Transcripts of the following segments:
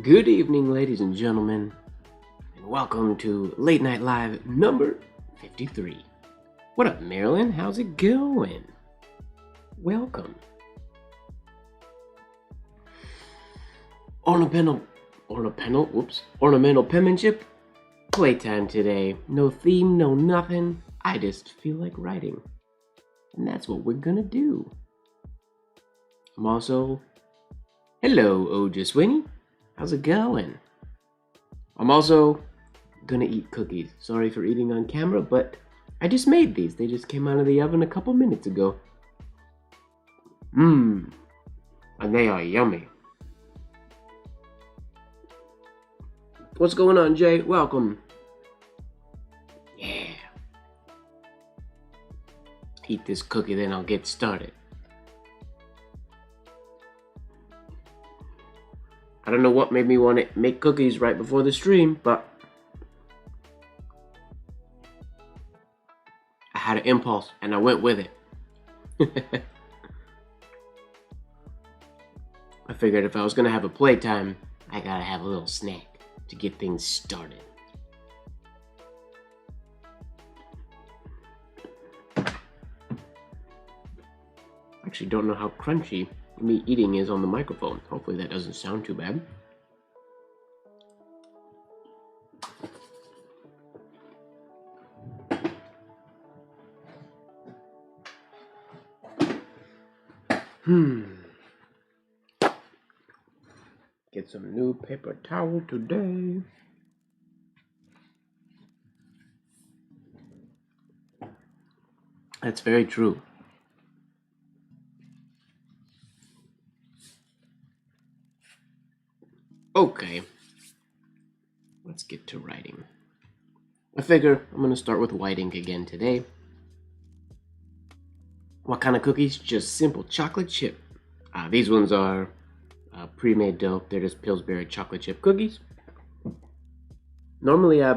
Good evening, ladies and gentlemen, and welcome to Late Night Live number 53. What up, Marilyn? How's it going? Welcome. Ornamental Penmanship. Playtime today. No theme, no nothing. I just feel like writing. And that's what we're gonna do. I'm also... Hello, Oja Sweeney. How's it going? I'm also gonna eat cookies. Sorry for eating on camera, but I just made these. They just came out of the oven a couple minutes ago. And they are yummy. What's going on, Jay? Welcome. Yeah. Eat this cookie, then I'll get started. I don't know what made me want to make cookies right before the stream, but I had an impulse and I went with it. I figured if I was going to have a playtime, I gotta have a little snack to get things started. Actually don't know how crunchy me eating is on the microphone. Hopefully that doesn't sound too bad. Get some new paper towel today. That's very true. Okay, let's get to writing. I figure I'm gonna start with white ink again today. What kind of cookies? Just simple chocolate chip. These ones are pre-made dough. They're just Pillsbury chocolate chip cookies. Normally I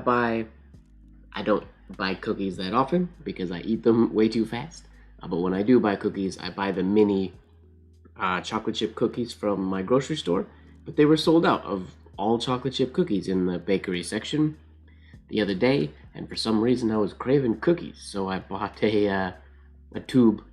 don't buy cookies that often because I eat them way too fast. But when I do buy cookies, I buy the mini chocolate chip cookies from my grocery store. But they were sold out of all chocolate chip cookies in the bakery section the other day, and for some reason I was craving cookies, so I bought a tube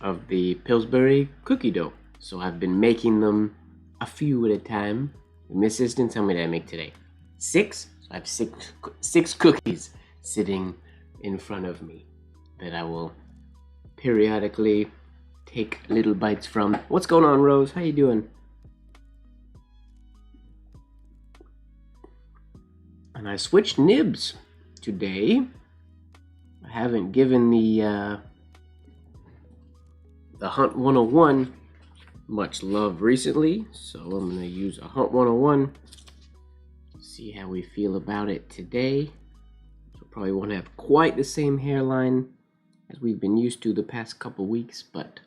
of the Pillsbury cookie dough. So I've been making them a few at a time. Miss Assistant, how many did I make today? 6? So I have six cookies sitting in front of me that I will periodically take little bites from. What's going on, Rose? How you doing? And I switched nibs today. I haven't given the Hunt 101 much love recently, so I'm going to use a Hunt 101. See how we feel about it today. So probably won't have quite the same hairline as we've been used to the past couple weeks, but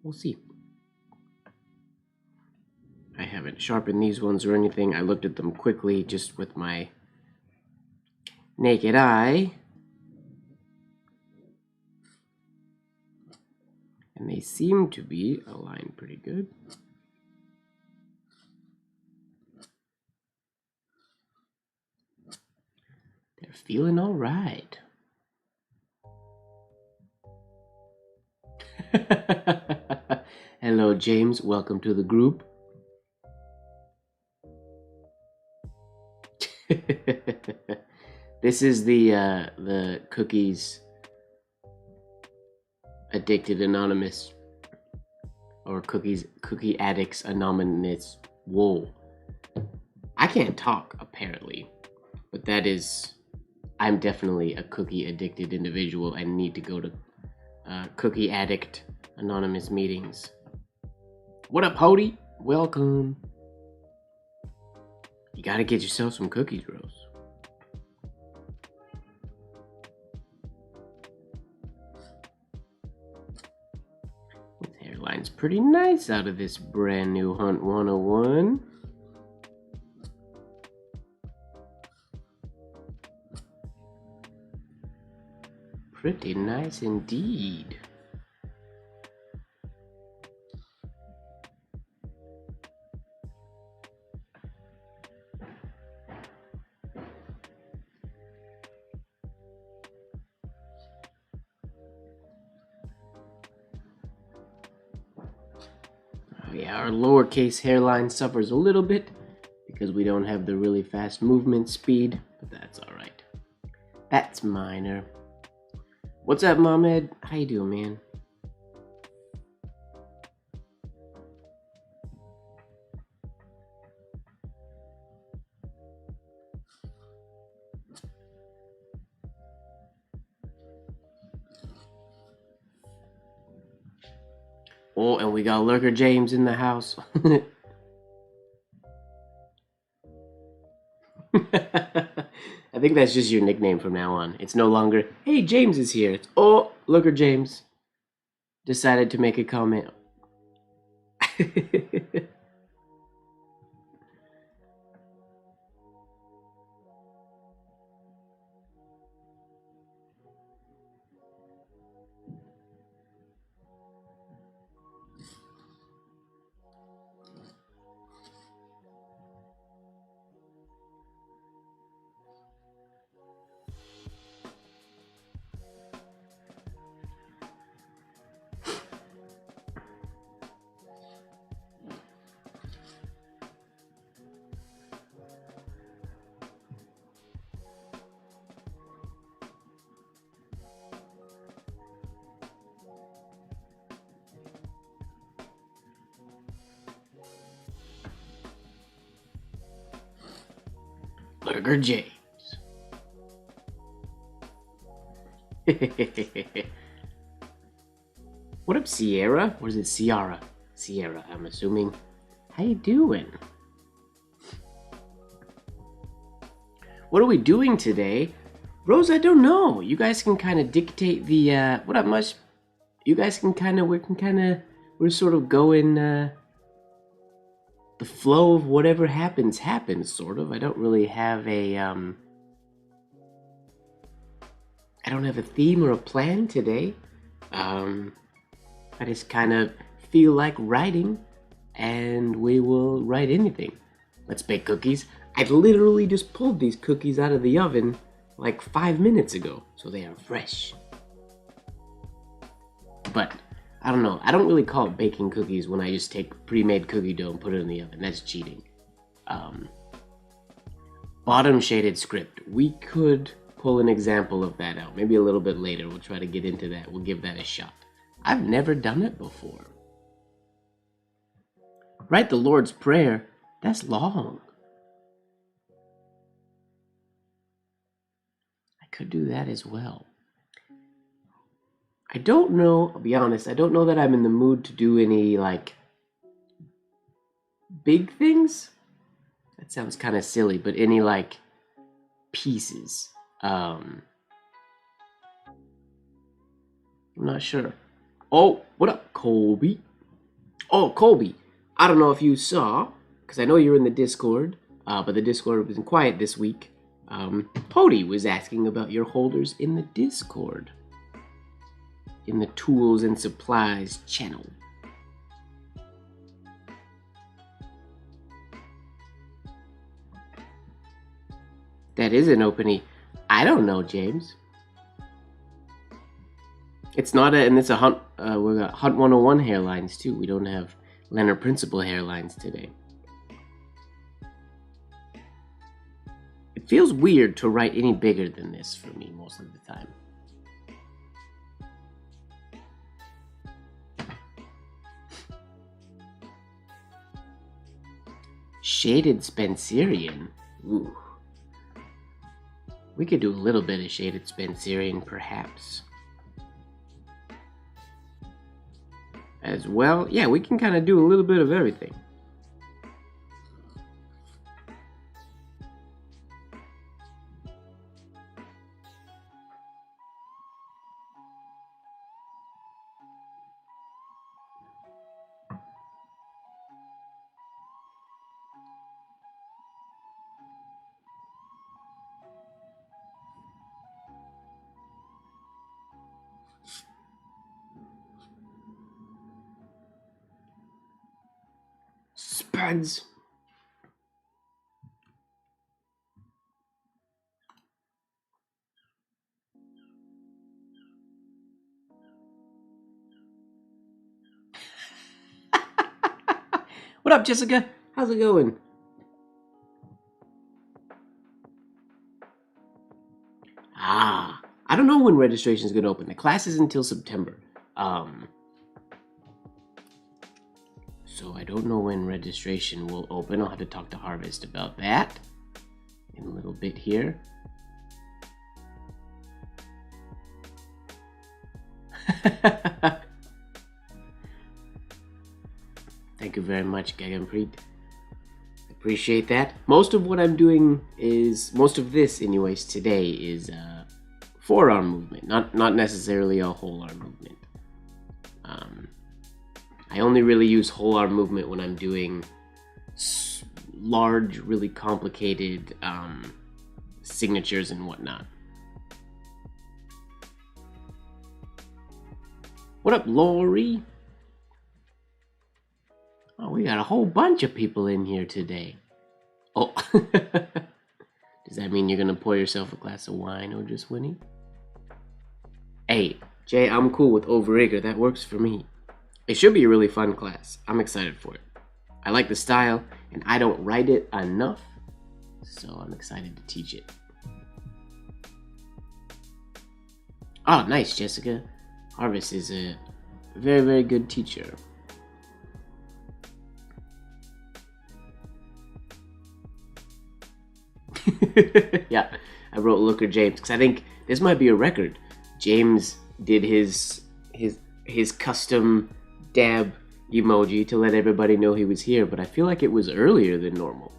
we'll see. I haven't sharpened these ones or anything. I looked at them quickly just with my naked eye. And they seem to be aligned pretty good. They're feeling all right. Hello, James. Welcome to the group. This is the Cookies Addicted Anonymous, or Cookie Addicts Anonymous. Whoa. I can't talk, apparently, but that is, I'm definitely a cookie addicted individual and need to go to Cookie Addict Anonymous meetings. What up, Hody? Welcome. You gotta get yourself some cookies, Rose. This hairline's pretty nice out of this brand new Hunt 101. Pretty nice indeed. Oh yeah, our lowercase hairline suffers a little bit because we don't have the really fast movement speed, but that's alright. That's minor. What's up, Mohamed? How you doing, man? Oh, and we got Lurker James in the house. I think that's just your nickname from now on. It's no longer, hey, James is here. It's, oh, Lurker James decided to make a comment. Lurker James. What up, Sierra? Or is it Ciara? Sierra, I'm assuming. How you doing? What are we doing today? Rose, I don't know. You guys can kind of dictate the, what up, Mush? You guys can kind of, we're sort of going, the flow of whatever happens, sort of. I don't really have a, I don't have a theme or a plan today. I just kind of feel like writing, and we will write anything. Let's bake cookies. I literally just pulled these cookies out of the oven like 5 minutes ago, so they are fresh. But I don't know. I don't really call it baking cookies when I just take pre-made cookie dough and put it in the oven. That's cheating. Bottom shaded script. We could pull an example of that out. Maybe a little bit later. We'll try to get into that. We'll give that a shot. I've never done it before. Write the Lord's Prayer. That's long. I could do that as well. I don't know, I'll be honest, I don't know that I'm in the mood to do any, like, big things? That sounds kind of silly, but any, like, pieces. I'm not sure. Oh, what up, Colby? Oh, Colby, I don't know if you saw, because I know you're in the Discord, but the Discord wasn't quiet this week. Pody was asking about your holders in the Discord. In the tools and supplies channel. That is an opening. I don't know, James. It's not a, and it's a hunt. We got Hunt 101 hairlines too. We don't have Leonard Principle hairlines today. It feels weird to write any bigger than this for me most of the time. Shaded Spencerian. Ooh. We could do a little bit of Shaded Spencerian, perhaps. As well. Yeah, we can kind of do a little bit of everything. Spuds. What up, Jessica? How's it going? I don't know when registration is going to open. The class is until September. So I don't know when registration will open. I'll have to talk to Harvest about that in a little bit here. Thank you very much, Gaganpreet. Appreciate that. Most of what I'm doing is, most of this anyways today is forearm movement, not necessarily a whole arm movement. I only really use whole arm movement when I'm doing large, really complicated signatures and whatnot. What up, Lori? Oh, we got a whole bunch of people in here today. Oh, does that mean you're gonna pour yourself a glass of wine or just Winnie? Hey, Jay, I'm cool with overeager. That works for me. It should be a really fun class. I'm excited for it. I like the style, and I don't write it enough, so I'm excited to teach it. Oh, nice, Jessica. Harvest is a very, very good teacher. Yeah, I wrote Looker James because I think this might be a record. James did his custom dab emoji to let everybody know he was here, but I feel like it was earlier than normal.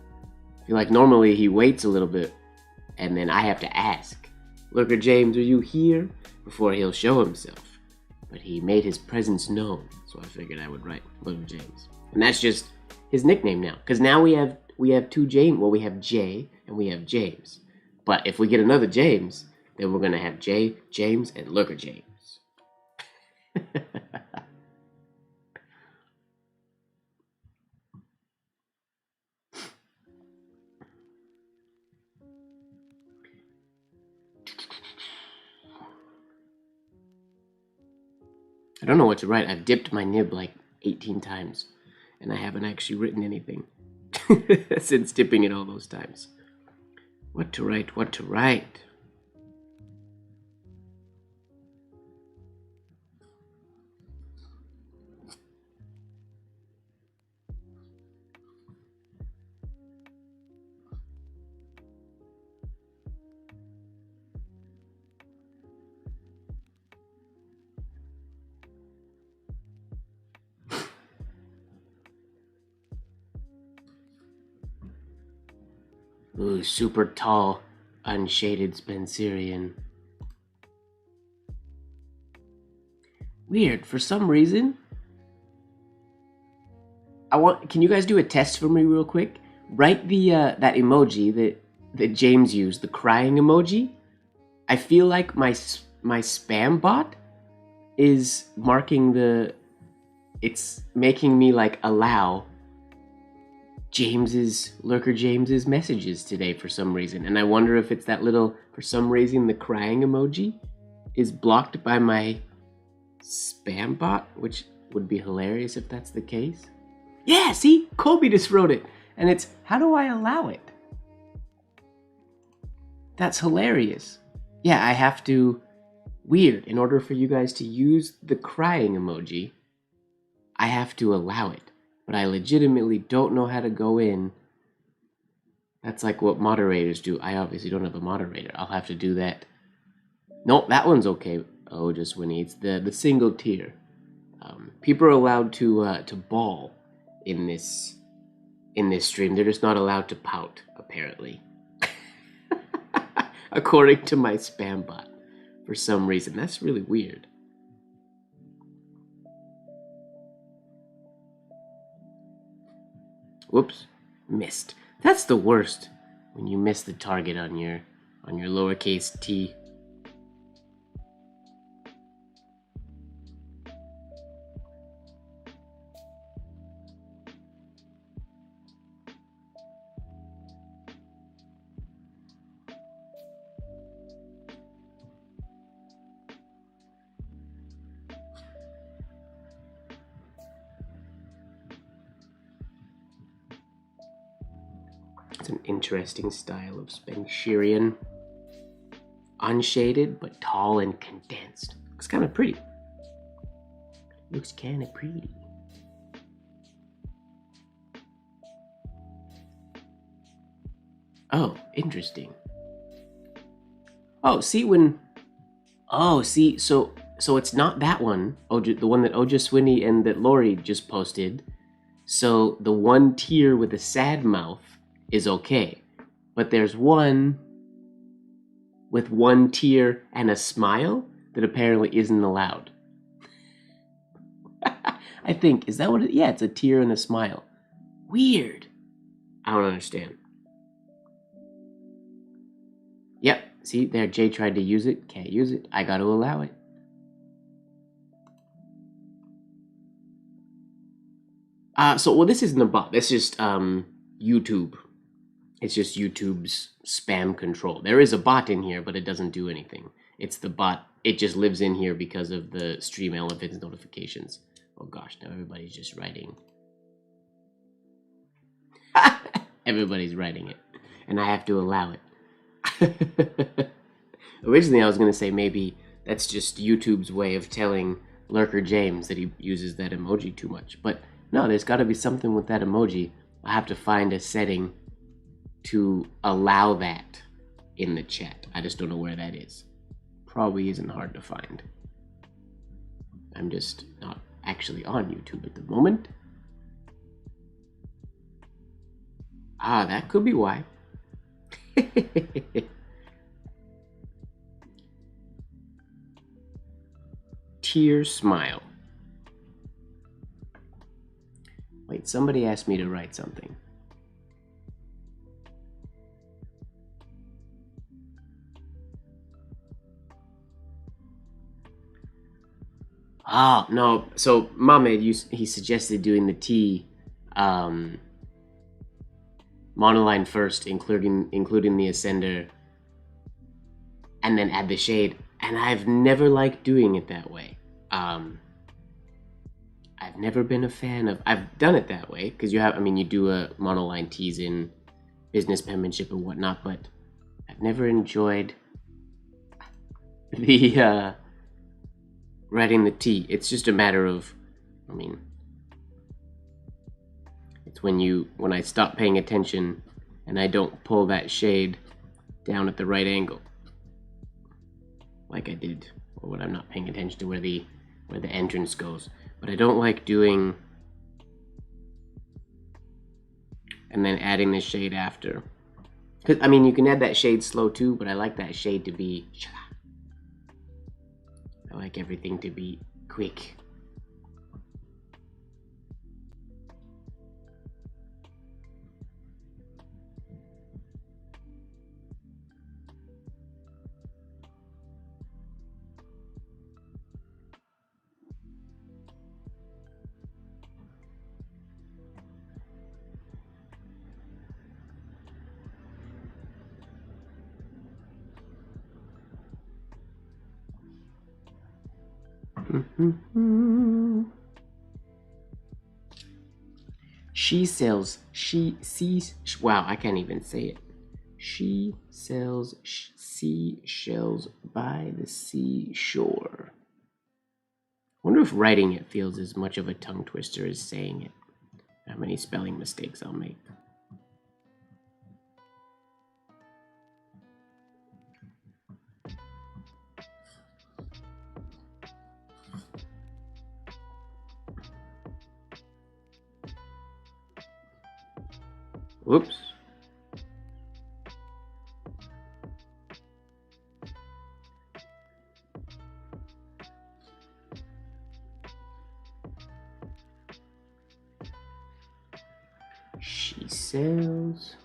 I feel like normally he waits a little bit and then I have to ask, Looker James, are you here? Before he'll show himself. But he made his presence known, so I figured I would write Looker James. And that's just his nickname now, because now we have two James. Well, we have Jay and we have James. But if we get another James, then we're gonna have Jay, James, and Looker James. I don't know what to write. I've dipped my nib like 18 times, and I haven't actually written anything since dipping it all those times. What to write? What to write? Ooh, super tall, unshaded Spencerian. Weird. For some reason, can you guys do a test for me real quick? Write the that emoji that James used, the crying emoji. I feel like my spam bot is marking it's making me like allow Lurker James's messages today for some reason, and I wonder if it's that little, for some reason the crying emoji is blocked by my spam bot, which would be hilarious if that's the case. Yeah, see, Colby just wrote it, and it's, how do I allow it? That's hilarious. Yeah, I have to, weird, in order for you guys to use the crying emoji, I have to allow it. But I legitimately don't know how to go in. That's like what moderators do. I obviously don't have a moderator. I'll have to do that. Nope, that one's okay. Oh, just when it's the single tier. People are allowed to bawl in this stream. They're just not allowed to pout, apparently. According to my spam bot, for some reason. That's really weird. Whoops, missed. That's the worst, when you miss the target on your lowercase t. That's an interesting style of Spencerian. Unshaded, but tall and condensed. Looks kind of pretty. Looks kind of pretty. Oh, interesting. Oh, see when... Oh, see, so it's not that one. The one that Oja Swinney and that Lori just posted. So the one tear with a sad mouth is okay. But there's one with one tear and a smile that apparently isn't allowed. I think, is that what it... Yeah, it's a tear and a smile. Weird. I don't understand. Yep, see, there, Jay tried to use it. Can't use it. I gotta allow it. Well, this isn't a bot. This is just, YouTube. It's just YouTube's spam control. There is a bot in here, but it doesn't do anything. It's the bot. It just lives in here because of the Stream Elephants notifications. Oh gosh, now everybody's just writing. Everybody's writing it. And I have to allow it. Originally, I was going to say maybe that's just YouTube's way of telling Lurker James that he uses that emoji too much. But no, there's got to be something with that emoji. I have to find a setting to allow that in the chat. I just don't know where that is. Probably isn't hard to find. I'm just not actually on YouTube at the moment. Ah, that could be why. Tear smile. Wait, somebody asked me to write something. Ah, no. So, Mohamed, he suggested doing the T monoline first, including the ascender, and then add the shade. And I've never liked doing it that way. I've never been a fan of... I've done it that way, because you do a monoline tease in business penmanship and whatnot, but I've never enjoyed the writing the T. It's just a matter of, it's when I stop paying attention and I don't pull that shade down at the right angle, like I did, or when I'm not paying attention to where the entrance goes. But I don't like doing and then adding the shade after. Because, you can add that shade slow too, but I like that shade to be... I like everything to be quick. Wow, I can't even say it. She sells seashells by the seashore. Wonder if writing it feels as much of a tongue twister as saying it. How many spelling mistakes I'll make. Whoops. She sells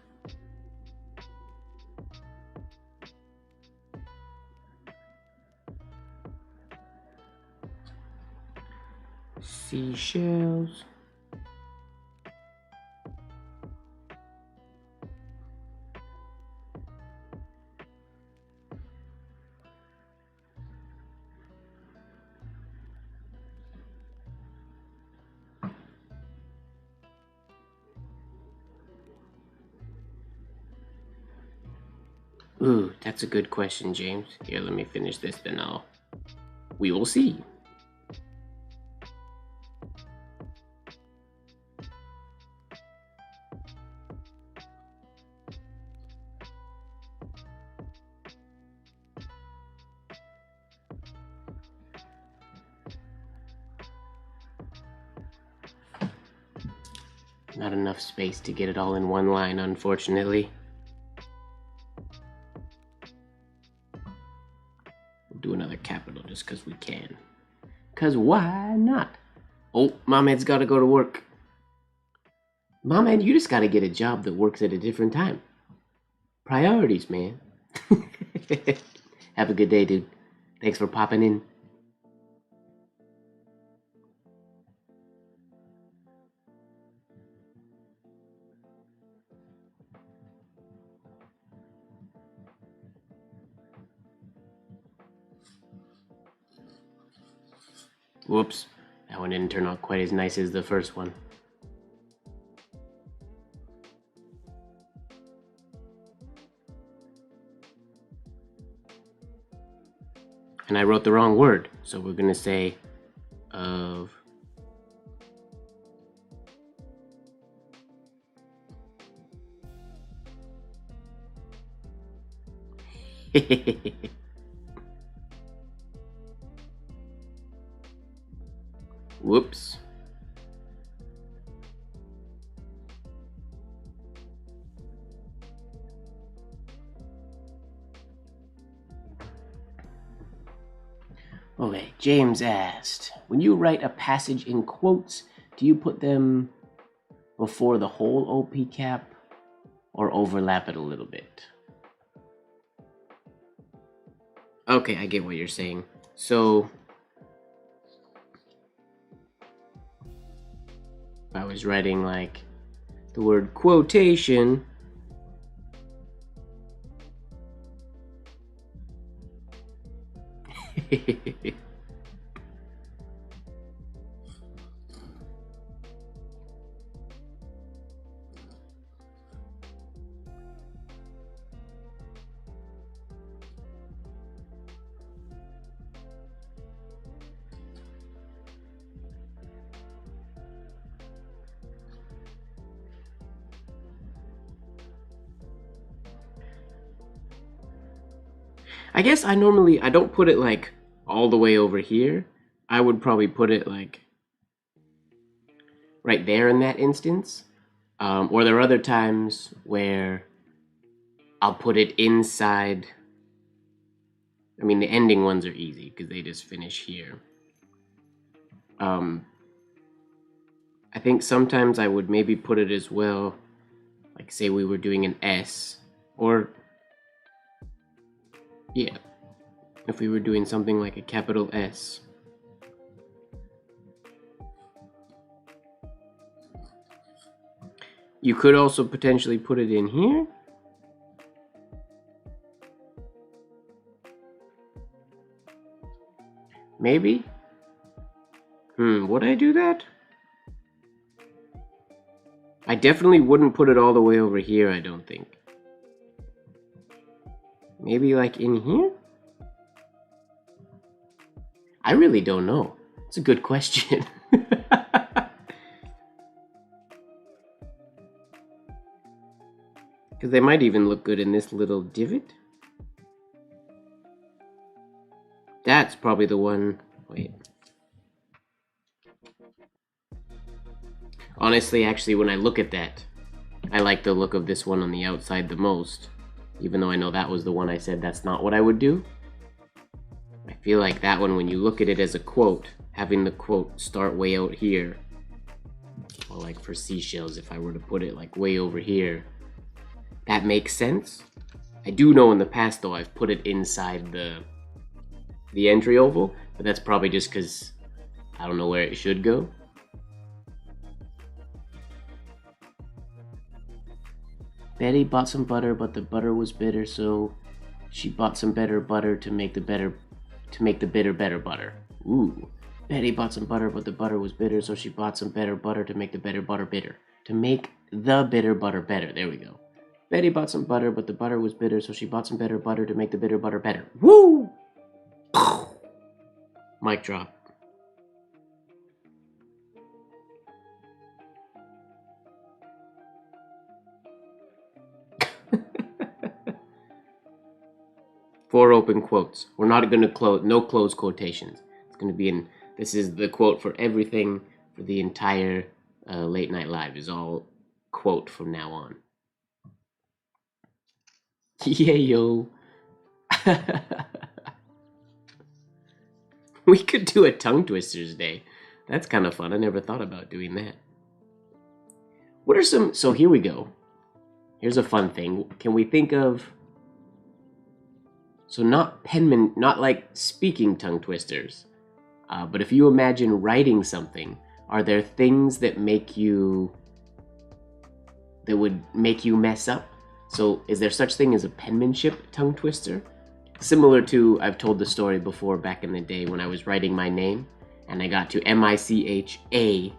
seashells Ooh, that's a good question, James. Here, let me finish this, then we will see. Not enough space to get it all in one line, unfortunately. We'll do another capital just because we can. Because why not? Oh, Momhead's got to go to work. Momhead, you just got to get a job that works at a different time. Priorities, man. Have a good day, dude. Thanks for popping in. Whoops, that one didn't turn out quite as nice as the first one. And I wrote the wrong word, so we're gonna say of. Whoops. Okay, James asked, when you write a passage in quotes, do you put them before the whole OP cap or overlap it a little bit? Okay, I get what you're saying. So if I was writing like the word quotation, I guess I don't put it like all the way over here. I would probably put it like right there in that instance. Or there are other times where I'll put it inside. I mean, the ending ones are easy because they just finish here. I think sometimes I would maybe put it as well, like say we were doing an S, or yeah, if we were doing something like a capital S. You could also potentially put it in here. Maybe? Would I do that? I definitely wouldn't put it all the way over here, I don't think. Maybe like in here? I really don't know. It's a good question. Because they might even look good in this little divot. That's probably the one. Wait. Honestly, actually, when I look at that, I like the look of this one on the outside the most. Even though I know that was the one I said that's not what I would do. I feel like that one, when you look at it as a quote, having the quote start way out here, or like for seashells, if I were to put it like way over here, that makes sense. I do know in the past though I've put it inside the entry oval, but that's probably just because I don't know where it should go. Betty bought some butter, but the butter was bitter, so she bought some better butter to make the bitter better butter. Ooh. Betty bought some butter, but the butter was bitter, so she bought some better butter to make the better butter bitter. To make the bitter butter better. There we go. Betty bought some butter, but the butter was bitter, so she bought some better butter to make the bitter butter better. Woo! Mic drop. Four open quotes. We're not going to close, no close quotations. It's going to be in, this is the quote for everything for the entire Late Night Live is all quote from now on. Yeah, yo. We could do a tongue twisters day. That's kind of fun. I never thought about doing that. What are some, so here we go. Here's a fun thing. Can we think of, so not like speaking tongue twisters, but if you imagine writing something, are there things that would make you mess up? So is there such thing as a penmanship tongue twister? Similar to, I've told the story before back in the day when I was writing my name and I got to M-I-C-H-A,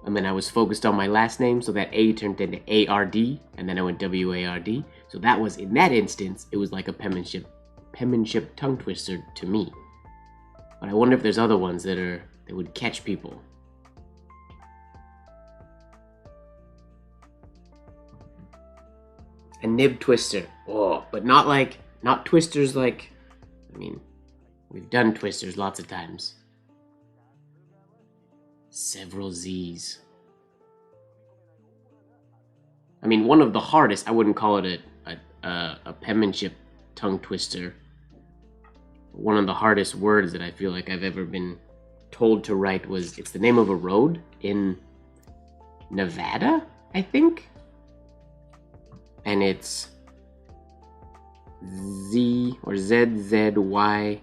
and then I was focused on my last name, so that A turned into A-R-D, and then I went W-A-R-D. So that was, in that instance, it was like a penmanship tongue twister to me. But I wonder if there's other ones that would catch people. A nib twister. Oh, but not twisters like, I mean, we've done twisters lots of times. Several Z's. I mean, one of the hardest, I wouldn't call it a penmanship tongue twister. One of the hardest words that I feel like I've ever been told to write was, it's the name of a road in Nevada, I think? And it's Z or ZZYZX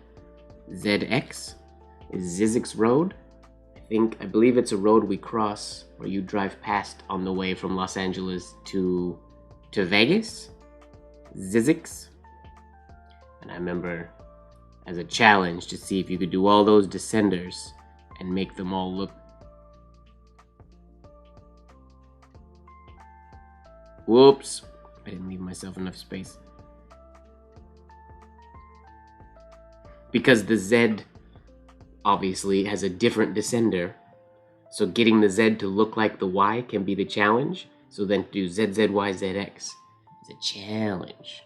is Zizix Road. I believe it's a road we cross or you drive past on the way from Los Angeles to Vegas. Zizix. And I remember as a challenge to see if you could do all those descenders and make them all look. Whoops. I didn't leave myself enough space. Because the Z obviously has a different descender, so getting the Z to look like the Y can be the challenge. So then to do ZZYZX is a challenge.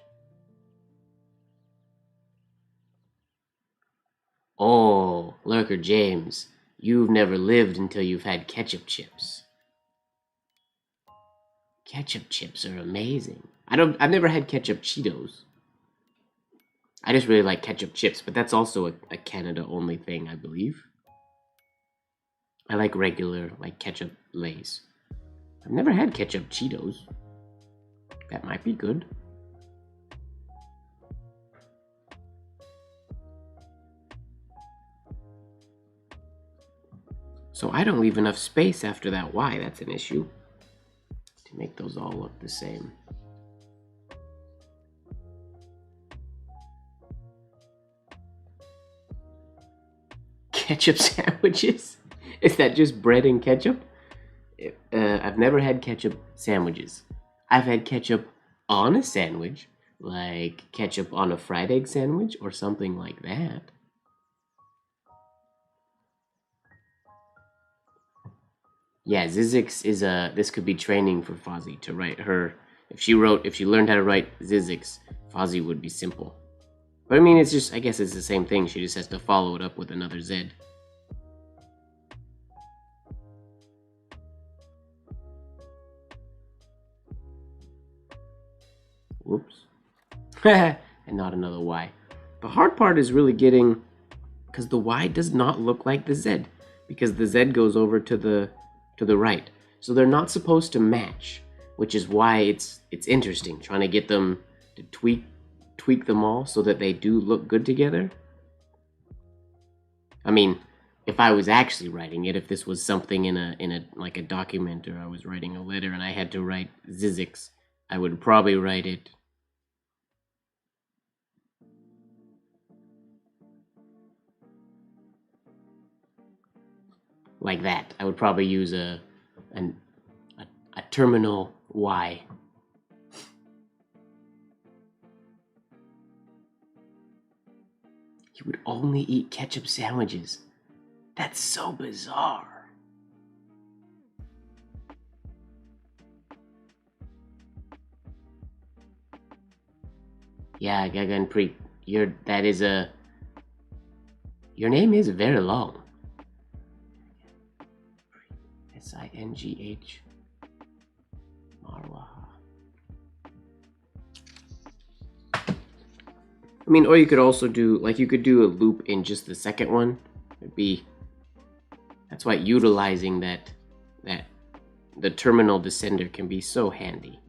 Oh, Lurker James, you've never lived until you've had ketchup chips. Ketchup chips are amazing. I've never had ketchup Cheetos. I just really like ketchup chips, but that's also a Canada-only thing, I believe. I like regular, like ketchup Lay's. I've never had ketchup Cheetos. That might be good. So I don't leave enough space after that Y, that's an issue. To make those all look the same. Ketchup sandwiches? Is that just bread and ketchup? I've never had ketchup sandwiches. I've had ketchup on a sandwich, like ketchup on a fried egg sandwich or something like that. Yeah, Zizix is this could be training for Fozzie to write her. If she learned how to write Zizix, Fozzie would be simple. But I mean, it's just, I guess it's the same thing. She just has to follow it up with another Z. Whoops. And not another Y. The hard part is really getting, because the Y does not look like the Z, because the Z goes over to the right. So they're not supposed to match, which is why it's interesting trying to get them to tweak them all so that they do look good together. I mean, if I was actually writing it, if this was something in a like a document, or I was writing a letter and I had to write Zizix, I would probably write it like that. I would probably use a terminal Y. You would only eat ketchup sandwiches. That's so bizarre. Yeah, Gagan Preet, your name is very long. Singh Marwa. I mean, or you could also do, like, you could do a loop in just the second one. That's why utilizing the terminal descender can be so handy.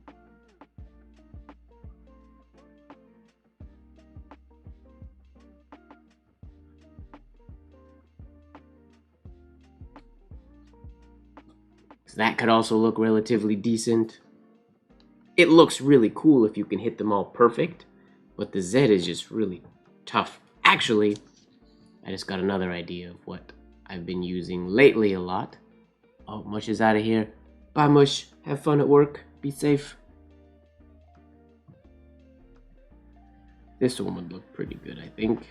So that could also look relatively decent. It looks really cool if you can hit them all perfect, but the Z is just really tough. Actually, I just got another idea of what I've been using lately a lot. Oh, Mush is out of here. Bye, Mush. Have fun at work. Be safe. This one would look pretty good, I think.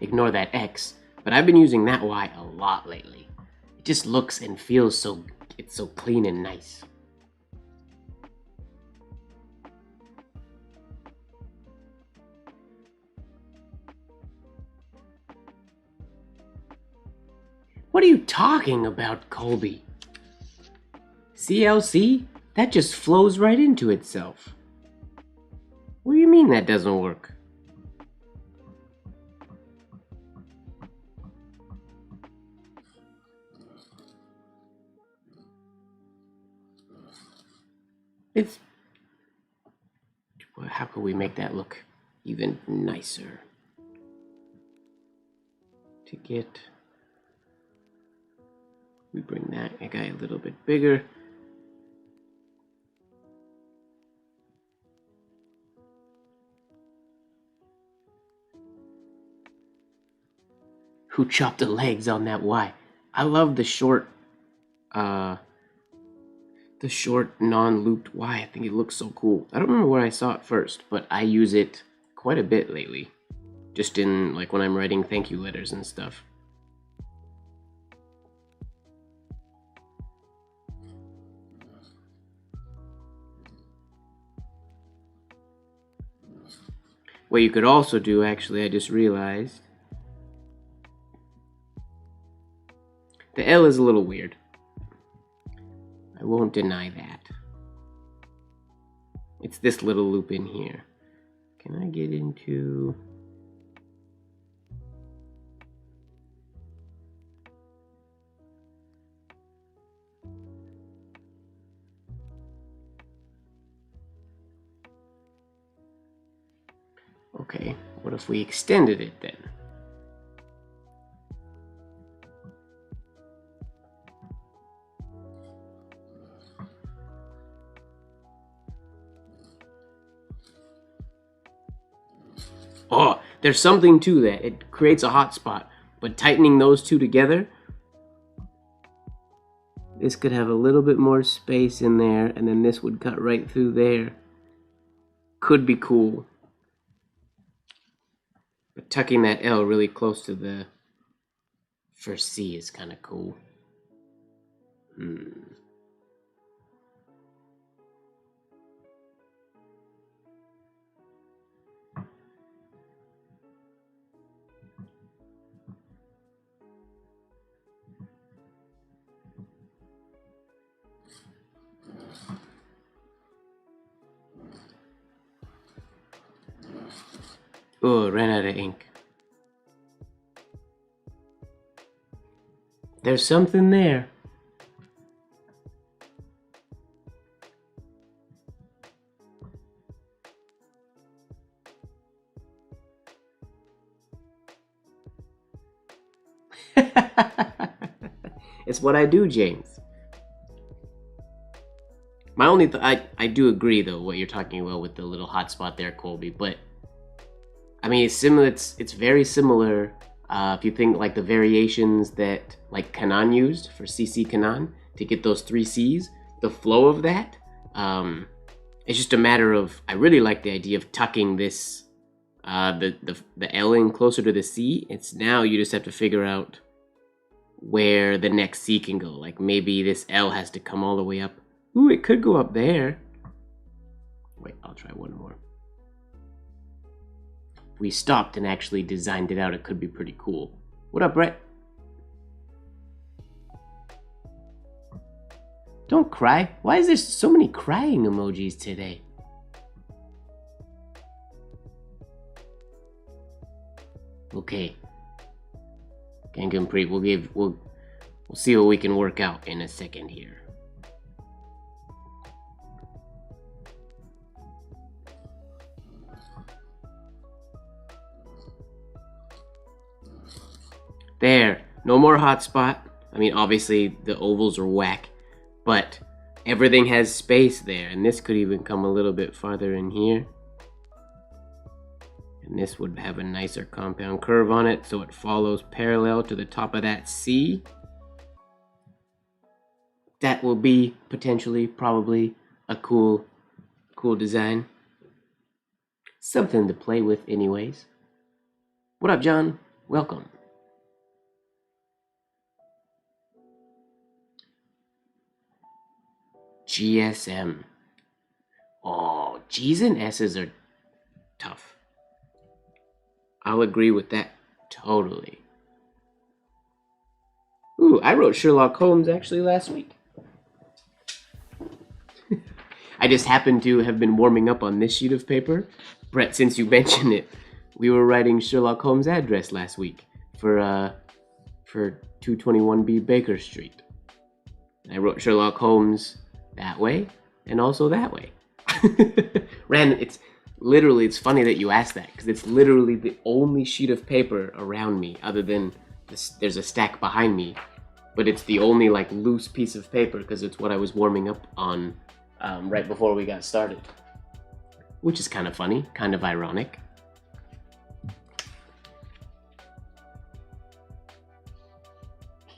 Ignore that X, but I've been using that Y a lot lately. It just looks and feels so, it's so clean and nice. What are you talking about, Colby? CLC? That just flows right into itself. What do you mean that doesn't work? How can we make that look even nicer? We bring that guy a little bit bigger. Who chopped the legs on that Y? I love the short non-looped Y. I think it looks so cool. I don't remember where I saw it first, but I use it quite a bit lately. Just in, like, when I'm writing thank you letters and stuff. What you could also do, actually, I just realized. The L is a little weird. I won't deny that. It's this little loop in here. Can I get into... Okay, what if we extended it then? Oh, there's something to that. It creates a hot spot, but tightening those two together, this could have a little bit more space in there, and then this would cut right through there. Could be cool. But tucking that L really close to the first C is kind of cool. Oh, ran out of ink. There's something there. It's what I do, James. My only I do agree though what you're talking about with the little hotspot there, Colby, but I mean it's similar. It's very similar If you think like the variations that like Kanan used for CC Kanan to get those 3 Cs, the flow of that, it's just a matter of, I really like the idea of tucking this, the L in closer to the C. It's now you just have to figure out where the next C can go. Like maybe this L has to come all the way up. Ooh, it could go up there. Wait, I'll try one more. If we stopped and actually designed it out, it could be pretty cool. What up, Brett? Don't cry. Why is there so many crying emojis today? Okay. Gangan-Preet, we'll see what we can work out in a second here. There, no more hotspot. I mean, obviously the ovals are whack, but everything has space there, and this could even come a little bit farther in here. And this would have a nicer compound curve on it, so it follows parallel to the top of that C. That will be potentially, probably, a cool design. Something to play with anyways. What up, John? Welcome. GSM. Oh, G's and S's are tough. I'll agree with that totally. Ooh, I wrote Sherlock Holmes actually last week. I just happened to have been warming up on this sheet of paper. Brett, since you mentioned it, we were writing Sherlock Holmes' address last week for 221B Baker Street. I wrote Sherlock Holmes that way and also that way. It's funny that you asked that, because it's literally the only sheet of paper around me other than there's a stack behind me, but it's the only like loose piece of paper because it's what I was warming up on right before we got started, which is kind of funny, kind of ironic.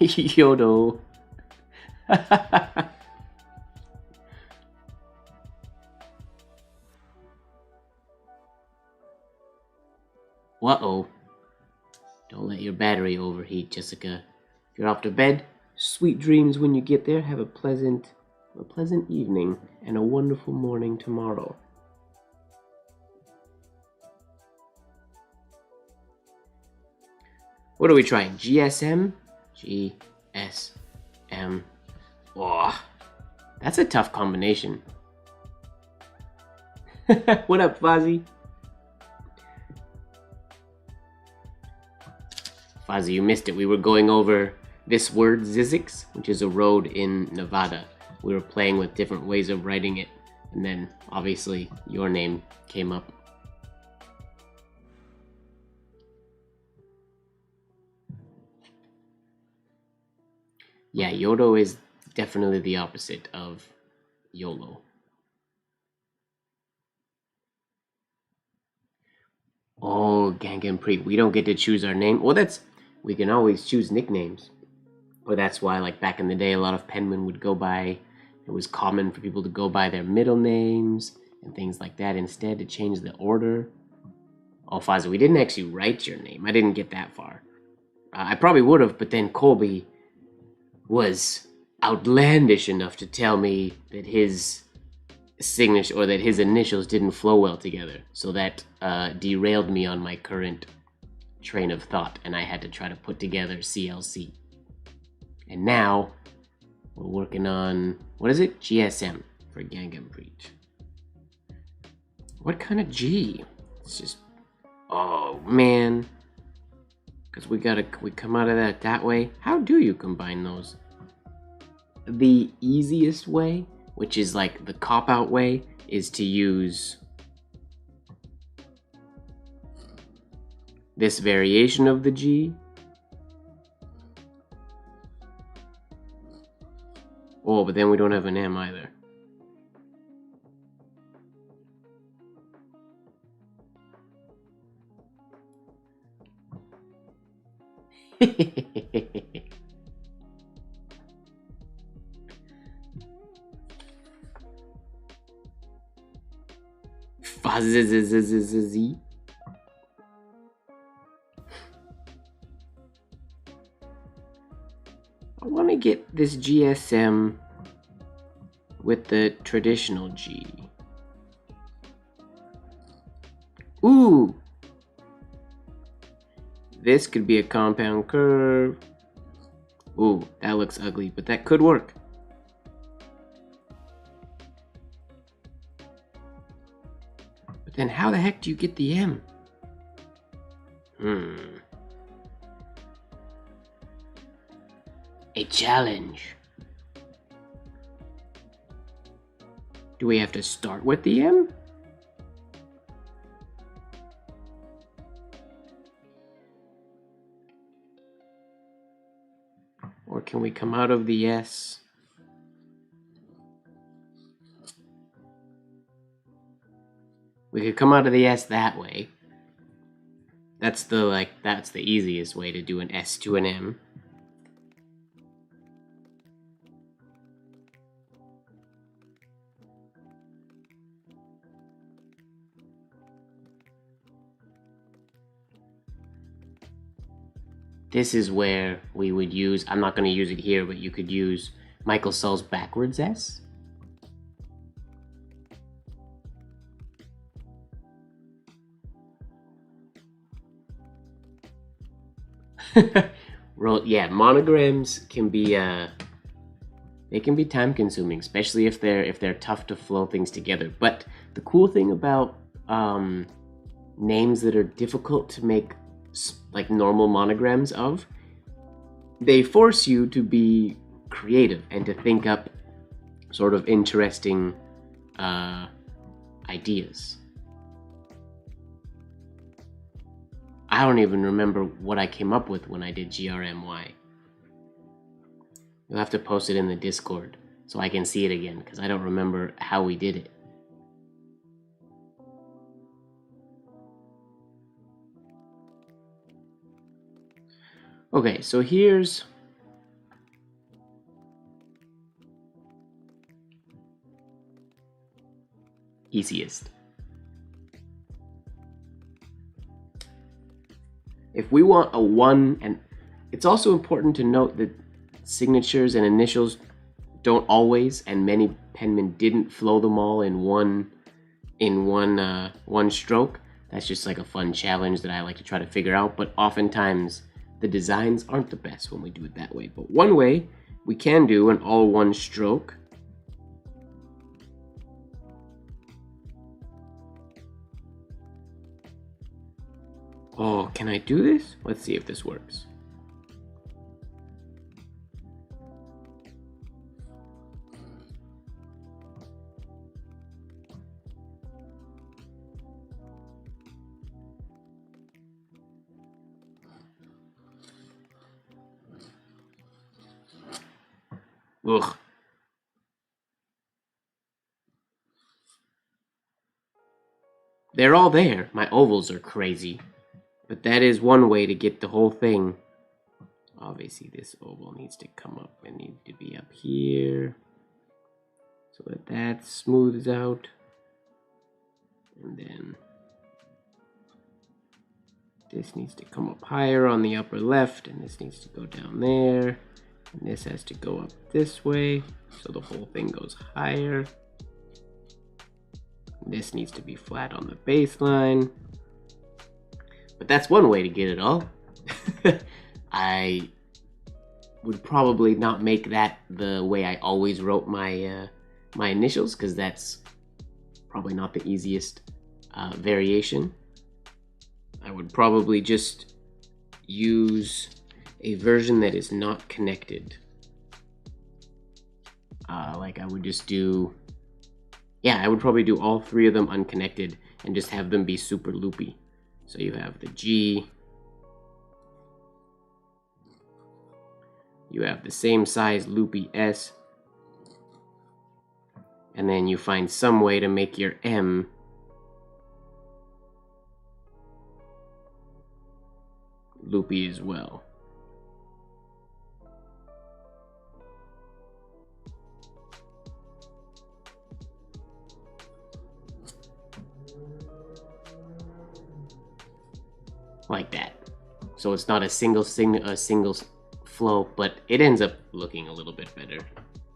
Yodo. Uh-oh. Don't let your battery overheat, Jessica. If you're off to bed, sweet dreams when you get there. Have a pleasant evening and a wonderful morning tomorrow. What are we trying? GSM? GSM. Oh, that's a tough combination. What up, Fozzie? Fozzie, you missed it. We were going over this word, Zizix, which is a road in Nevada. We were playing with different ways of writing it, and then, obviously, your name came up. Yeah, Yodo is definitely the opposite of YOLO. Oh, Gangan-Preet, we don't get to choose our name. Well, we can always choose nicknames. But that's why, like, back in the day, a lot of penmen would go by, it was common for people to go by their middle names and things like that instead, to change the order. Oh, Fozzie, we didn't actually write your name. I didn't get that far. I probably would have, but then Colby was outlandish enough to tell me that his signature, or that his initials didn't flow well together. So that derailed me on my current train of thought, and I had to try to put together CLC. And now we're working on, what is it? GSM for Gangan-Preet. What kind of G? It's just, oh man. Because we come out of that way. How do you combine those? The easiest way, which is like the cop-out way, is to use this variation of the G. Oh, but then we don't have an M either. Fuzz. I want to get this GSM with the traditional G. Ooh! This could be a compound curve. Ooh, that looks ugly, but that could work. But then how the heck do you get the M? A challenge. Do we have to start with the M? Or can we come out of the S? We could come out of the S that way. That's the easiest way to do an S to an M. This is where we would use, I'm not going to use it here, but you could use Michael Sull's backwards S. Yeah, monograms can be they can be time consuming, especially if they're tough to flow things together. But the cool thing about names that are difficult to make like normal monograms of, they force you to be creative and to think up sort of interesting ideas. I don't even remember what I came up with when I did GRMY. You'll have to post it in the Discord so I can see it again, because I don't remember how we did it. Okay, so here's easiest. If we want a 1, and it's also important to note that signatures and initials don't always, and many penmen didn't flow them all in one stroke. That's just like a fun challenge that I like to try to figure out, but oftentimes the designs aren't the best when we do it that way. But one way we can do an all one stroke Oh, can I do this? Let's see if this works. Ugh. They're all there. My ovals are crazy. But that is one way to get the whole thing. Obviously, this oval needs to come up and need to be up here so that smooths out. And then this needs to come up higher on the upper left, and this needs to go down there. And this has to go up this way, so the whole thing goes higher. This needs to be flat on the baseline. But that's one way to get it all. I would probably not make that the way I always wrote my my initials, because that's probably not the easiest variation. I would probably just use a version that is not connected. Like I would just do, yeah, I would probably do all three of them unconnected and just have them be super loopy. So you have the G, you have the same size loopy S, and then you find some way to make your M loopy as well. like that. So it's not a single flow, but it ends up looking a little bit better.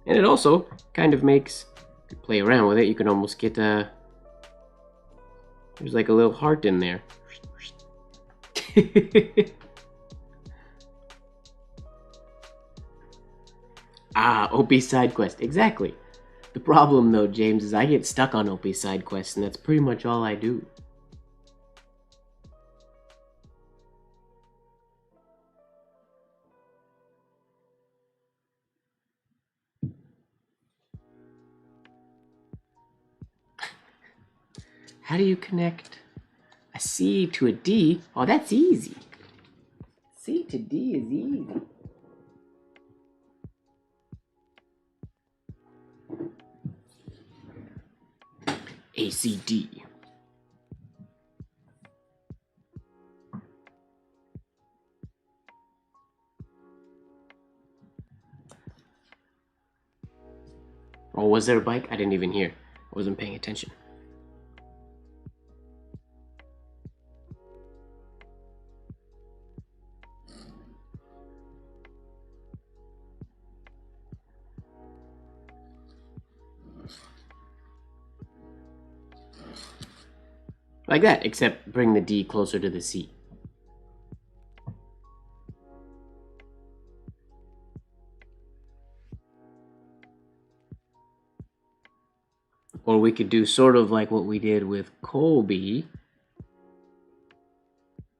And it also kind of makes, if you play around with it, you can almost get there's like a little heart in there. OP side quest, exactly. The problem though, James, is I get stuck on OP side quests, and that's pretty much all I do. How do you connect a C to a D? Oh, that's easy. C to D is easy. ACD. Oh, was there a bike? I didn't even hear. I wasn't paying attention. Like that, except bring the D closer to the C. Or we could do sort of like what we did with Colby,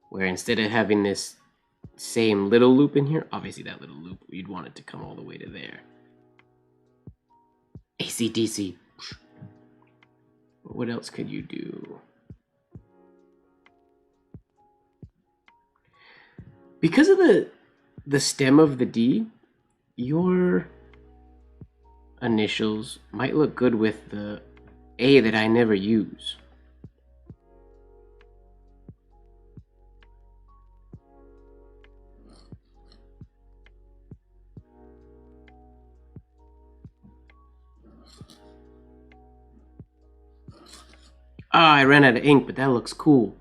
where instead of having this same little loop in here, obviously that little loop, you'd want it to come all the way to there. AC/DC. What else could you do? Because of the stem of the D, your initials might look good with the A that I never use. I ran out of ink, but that looks cool.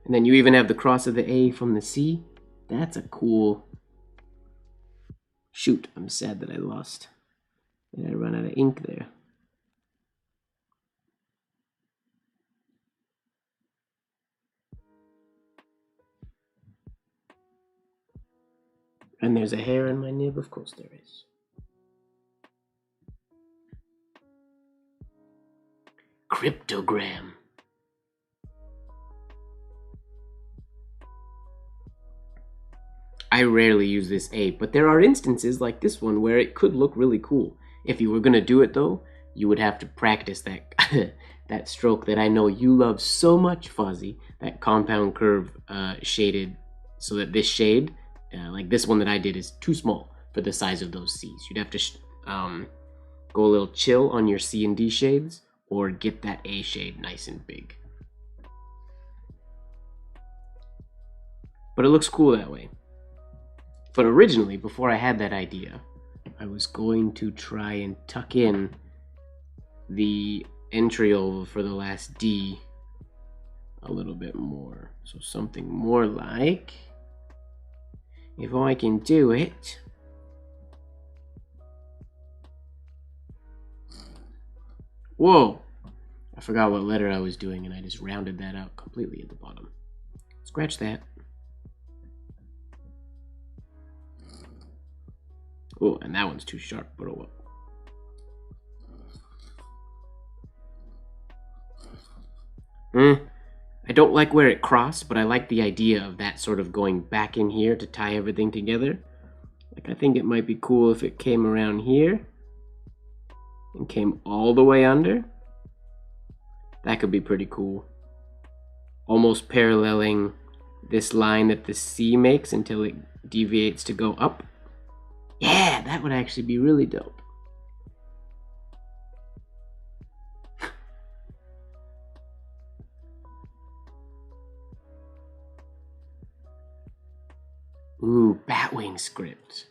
And then you even have the cross of the A from the C. That's a cool... Shoot, I'm sad that I lost. And I ran out of ink there. And there's a hair in my nib, of course there is. Cryptogram. I rarely use this A, but there are instances like this one where it could look really cool. If you were gonna do it though, you would have to practice that that stroke that I know you love so much, Fozzie. That compound curve shaded, so that this shade, like this one that I did, is too small for the size of those C's. You'd have to go a little chill on your C and D shades, or get that A shade nice and big. But it looks cool that way. But originally, before I had that idea, I was going to try and tuck in the entry oval for the last D a little bit more. So something more like, if I can do it, whoa, I forgot what letter I was doing and I just rounded that out completely at the bottom. Scratch that. Oh, and that one's too sharp, but oh well. I don't like where it crossed, but I like the idea of that sort of going back in here to tie everything together. Like, I think it might be cool if it came around here and came all the way under. That could be pretty cool. Almost paralleling this line that the C makes until it deviates to go up. Yeah, that would actually be really dope. Ooh, Batwing script.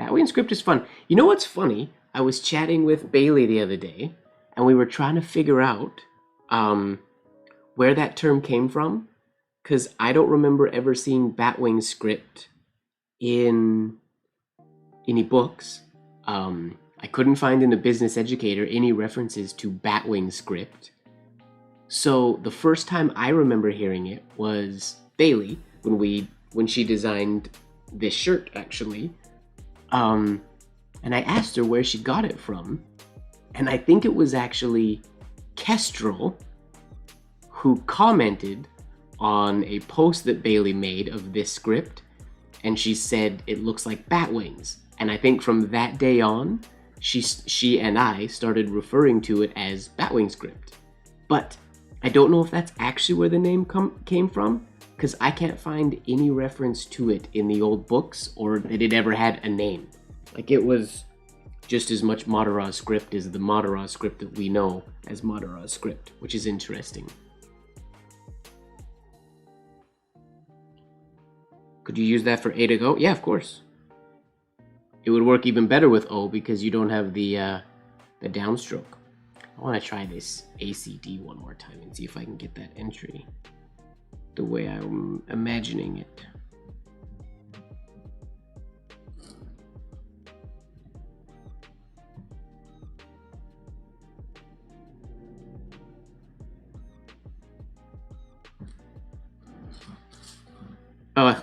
Batwing script is fun. You know what's funny? I was chatting with Bailey the other day, and we were trying to figure out where that term came from. because I don't remember ever seeing Batwing script in any books. I couldn't find in the Business Educator any references to Batwing script. So the first time I remember hearing it was Bailey when she designed this shirt, actually. And I asked her where she got it from, and I think it was actually Kestrel who commented on a post that Bailey made of this script, and she said it looks like bat wings. And I think from that day on, she and I started referring to it as Batwing script. But I don't know if that's actually where the name came from, because I can't find any reference to it in the old books or that it ever had a name. Like, it was just as much Madara script as the Madara script that we know as Madara script, which is interesting. Could you use that for A to go? Yeah, of course. It would work even better with O because you don't have the downstroke. I want to try this ACD one more time and see if I can get that entry the way I'm imagining it. Oh,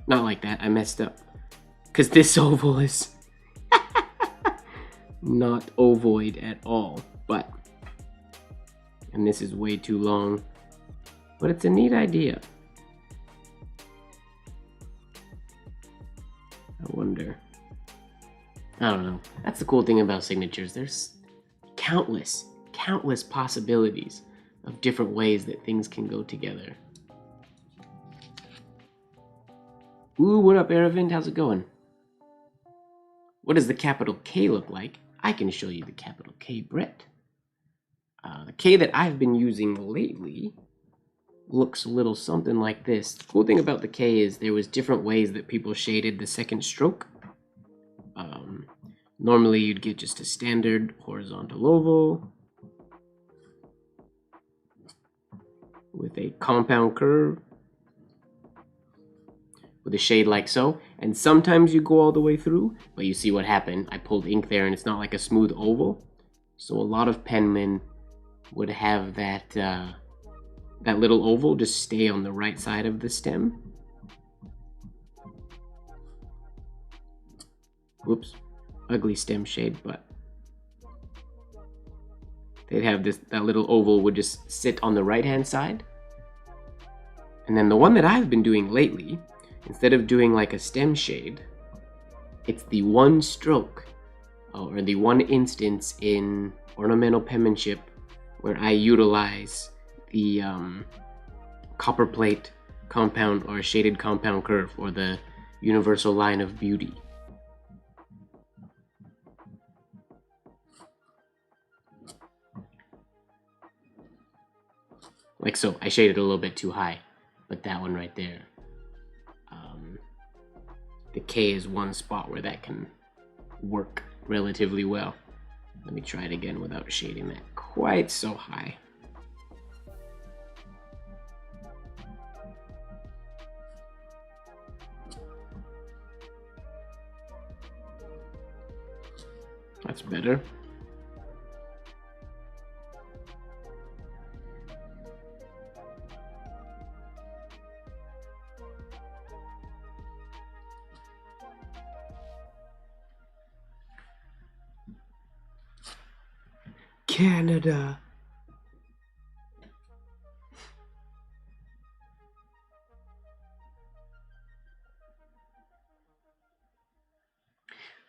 not like that. I messed up. Because this oval is not ovoid at all. But, and this is way too long. But it's a neat idea. I wonder. I don't know. That's the cool thing about signatures. There's countless possibilities of different ways that things can go together. Ooh, what up, Aravind? How's it going? What does the capital K look like? I can show you the capital K, Brett. The K that I've been using lately looks a little something like this. The cool thing about the K is there was different ways that people shaded the second stroke. Normally you'd get just a standard horizontal oval with a compound curve with a shade like so, and sometimes you go all the way through, but you see what happened. I pulled ink there and it's not like a smooth oval, so a lot of penmen would have that that little oval just stay on the right side of the stem. Whoops, ugly stem shade, but they'd have that little oval would just sit on the right hand side. And then the one that I've been doing lately, instead of doing like a stem shade, it's the one stroke, or the one instance in Ornamental Penmanship where I utilize the copper plate compound or shaded compound curve, or the universal line of beauty. Like so. I shaded a little bit too high, but that one right there. The K is one spot where that can work relatively well. Let me try it again without shading that quite so high. That's better. Canada.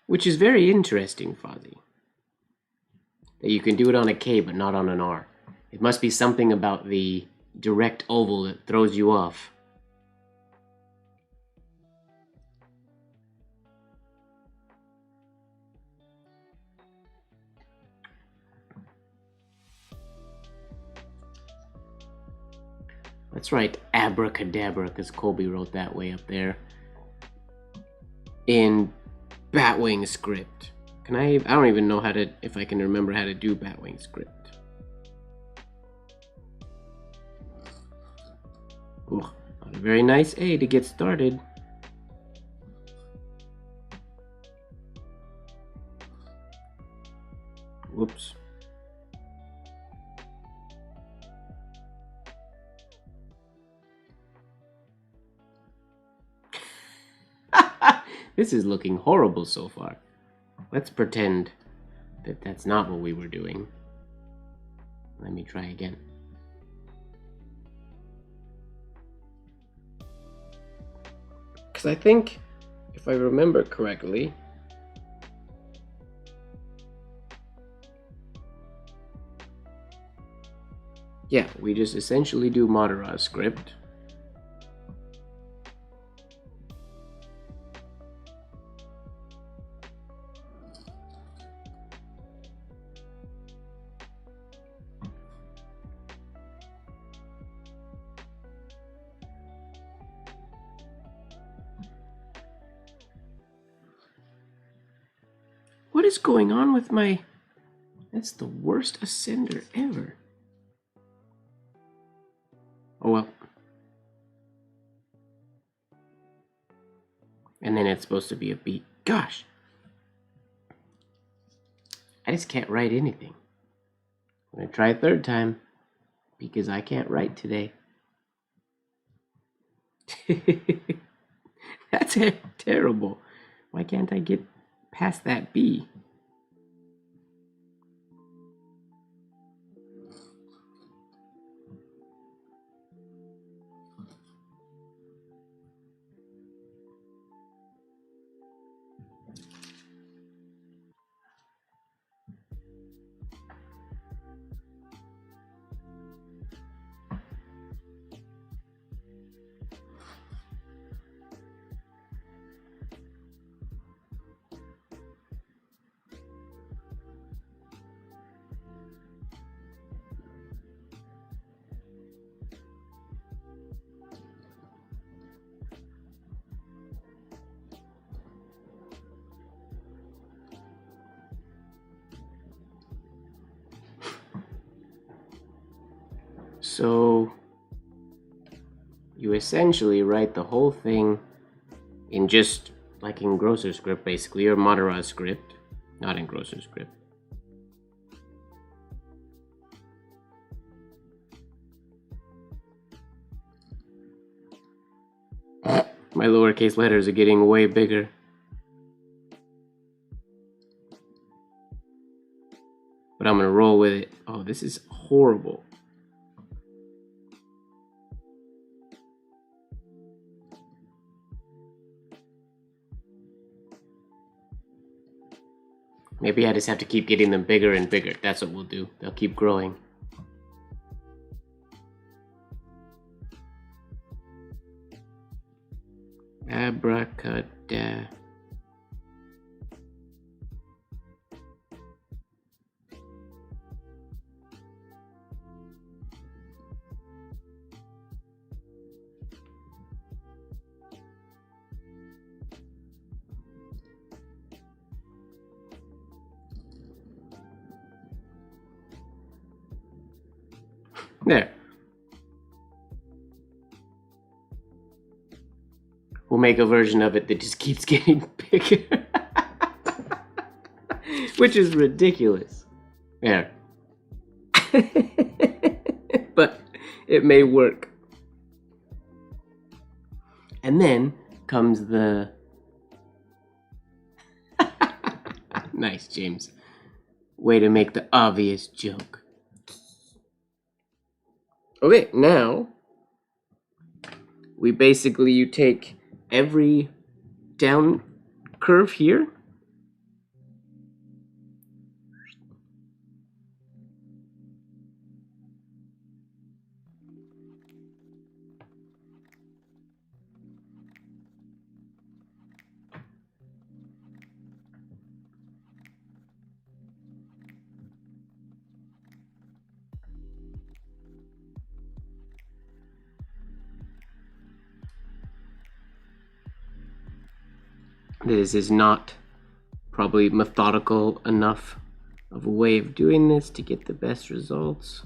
Which is very interesting, Fozzie. That you can do it on a K but not on an R. It must be something about the direct oval that throws you off. That's right, abracadabra, because Colby wrote that way up there. In Batwing script. I don't even know if I can remember how to do Batwing script. Ooh, not a very nice A to get started. Whoops. This is looking horrible so far. Let's pretend that that's not what we were doing. Let me try again. Because I think, if I remember correctly, yeah, we just essentially do Madara script. What is going on with my... That's the worst ascender ever. Oh well. And then it's supposed to be a B. Gosh. I just can't write anything. I'm going to try a third time because I can't write today. That's terrible. Why can't I get past that B? So you essentially write the whole thing in just like in Grosser script, basically, or Madara script, not in Grosser script. My lowercase letters are getting way bigger. But I'm gonna roll with it. Oh, this is horrible. Maybe I just have to keep getting them bigger and bigger. That's what we'll do. They'll keep growing. Abracadabra. There. We'll make a version of it that just keeps getting bigger. Which is ridiculous. There. But it may work. And then comes the... Nice, James. Way to make the obvious joke. Okay, now we basically, you take every down curve here, this is not probably methodical enough of a way of doing this to get the best results.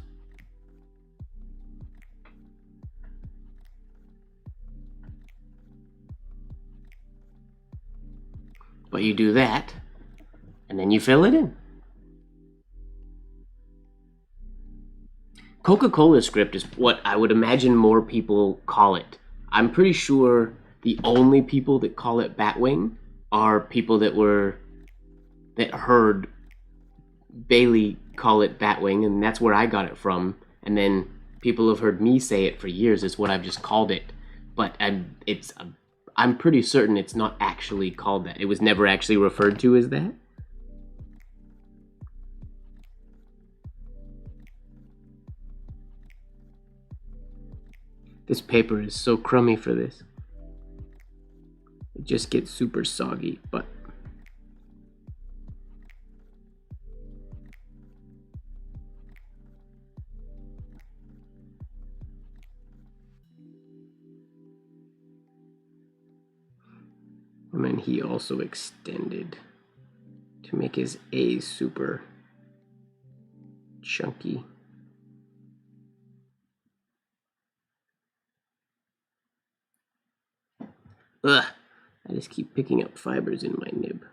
But you do that, and then you fill it in. Coca-Cola script is what I would imagine more people call it. I'm pretty sure the only people that call it Batwing are people that heard Bailey call it Batwing, and that's where I got it from. And then people have heard me say it for years. It's what I've just called it. But I'm pretty certain it's not actually called that. It was never actually referred to as that. This paper is so crummy for this. It just gets super soggy, but and then he also extended to make his A super chunky. Ugh, I just keep picking up fibers in my nib.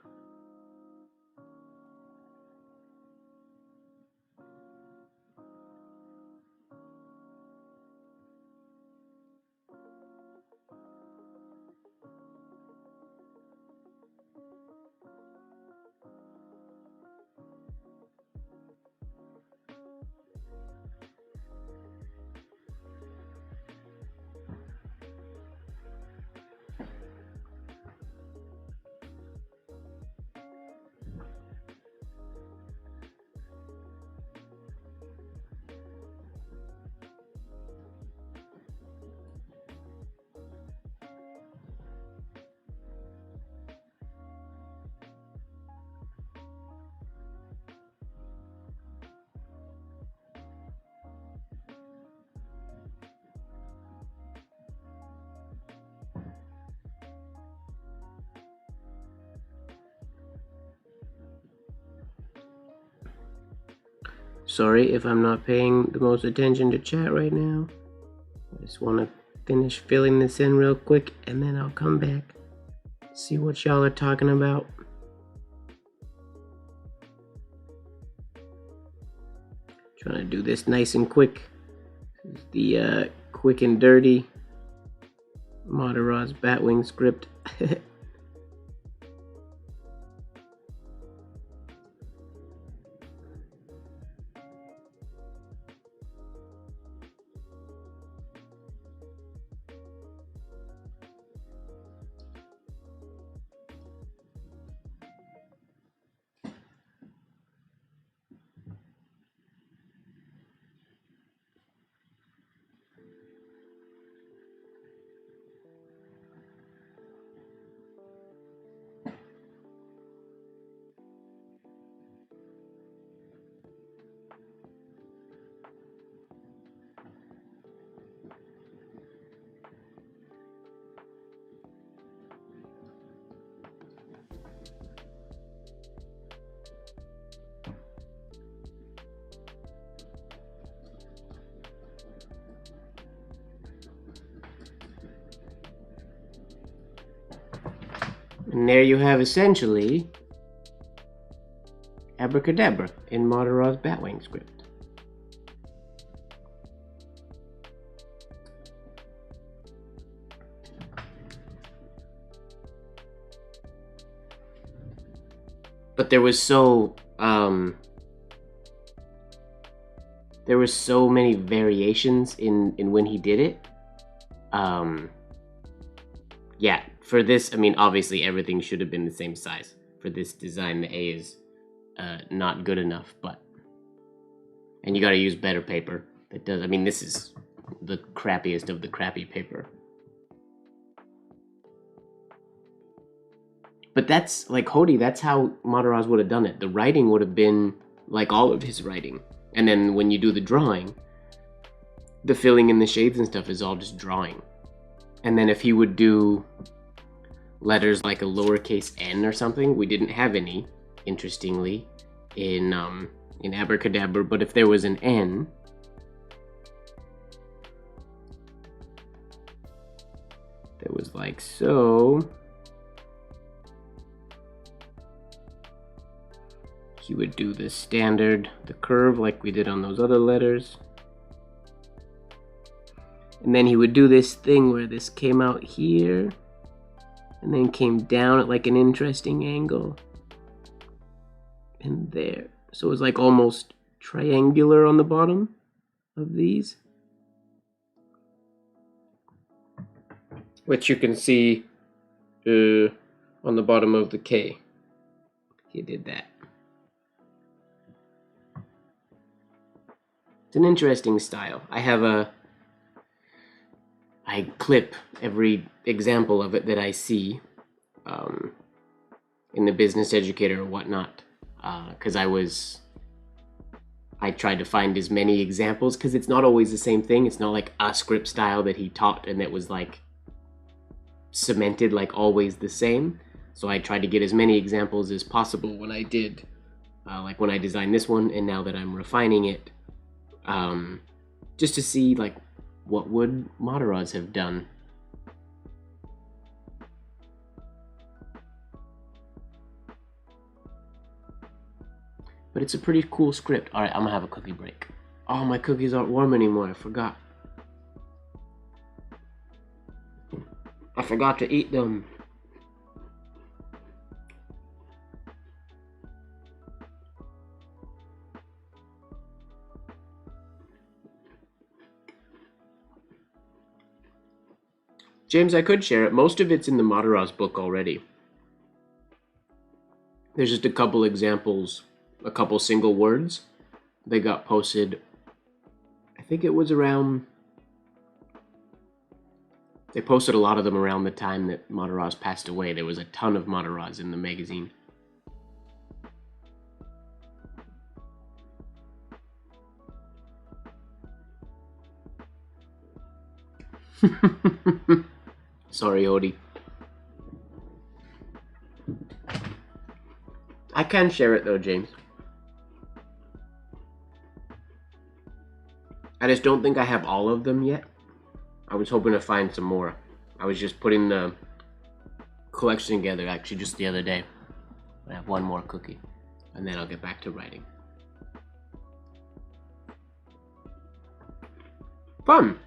Sorry if I'm not paying the most attention to chat right now. I just want to finish filling this in real quick, and then I'll come back, see what y'all are talking about. Trying to do this nice and quick. This is the quick and dirty MrMGWard's Batwing script. And there you have essentially Abracadabra in MrMGWard's Batwing script. But there was so many variations in when he did it. Yeah, for this, I mean, obviously everything should have been the same size. For this design, the A is not good enough, and you got to use better paper. That does. I mean, this is the crappiest of the crappy paper. But that's like Hody. That's how MrMGWard would have done it. The writing would have been like all of his writing, and then when you do the drawing, the filling in the shades and stuff is all just drawing. And then if he would do letters like a lowercase n or something, we didn't have any, interestingly, in Abracadabra. But if there was an N, that was like so. he would do the standard, the curve like we did on those other letters. And then he would do this thing where this came out here and then came down at like an interesting angle. And there. So it was like almost triangular on the bottom of these. Which you can see on the bottom of the K. He did that. It's an interesting style. I clip every example of it that I see in the Business Educator or whatnot, because I tried to find as many examples, because it's not always the same thing. It's not like a script style that he taught and that was like cemented like always the same. So I tried to get as many examples as possible when I did, like when I designed this one, and now that I'm refining it, just to see like what would Mataraz have done. But it's a pretty cool script. Alright, I'm gonna have a cookie break. Oh, my cookies aren't warm anymore, I forgot. I forgot to eat them. James, I could share it. Most of it's in the Mataraz book already. There's just a couple examples, a couple single words. They got posted, I think it was around... They posted a lot of them around the time that Mataraz passed away. There was a ton of Mataraz in the magazine. Sorry, Odie. I can share it though, James. I just don't think I have all of them yet. I was hoping to find some more. I was just putting the collection together actually just the other day. I have one more cookie, and then I'll get back to writing. Fun!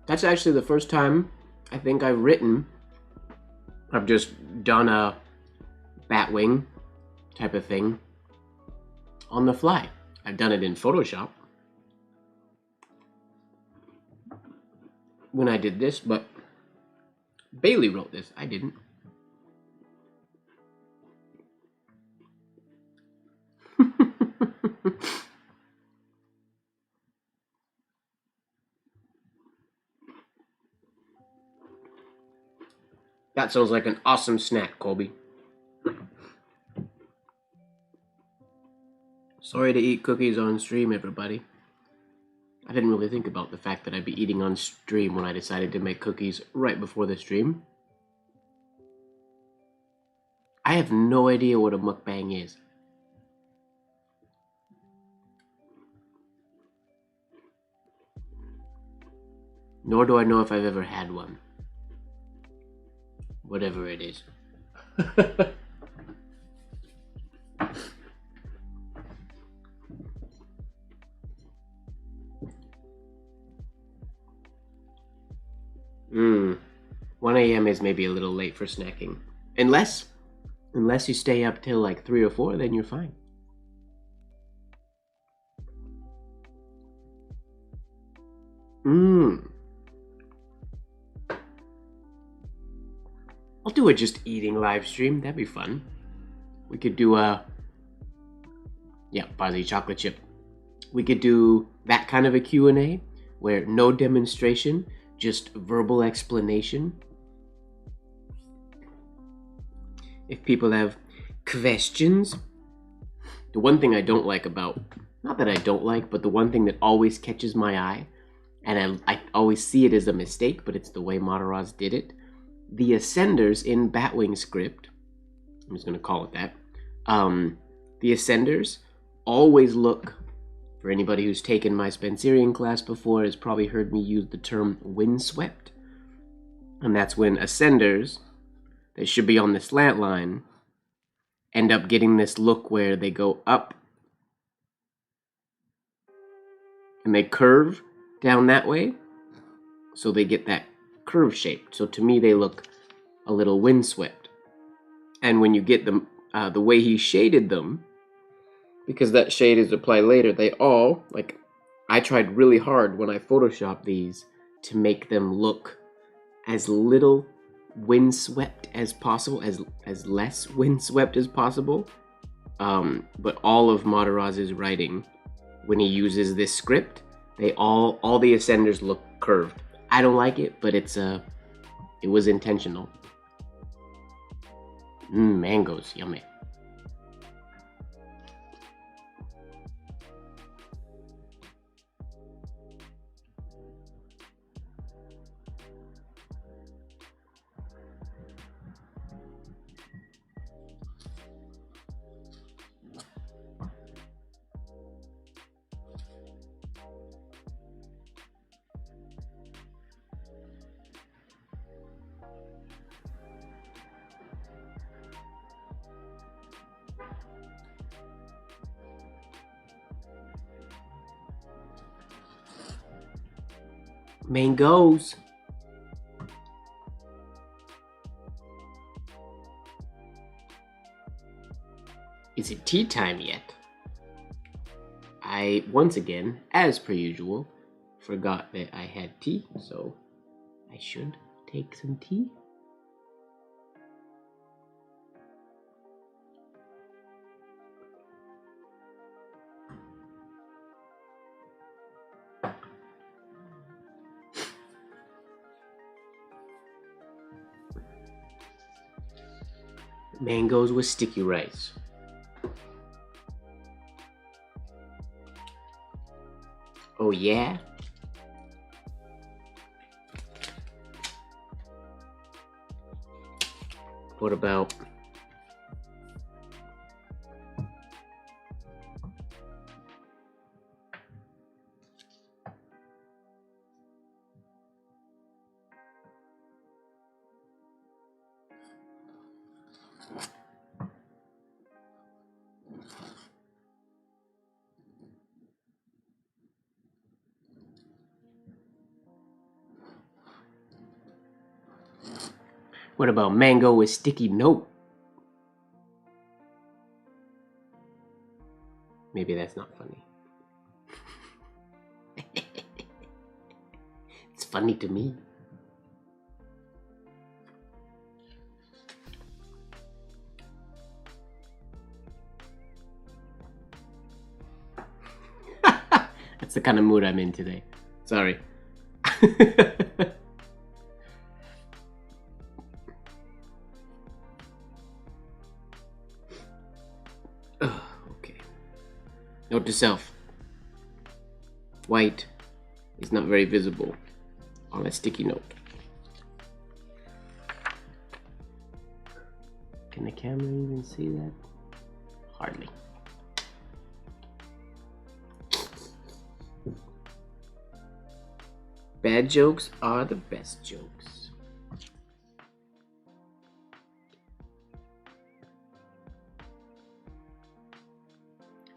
That's actually the first time I think I've written. I've just done a Batwing type of thing on the fly. I've done it in Photoshop when I did this, but Bailey wrote this. I didn't. That sounds like an awesome snack, Colby. Sorry to eat cookies on stream, everybody. I didn't really think about the fact that I'd be eating on stream when I decided to make cookies right before the stream. I have no idea what a mukbang is. Nor do I know if I've ever had one. Whatever it is. Mm. 1 a.m. is maybe a little late for snacking. Unless you stay up till like 3 or 4, then you're fine. I'll do a just eating live stream. That'd be fun. We could do a... Yeah, Bozzy chocolate chip. We could do that kind of a Q&A where no demonstration, just verbal explanation. If people have questions. The one thing I don't like about... Not that I don't like, but the one thing that always catches my eye, and I always see it as a mistake, but it's the way Mataraz did it. The ascenders in Batwing script, I'm just going to call it that, the ascenders always look, for anybody who's taken my Spencerian class before has probably heard me use the term windswept, and that's when ascenders that should be on the slant line end up getting this look where they go up and they curve down that way. So they get that curve shape. So to me, they look a little windswept. And when you get them, the way he shaded them, because that shade is applied later, they all, like, I tried really hard when I photoshopped these to make them look as little windswept as possible, as less windswept as possible. But all of Mataraz's writing, when he uses this script, they all the ascenders look curved. I don't like it, but it was intentional. Mangoes, yummy. Mangoes. Is it tea time yet? I, once again, as per usual, forgot that I had tea, so I should take some tea. Mangoes with sticky rice. Oh yeah? What about mango with sticky note? Maybe that's not funny. It's funny to me. That's the kind of mood I'm in today. Sorry. Okay. Note to self. White is not very visible on a sticky note. Can the camera even see that? Hardly. Bad jokes are the best jokes.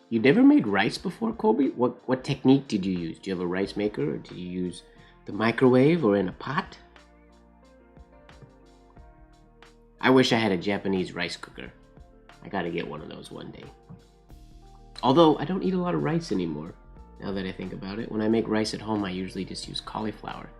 You never made rice before, Colby? What technique did you use? Do you have a rice maker, or did you use the microwave or in a pot? I wish I had a Japanese rice cooker. I gotta get one of those one day. Although I don't eat a lot of rice anymore, now that I think about it. When I make rice at home, I usually just use cauliflower.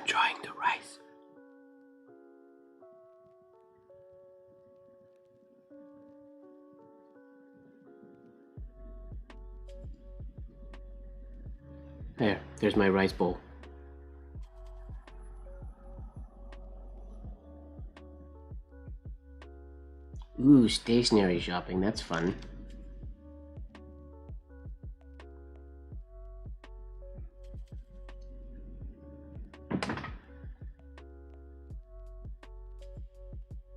enjoying the rice. There's my rice bowl. Ooh, stationery shopping, that's fun.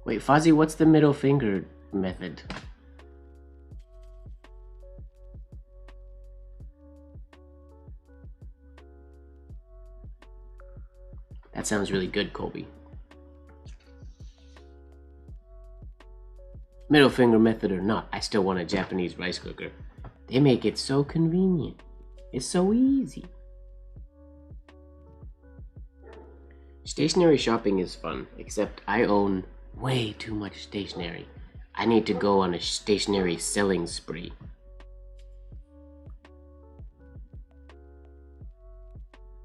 Wait, Fozzie, what's the middle finger method? That sounds really good, Colby. Middle finger method or not, I still want a Japanese rice cooker. They make it so convenient. It's so easy. Stationery shopping is fun, except I own way too much stationery. I need to go on a stationery selling spree.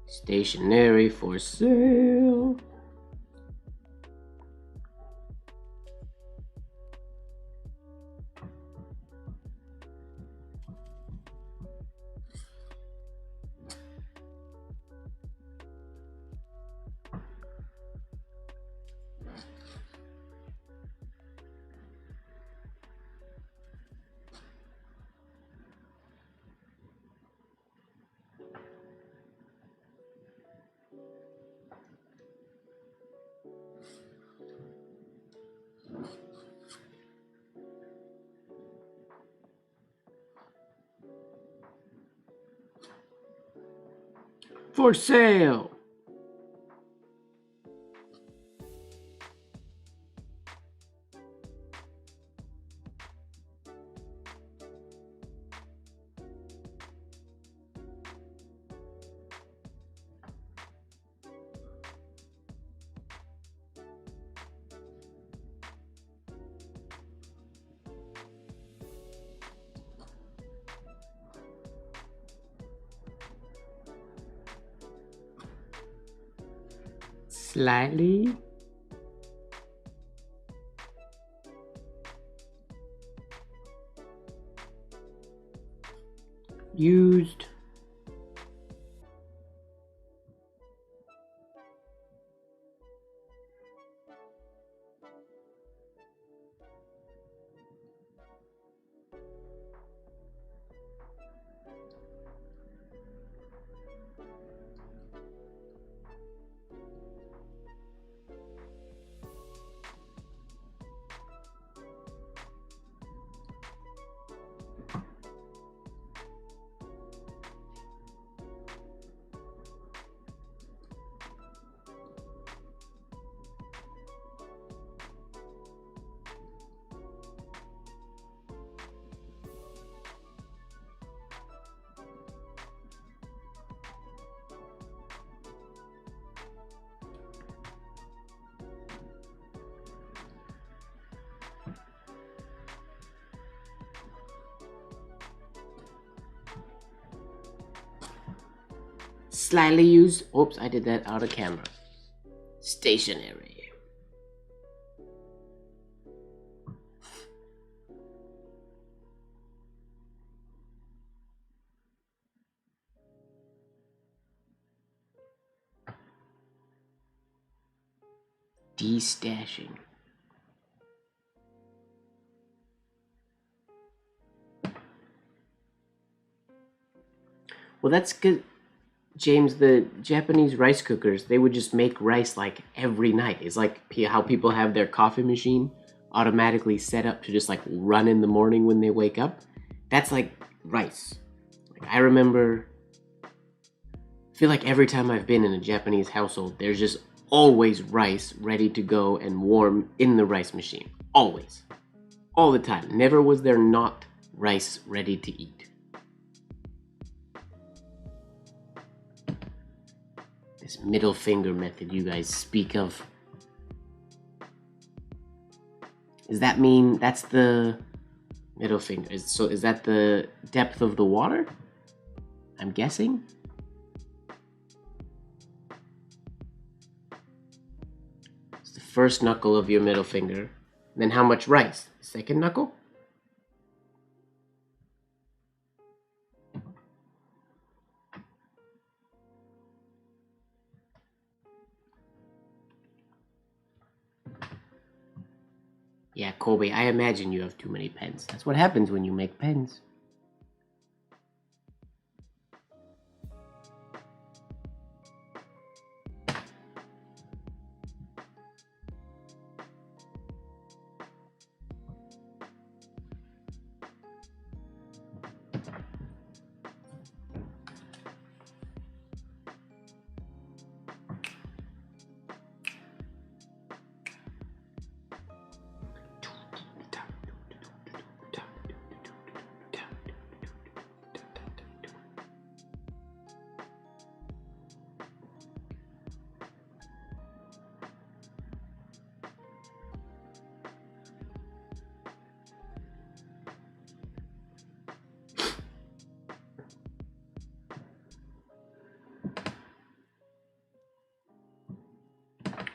Stationery for sale. For sale. Slightly. Used. Slightly used. Oops, I did that out of camera. Stationery. Destashing. Well, that's good. James, the Japanese rice cookers, they would just make rice like every night. It's like how people have their coffee machine automatically set up to just like run in the morning when they wake up. That's like rice. Like, I remember, I feel like every time I've been in a Japanese household, there's just always rice ready to go and warm in the rice machine. Always. All the time. Never was there not rice ready to eat. This middle finger method you guys speak of. Does that mean that's the middle finger? So is that the depth of the water? I'm guessing. first knuckle of your middle finger. Then how much rice? Second knuckle? Yeah, Colby, I imagine you have too many pens. That's what happens when you make pens.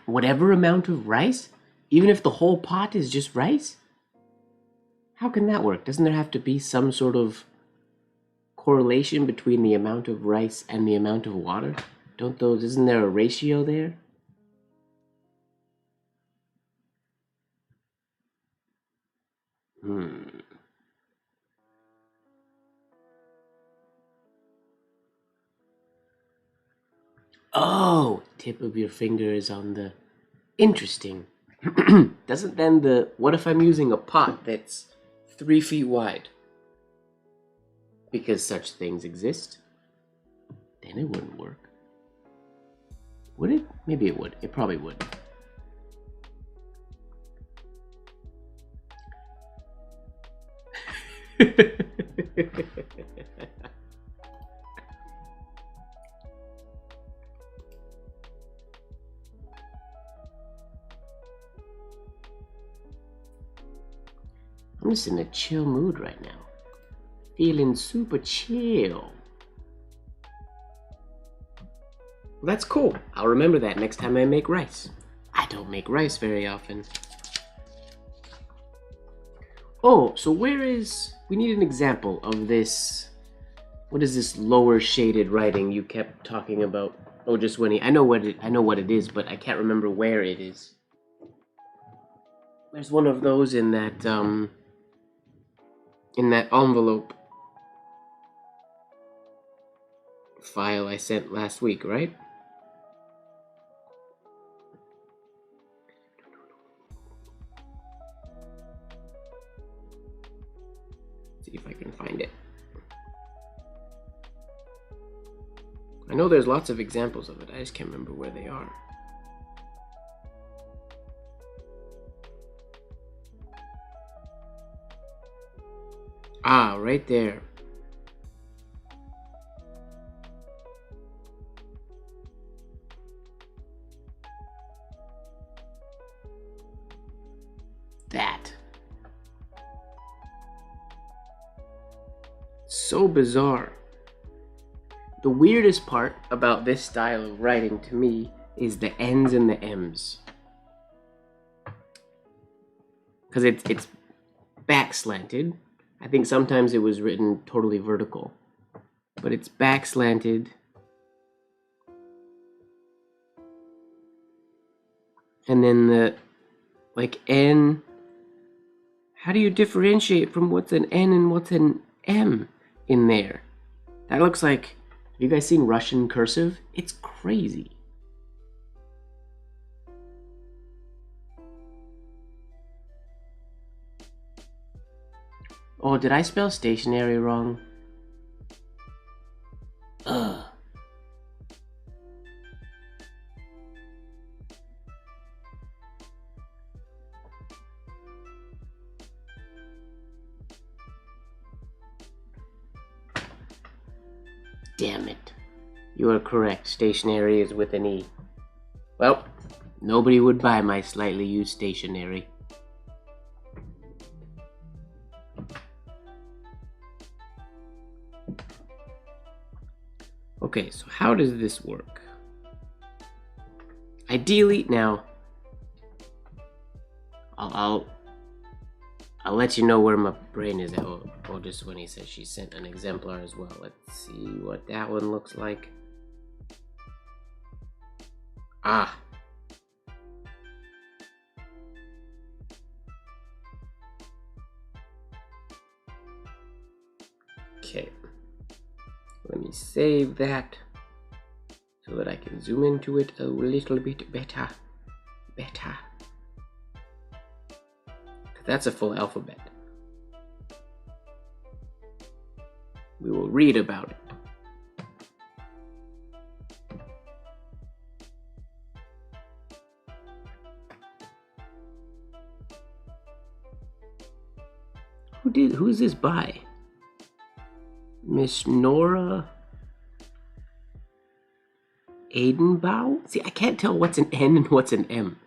Whatever amount of rice? Even if the whole pot is just rice? How can that work? Doesn't there have to be some sort of correlation between the amount of rice and the amount of water? Isn't there a ratio there? Oh, tip of your finger is on the... Interesting. Doesn't then what if I'm using a pot that's 3 feet wide? Because such things exist. Then it wouldn't work. Would it? Maybe it would. It probably would. I'm just in a chill mood right now. Feeling super chill. Well, that's cool. I'll remember that next time I make rice. I don't make rice very often. Oh, so we need an example of this. What is this lower shaded writing you kept talking about? Oh, just when I know what it is, but I can't remember where it is. There's one of those in that envelope file I sent last week, right? See if I can find it. I know there's lots of examples of it, I just can't remember where they are. Ah, right there. That. So bizarre. The weirdest part about this style of writing to me is the N's and the M's. Because it's back slanted. I think sometimes it was written totally vertical. But it's back slanted. And then the, like, N. How do you differentiate from what's an N and what's an M in there? That looks like, have you guys seen Russian cursive? It's crazy. Oh, did I spell stationary wrong? Ugh. Damn it. You are correct. Stationary is with an E. Well, nobody would buy my slightly used stationery. Okay, so how does this work? Ideally, now, I'll let you know where my brain is at. Oh, this one, he said she sent an exemplar as well. Let's see what that one looks like. Ah. Okay. Let me save that so that I can zoom into it a little bit better. That's a full alphabet. We will read about it. Who's this by? Miss Nora Aidenbaugh? See, I can't tell what's an N and what's an M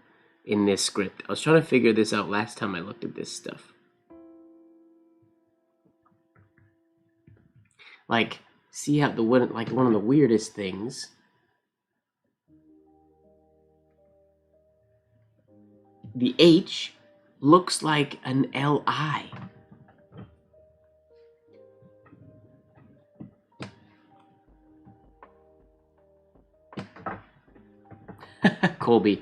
in this script. I was trying to figure this out last time I looked at this stuff. Like, see how one of the weirdest things. The H looks like an LI. Colby,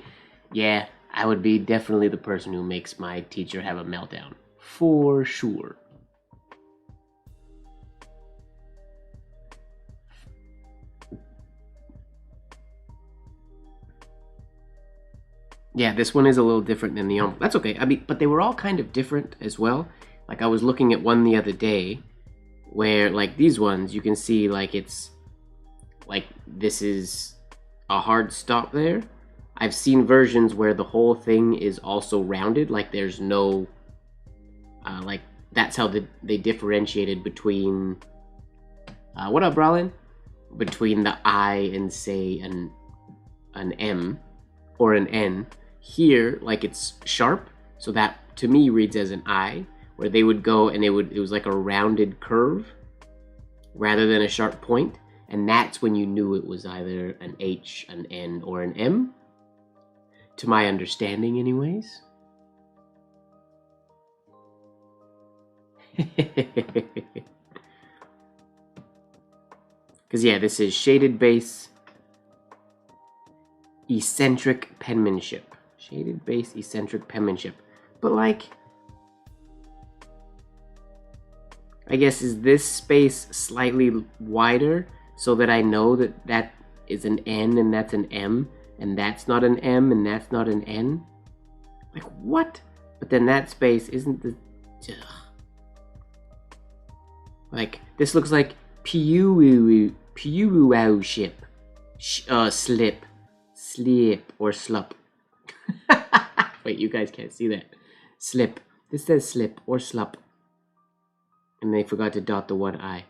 yeah, I would be definitely the person who makes my teacher have a meltdown. For sure. Yeah, this one is a little different than the that's okay. I mean, but they were all kind of different as well. Like, I was looking at one the other day where, like, these ones, you can see, like, it's like this is a hard stop there. I've seen versions where the whole thing is also rounded, like there's no like that's how they differentiated between what up, Brolin? Between the I and, say, an M or an N. Here, like, it's sharp, so that to me reads as an I, where they would go and it was like a rounded curve rather than a sharp point, and that's when you knew it was either an H, an N, or an M. To my understanding, anyways. Because, yeah, this is shaded base, eccentric penmanship. Shaded base, eccentric penmanship. But, like, I guess, is this space slightly wider so that I know that that is an N and that's an M, and that's not an M and that's not an N? Like, what? But then that space isn't the... Ugh. Like, this looks like ship. Slip or slup. Wait, you guys can't see that. Slip. This says slip or slup. And they forgot to dot the one I.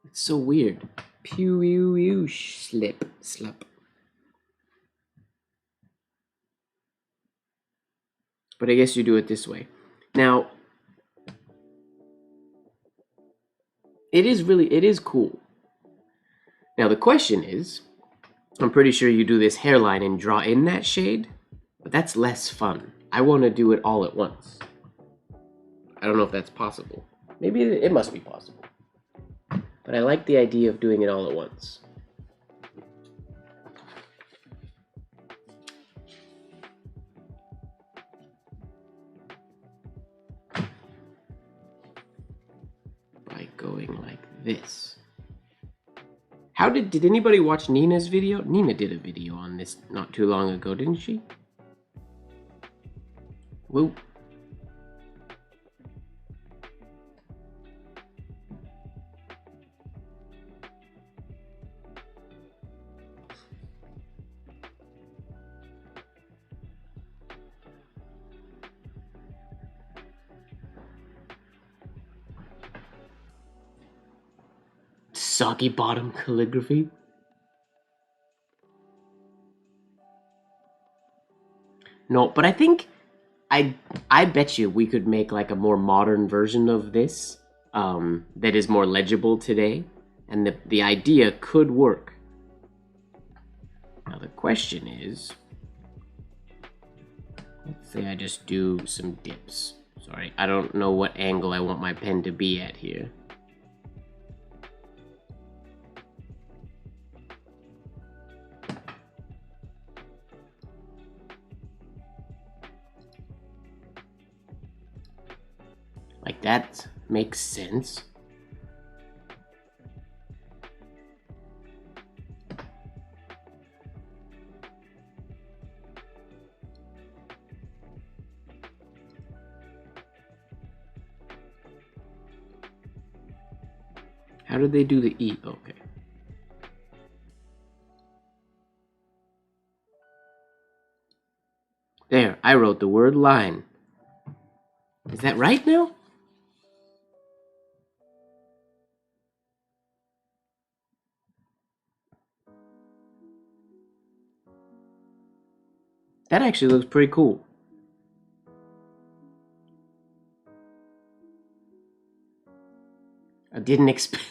It's so weird. Slip, slup. But I guess you do it this way. Now, it is cool. Now the question is, I'm pretty sure you do this hairline and draw in that shade, but that's less fun. I want to do it all at once. I don't know if that's possible. Maybe it must be possible. But I like the idea of doing it all at once. By going like this. How did anybody watch Nina's video? Nina did a video on this not too long ago, didn't she? Whoa. Soggy bottom calligraphy. No, but I think I bet you we could make like a more modern version of this that is more legible today, and the idea could work. Now the question is, let's say I just do some dips. Sorry, I don't know what angle I want my pen to be at here. Like that makes sense. How did they do the E? Okay. There, I wrote the word line. Is that right now? That actually looks pretty cool. I didn't expect...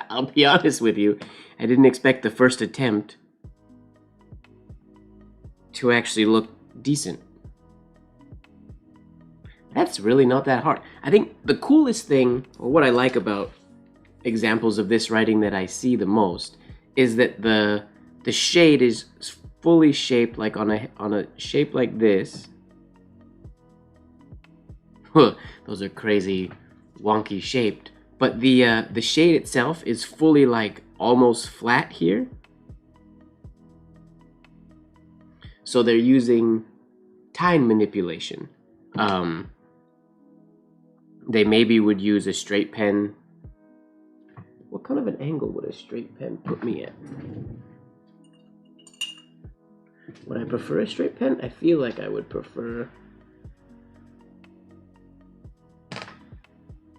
I'll be honest with you. I didn't expect the first attempt to actually look decent. That's really not that hard. I think the coolest thing, or what I like about examples of this writing that I see the most, is that the shade is fully shaped like on a shape like this. Those are crazy wonky shaped. But the shade itself is fully like almost flat here. So they're using time manipulation. They maybe would use a straight pen. What kind of an angle would a straight pen put me at? Would I prefer a straight pen? I feel like I would prefer...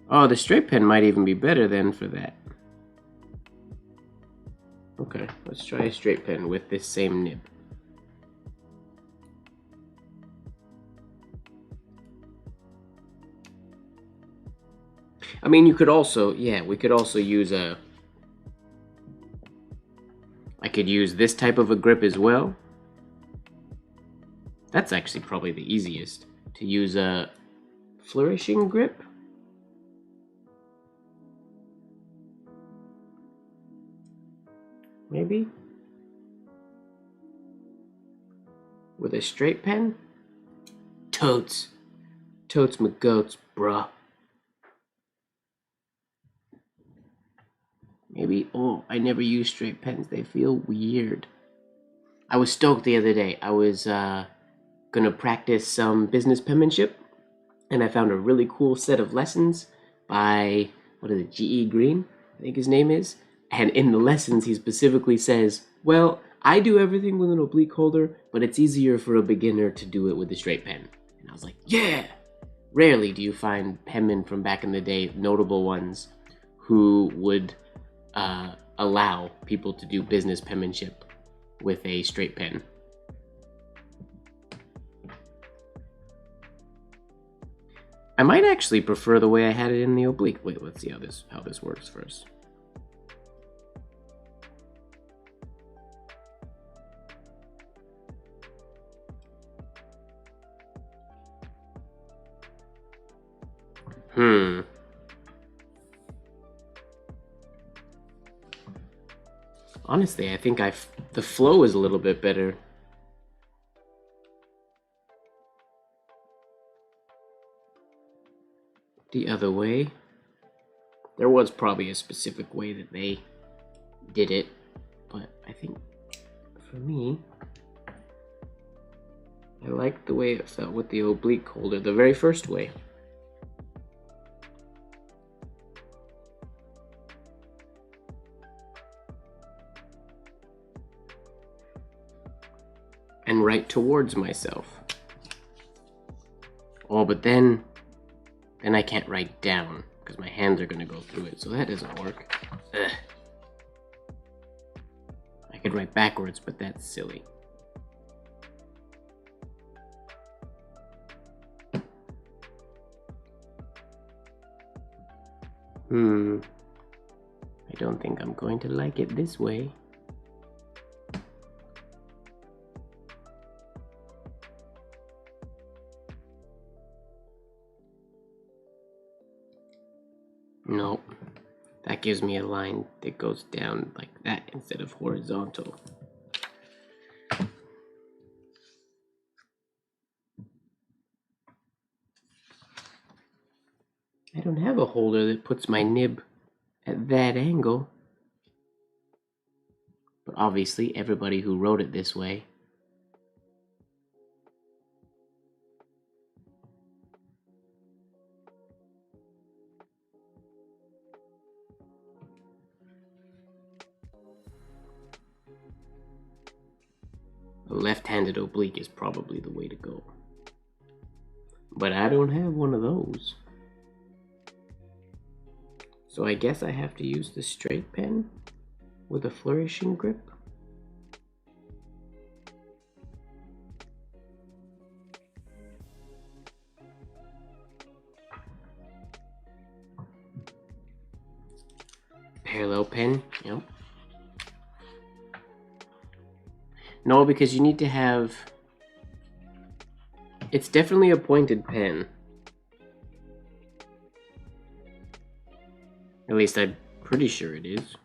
Oh, the straight pen might even be better then for that. Okay, let's try a straight pen with this same nib. I mean, you could also, yeah, we could also use a... I could use this type of a grip as well. That's actually probably the easiest, to use a flourishing grip. Maybe? With a straight pen? Totes. Totes my goats, bruh. Maybe, oh, I never use straight pens. They feel weird. I was stoked the other day. I was gonna practice some business penmanship, and I found a really cool set of lessons by, what is it, G.E. Green, I think his name is. And in the lessons, he specifically says, well, I do everything with an oblique holder, but it's easier for a beginner to do it with a straight pen. And I was like, yeah! Rarely do you find penmen from back in the day, notable ones, who would allow people to do business penmanship with a straight pen. I might actually prefer the way I had it in the oblique. Wait, let's see how this works first. Honestly, I think the flow is a little bit better. The other way. There was probably a specific way that they did it, but I think for me, I liked the way it felt with the oblique holder, the very first way. And right towards myself. Oh, but then I can't write down because my hands are gonna go through it, so that doesn't work. Ugh. I could write backwards, but that's silly. I don't think I'm going to like it this way. Nope. That gives me a line that goes down like that instead of horizontal. I don't have a holder that puts my nib at that angle. But obviously, everybody who wrote it this way a left-handed oblique is probably the way to go. But I don't have one of those. So I guess I have to use the straight pen with a flourishing grip. Parallel pen, yep. No, because you need to have... It's definitely a pointed pen. At least I'm pretty sure it is.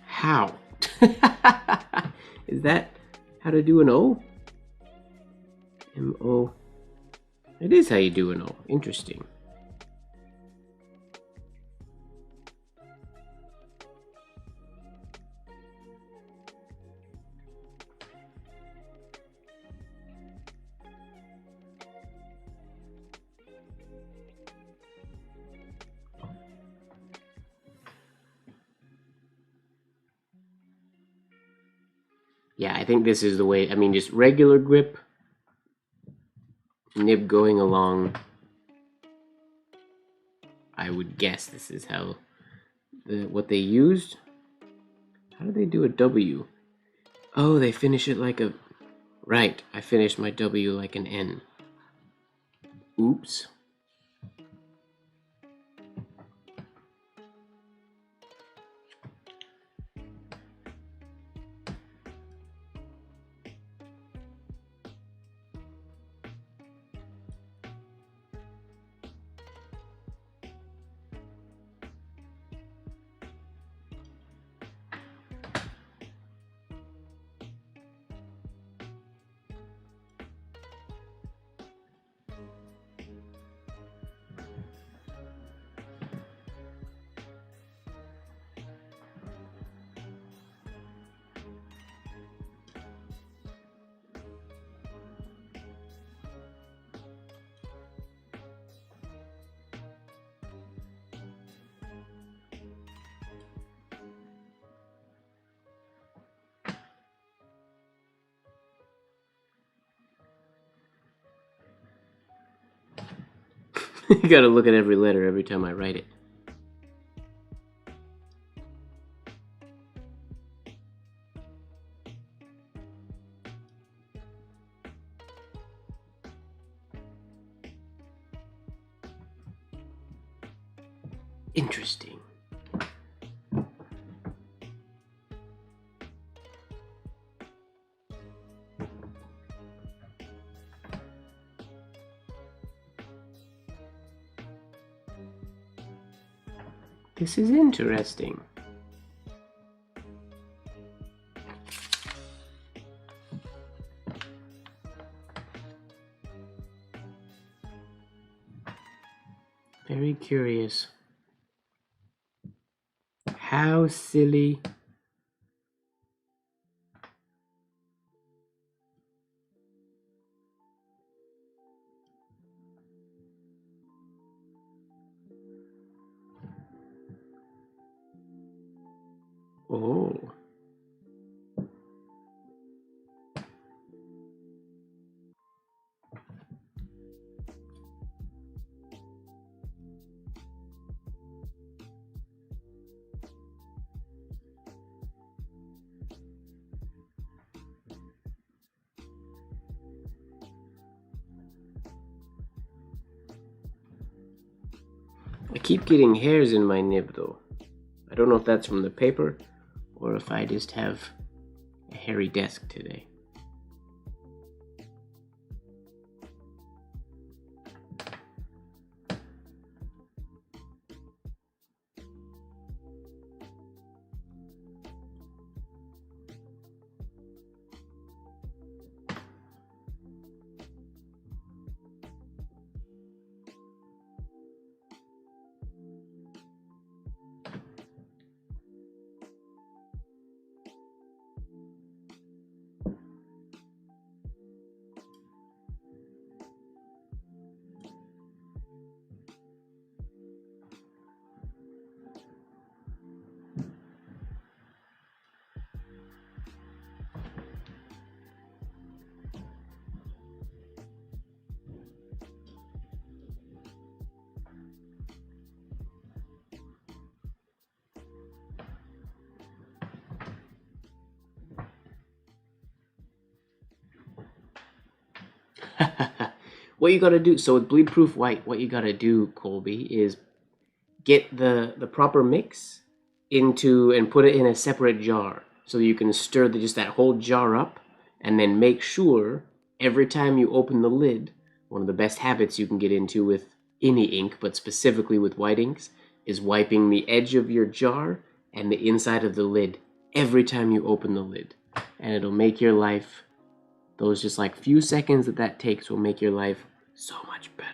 How? Is that how to do an O? M-O. It is how you do an O. Interesting. Yeah, I think this is the way. I mean, just regular grip, nib going along. I would guess this is how what they used. How do they do a W? Oh, they finish it like a... Right, I finished my W like an N. Oops. You gotta look at every letter every time I write it. Interesting. This is interesting. Very curious. How silly. Oh. I keep getting hairs in my nib though. I don't know if that's from the paper or if I just have a hairy desk today. What you gotta do, so with bleed proof white, what you gotta do, Colby, is get the proper mix into and put it in a separate jar so you can stir just that whole jar up, and then make sure every time you open the lid, one of the best habits you can get into with any ink, but specifically with white inks, is wiping the edge of your jar and the inside of the lid every time you open the lid. And it'll make your life, those just like few seconds that takes will make your life so much better.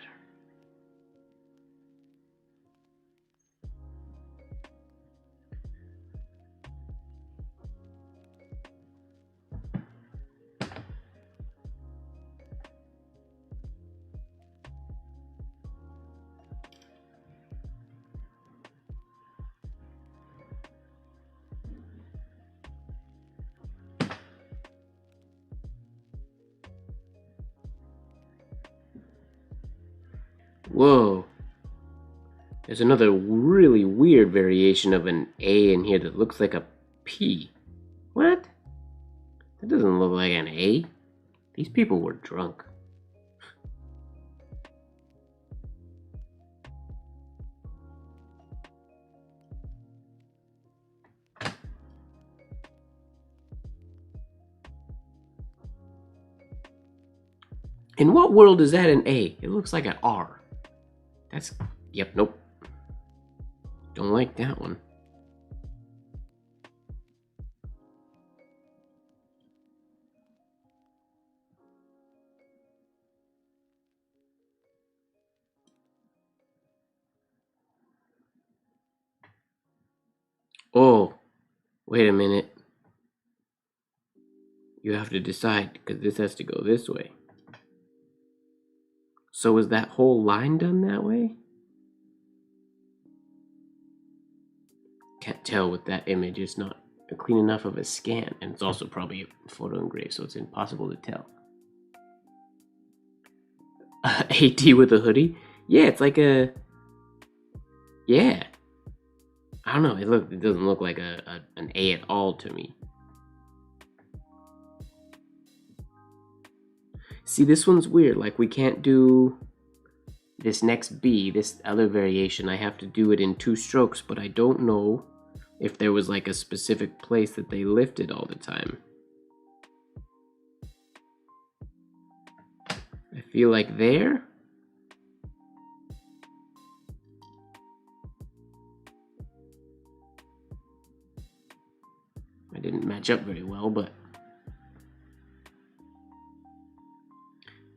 Whoa. There's another really weird variation of an A in here that looks like a P. What? That doesn't look like an A. These people were drunk. In what world is that an A? It looks like an R. That's... Yep, nope. Don't like that one. Oh, wait a minute. You have to decide, because this has to go this way. So is that whole line done that way? Can't tell with that image. It's not clean enough of a scan, and it's also probably a photo engraved, so it's impossible to tell. AT with a hoodie? Yeah, it's like a... Yeah. I don't know, it doesn't look like an A at all to me. See, this one's weird. Like, we can't do this next B, this other variation. I have to do it in 2 strokes, but I don't know if there was like a specific place that they lifted all the time. I feel like there. I didn't match up very well, but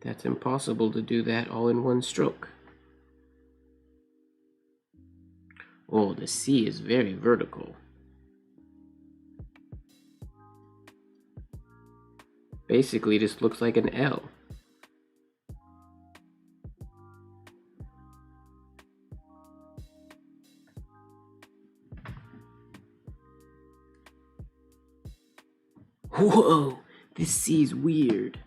that's impossible to do that all in 1 stroke. Oh, the C is very vertical. Basically, this looks like an L. Whoa, this C is weird.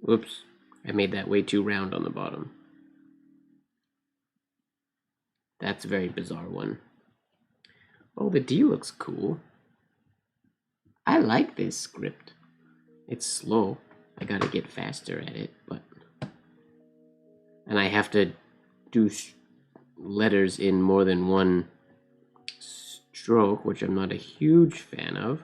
Whoops, I made that way too round on the bottom. That's a very bizarre one. Oh, the D looks cool. I like this script. It's slow. I gotta get faster at it, but... And I have to do letters in more than one stroke, which I'm not a huge fan of.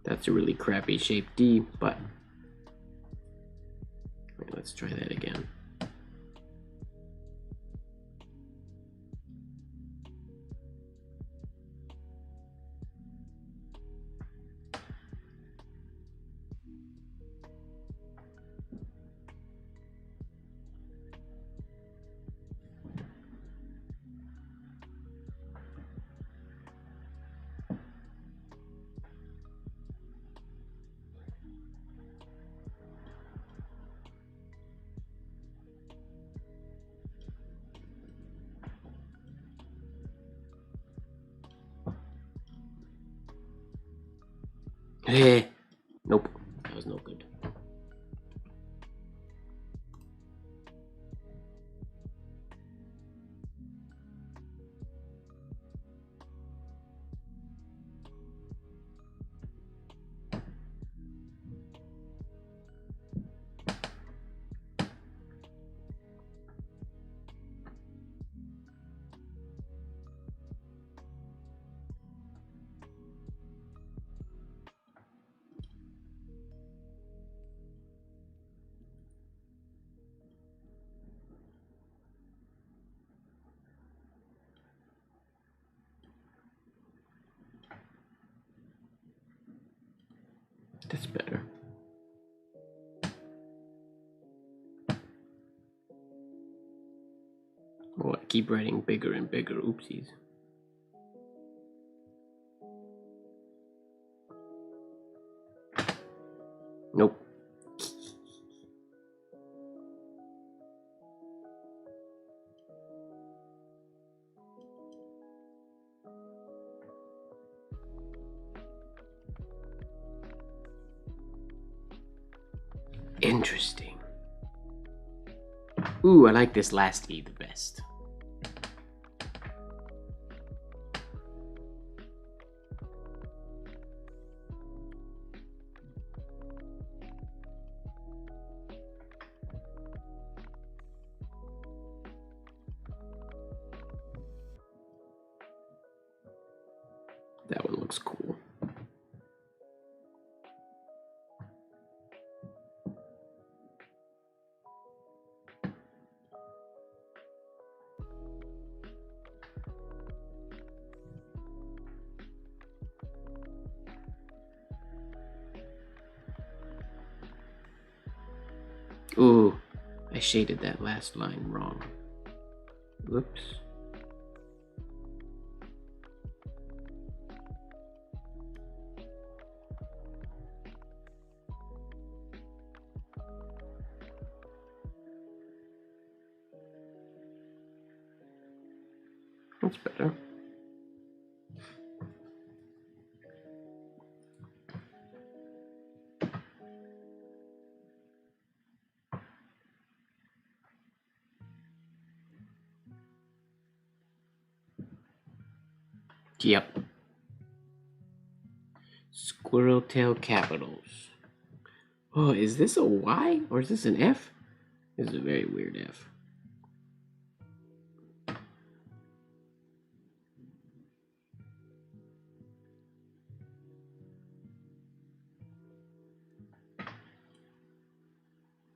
That's a really crappy shape D, but... Wait, let's try that again. Nope, that was no good. That's better. Oh, I keep writing bigger and bigger. Oopsies. Nope. Interesting. Ooh, I like this last E the best. That one looks cool. Ooh, I shaded that last line wrong. Whoops. That's better. Yep. Squirrel tail capitals. Oh, is this a Y or is this an F? This is a very weird F.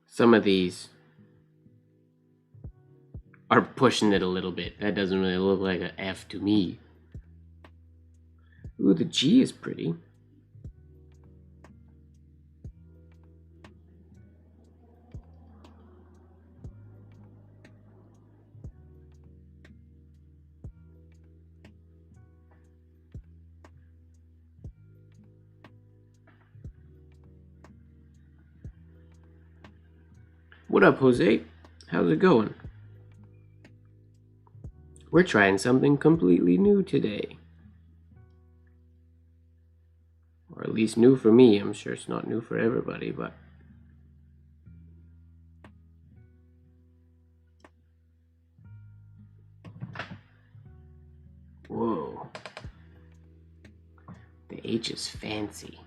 Some of these are pushing it a little bit. That doesn't really look like an F to me. Ooh, the G is pretty. What up, Jose? How's it going? We're trying something completely new today. Or at least new for me. I'm sure it's not new for everybody, but... Whoa. The H is fancy.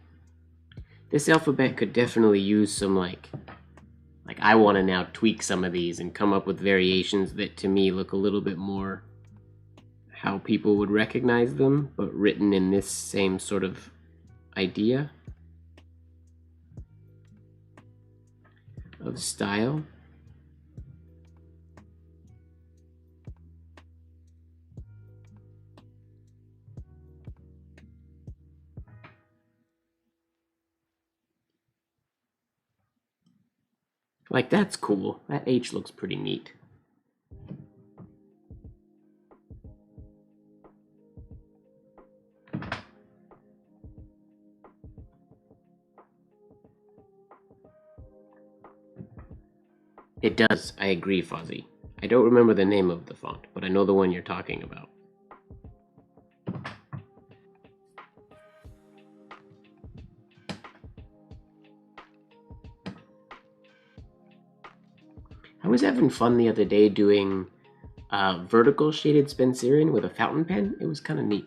This alphabet could definitely use some, like I want to now tweak some of these and come up with variations that to me look a little bit more how people would recognize them, but written in this same sort of idea of style. Like, that's cool. That H looks pretty neat. It does, I agree, Fozzie. I don't remember the name of the font, but I know the one you're talking about. I was having fun the other day doing vertical shaded Spencerian with a fountain pen. It was kind of neat.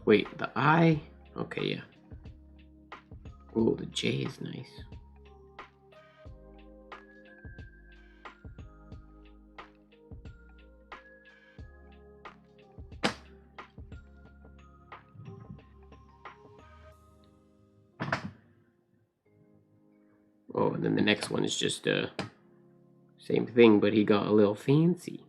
Wait, the I? Okay, yeah. Oh, the J is nice. Oh, and then the next one is just same thing, but he got a little fancy.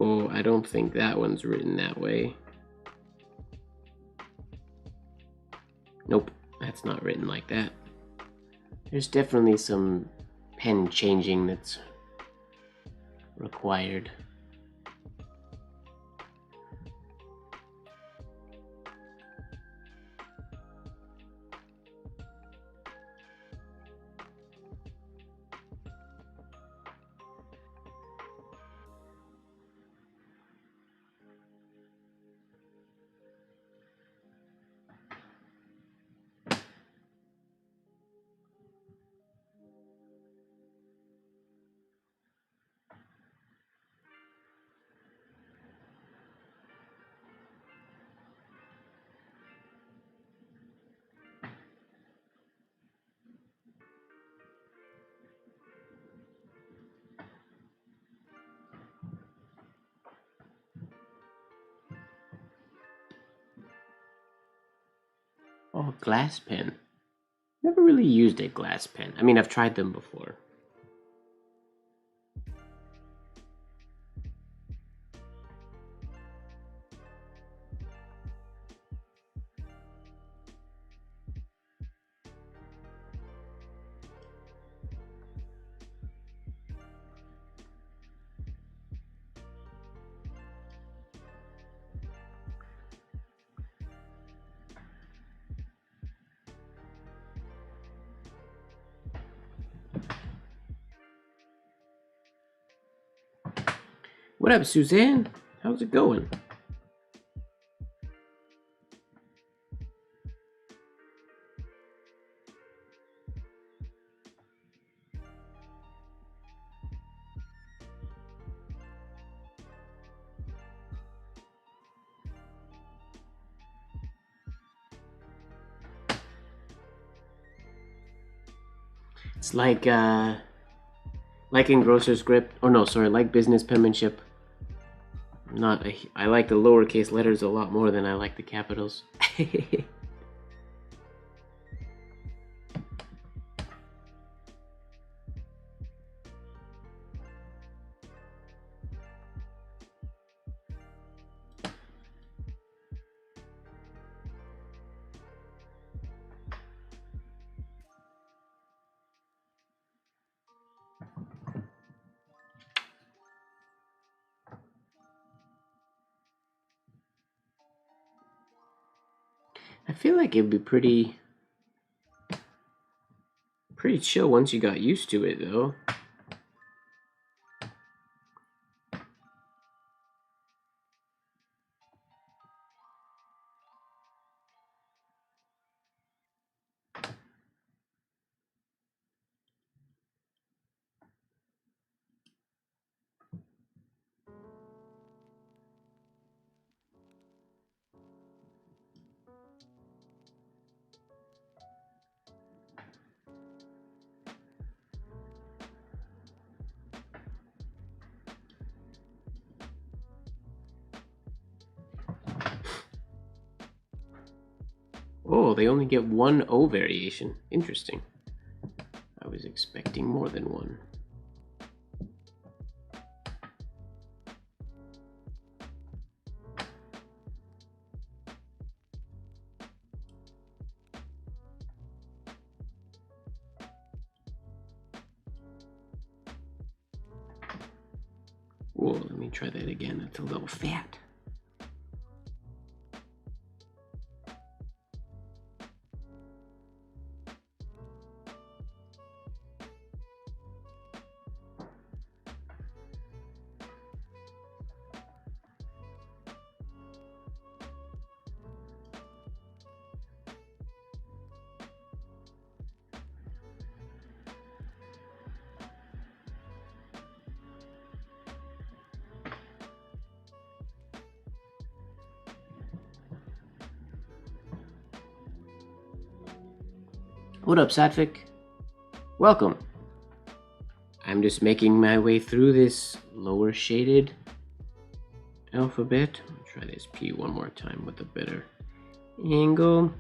Oh, I don't think that one's written that way. Nope, that's not written like that. There's definitely some pen changing that's required. Oh, glass pen. Never really used a glass pen. I mean, I've tried them before. What up, Suzanne? How's it going? It's like Engrosser's Grip. Oh no, sorry, like Business Penmanship. I like the lowercase letters a lot more than I like the capitals. I feel like it'd be pretty chill once you got used to it, though. Oh, they only get one O variation. Interesting. I was expecting more than one. Whoa, let me try that again. That's a little fat. What up, Satvik? Welcome. I'm just making my way through this lower shaded alphabet. I'll try this P one more time with a better angle.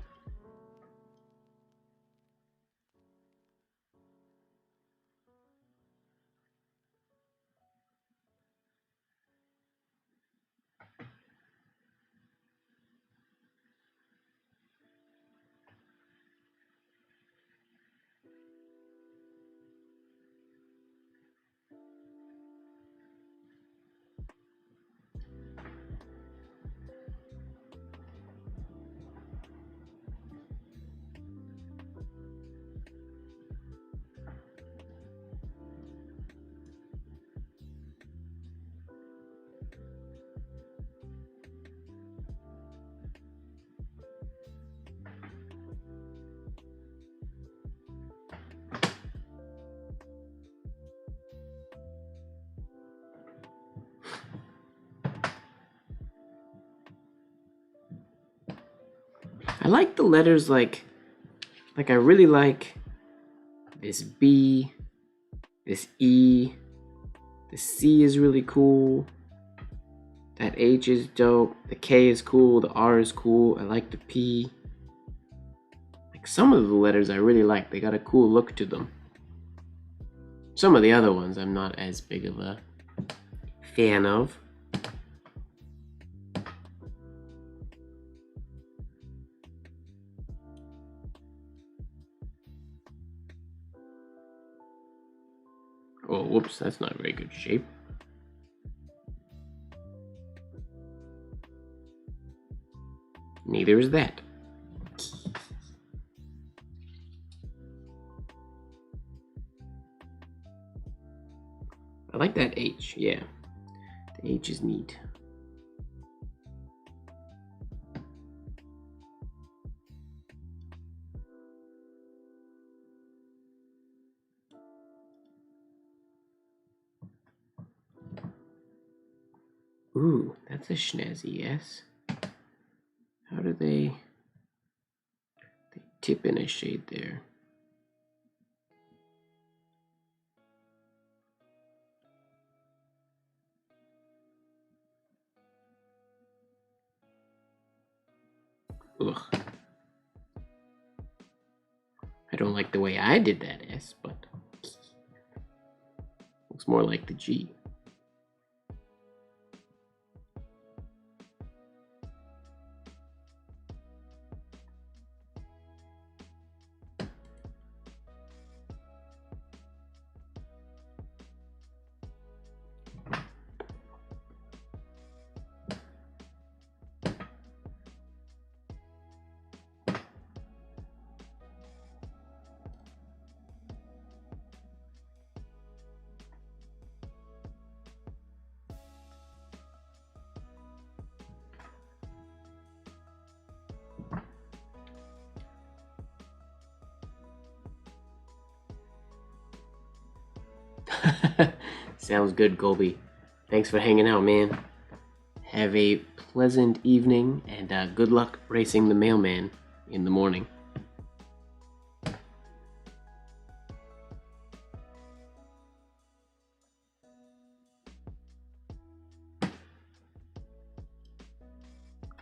I like the letters like I really like this B, this E, the C is really cool. That H is dope. The K is cool. The R is cool. I like the P. Like some of the letters I really like. They got a cool look to them. Some of the other ones I'm not as big of a fan of. Oh, whoops, that's not a very good shape. Neither is that. I like that H, yeah. The H is neat. Ooh, that's a snazzy S. How do they tip in a shade there? Ugh. I don't like the way I did that S, but looks more like the G. Sounds good, Colby. Thanks for hanging out, man. Have a pleasant evening, and good luck racing the mailman in the morning.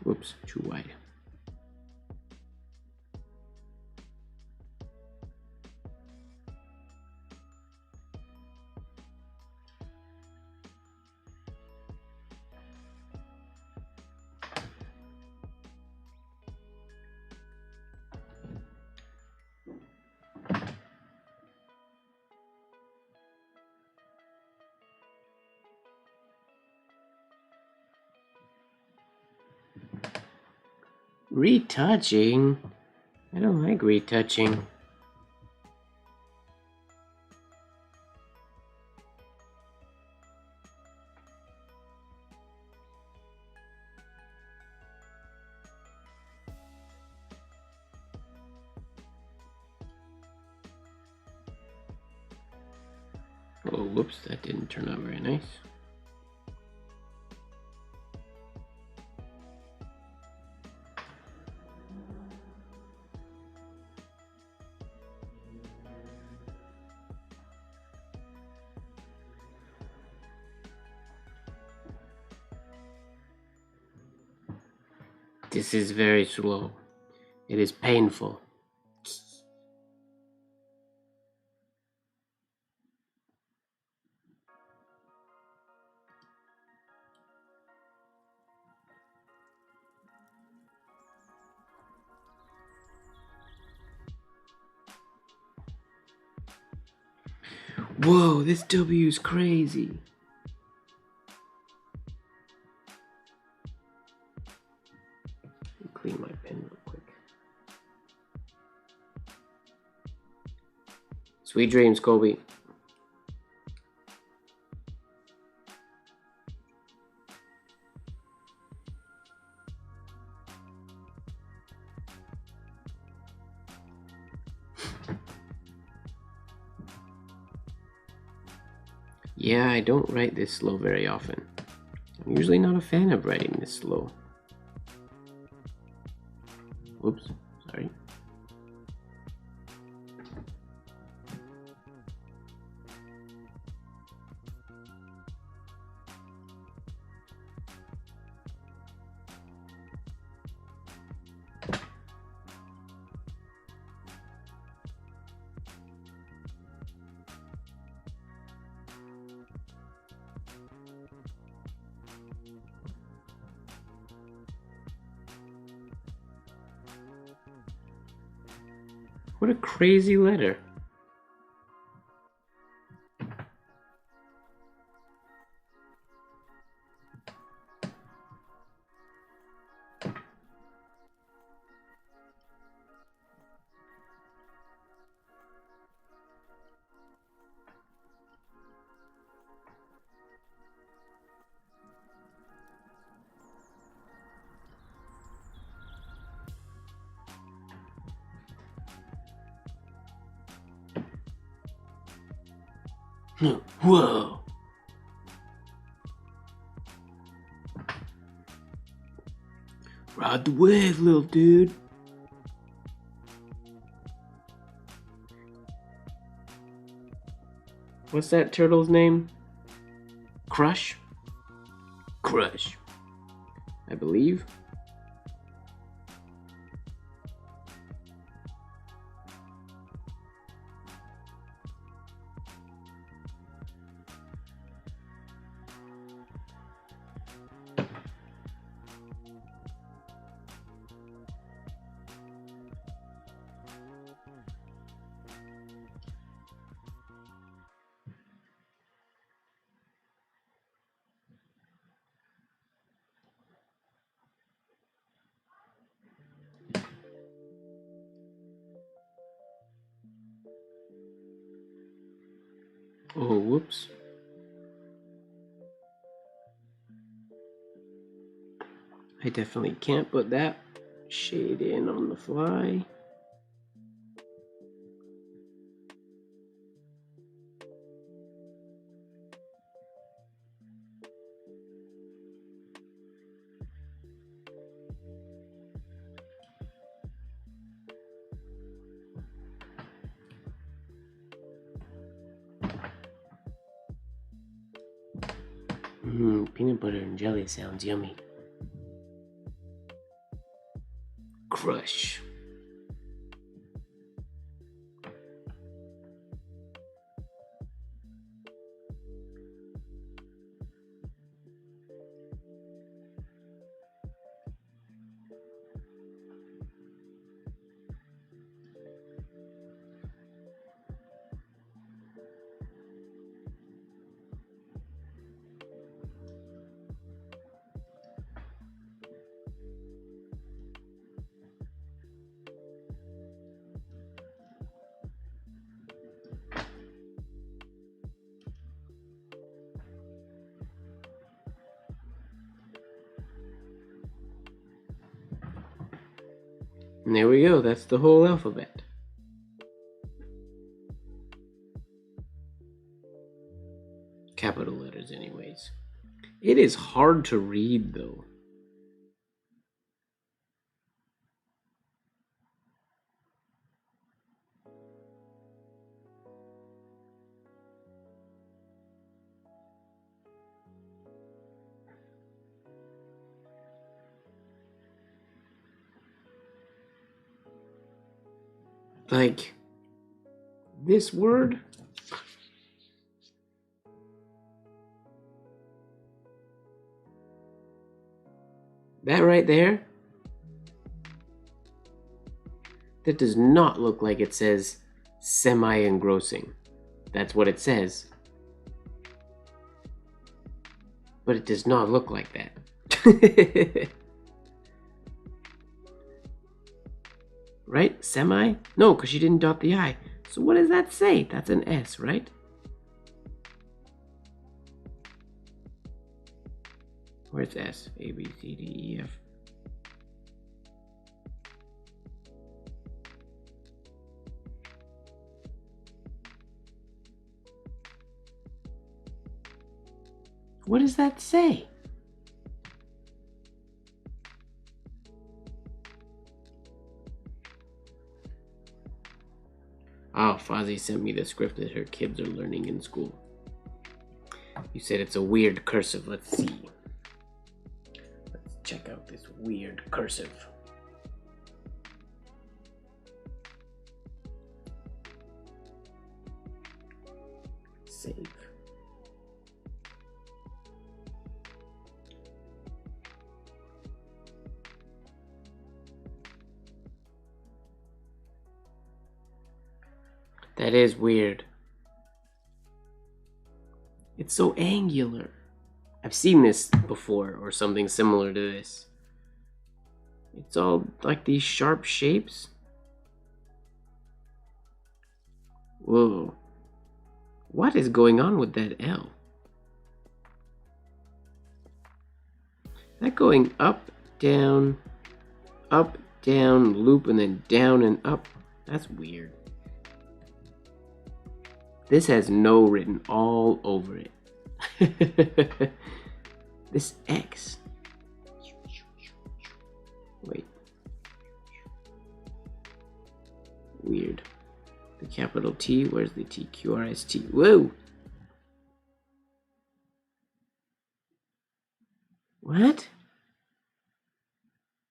Whoops, too wide. Retouching? I don't like retouching. Oh, whoops, that didn't turn out very nice. This is very slow. It is painful. Whoa, this W is crazy. Clean my pen real quick. Sweet dreams, Colby. Yeah, I don't write this slow very often. I'm usually not a fan of writing this slow. Whoops, sorry. What a crazy letter. Whoa. Ride the wave, little dude. What's that turtle's name? Crush? Crush, I believe. Oh, whoops. I definitely can't put that shade in on the fly. Peanut butter and jelly sounds yummy. Crush. And there we go, that's the whole alphabet. Capital letters anyways. It is hard to read though. Like, this word? That right there? That does not look like it says semi-engrossing. That's what it says. But it does not look like that. Right? Semi? No, because she didn't dot the I. So what does that say? That's an S, right? Where's S? A, B, C, D, E, F. What does that say? Oh, Fozzie sent me the script that her kids are learning in school. You said it's a weird cursive. Let's see. Let's check out this weird cursive. Save. That is weird. It's so angular. I've seen this before, or something similar to this. It's all like these sharp shapes. Whoa. What is going on with that L? Is that going up, down, loop, and then down and up? That's weird. This has no written all over it. This X. Wait. Weird. The capital T, where's the T? QRST. Whoa! What?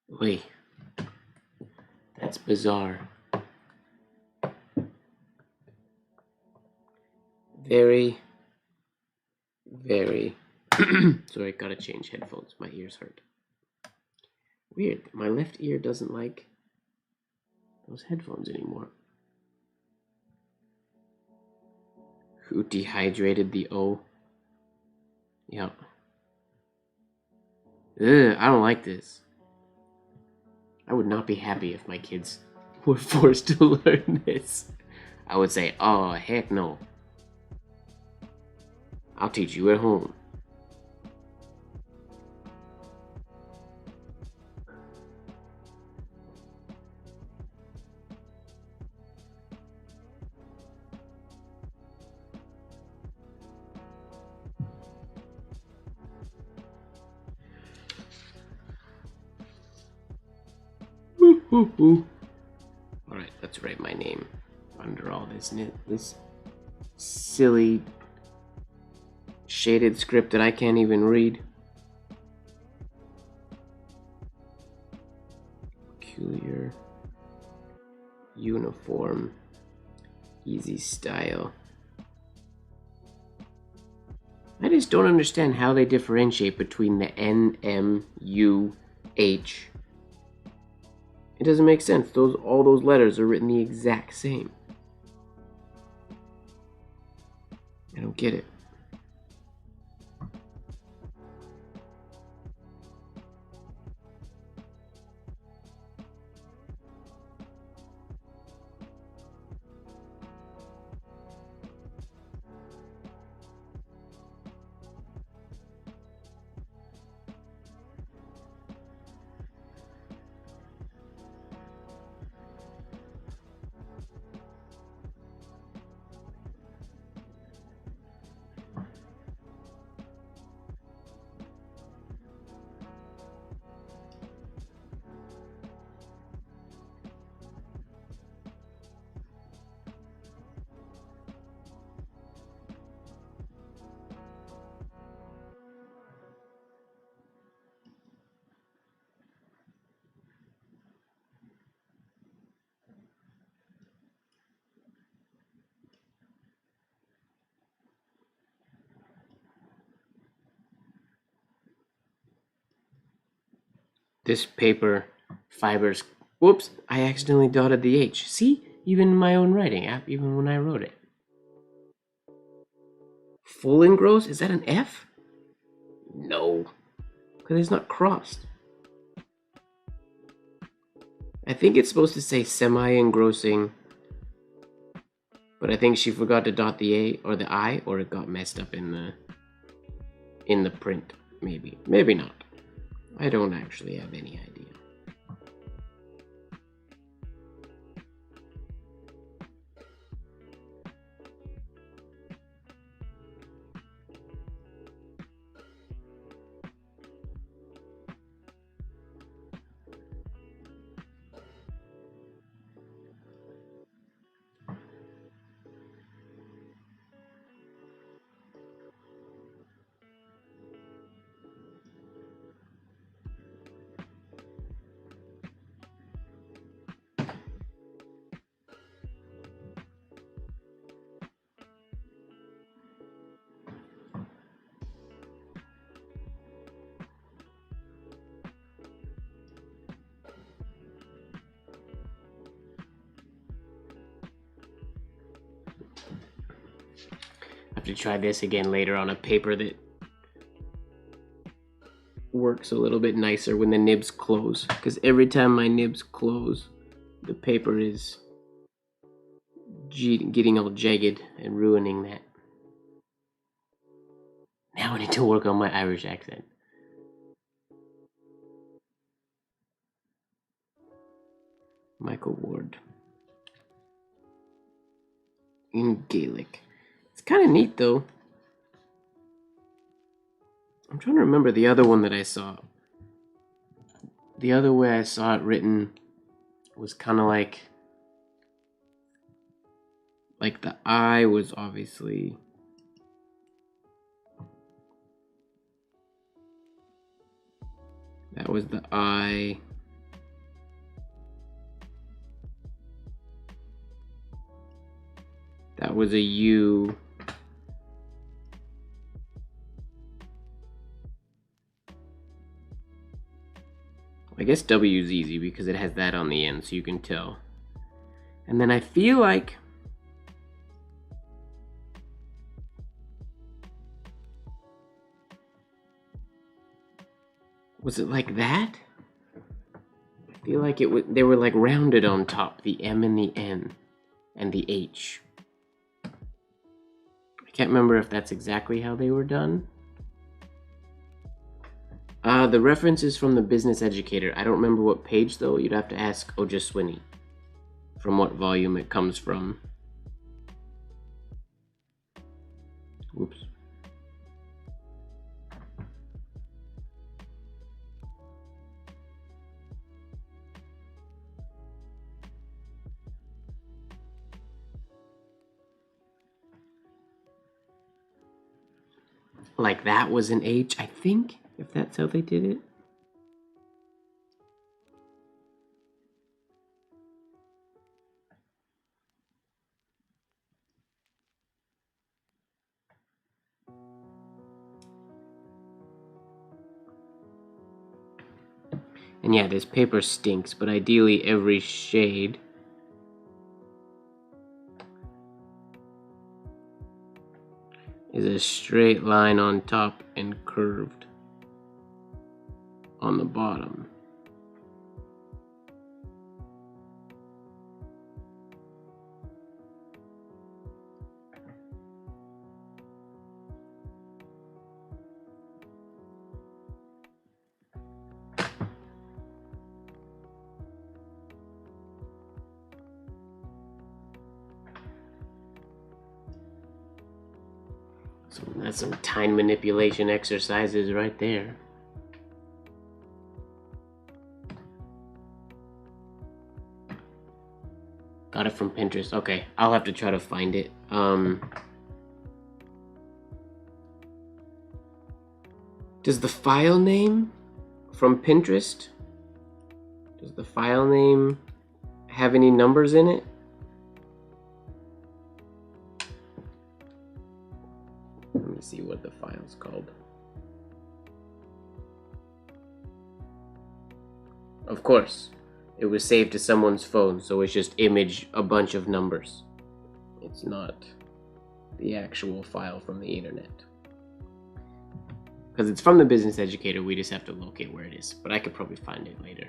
Wait. That's bizarre. Very, very. Sorry, I gotta change headphones. My ears hurt. Weird. My left ear doesn't like those headphones anymore. Who dehydrated the O? Yep. Ugh, I don't like this. I would not be happy if my kids were forced to learn this. I would say, oh, heck no. I'll teach you at home. Alright, let's write my name under all this silly shaded script that I can't even read. peculiar, uniform, easy style. I just don't understand how they differentiate between the N, M, U, H. It doesn't make sense. All those letters are written the exact same. I don't get it. This paper fibers. Whoops, I accidentally dotted the H. See? Even in my own writing, even when I wrote it. Full engross? Is that an F? No, because it's not crossed. I think it's supposed to say semi-engrossing, but I think she forgot to dot the A or the I, or it got messed up in the print. Maybe not. I don't actually have any idea. To try this again later on a paper that works a little bit nicer when the nibs close, because every time my nibs close, the paper is getting all jagged and ruining that. Now I need to work on my Irish accent. Michael Ward in Gaelic. It's kind of neat though. I'm trying to remember the other one that I saw. The other way I saw it written was kind of like the I was obviously that was the I. That was a U. I guess W is easy because it has that on the end, so you can tell. And then I feel like was it like that? I feel like they were like rounded on top, the M and the N and the H. I can't remember if that's exactly how they were done. The reference is from the Business Educator. I don't remember what page though. You'd have to ask Ojaswini from what volume it comes from. Whoops. Like that was an H, I think, if that's how they did it. And yeah, this paper stinks, but ideally every shade is a straight line on top and curved on the bottom. So that's some time manipulation exercises right there. Got it from Pinterest. Okay, I'll have to try to find it. Does the file name from Pinterest, does the file name have any numbers in it? Let me see what the file's called. Of course, it was saved to someone's phone, so it's just image a bunch of numbers. It's not the actual file from the internet. Because it's from the Business Educator, we just have to locate where it is. But I could probably find it later.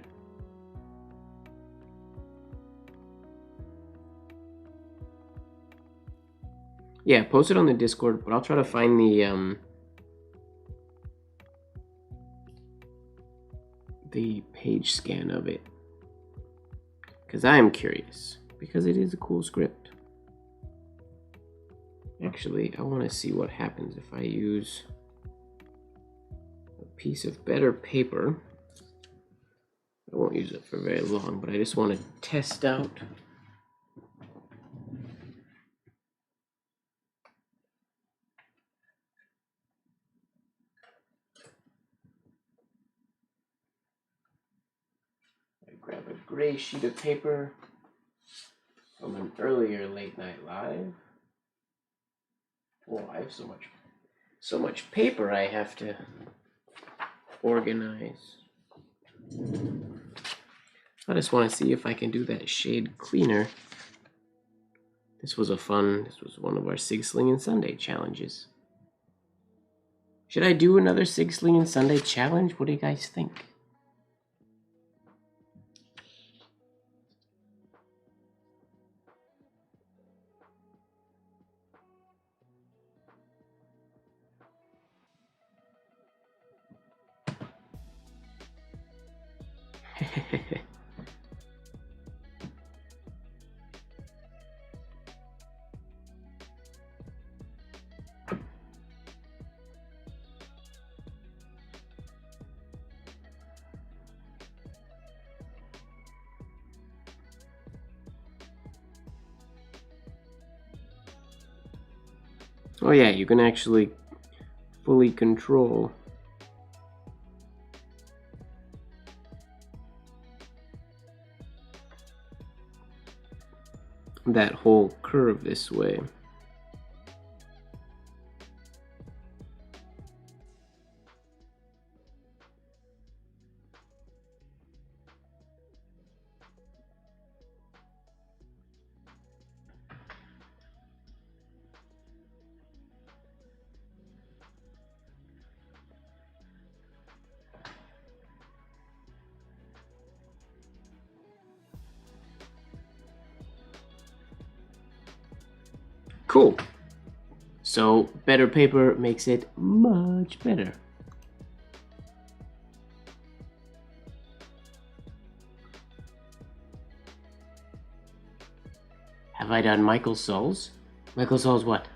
Yeah, post it on the Discord, but I'll try to find the page scan of it. Because I am curious. Because it is a cool script. Actually, I want to see what happens if I use a piece of better paper. I won't use it for very long, but I just want to test out grab a gray sheet of paper from an earlier late night live. Oh, I have so much paper I have to organize. I just want to see if I can do that shade cleaner. This was one of our Sig Slinging Sunday challenges. Should I do another Sig Slinging Sunday challenge? What do you guys think? Oh yeah, you can actually fully control that whole curve this way. Cool. So better paper makes it much better. Have I done Michael Souls? Michael Souls what?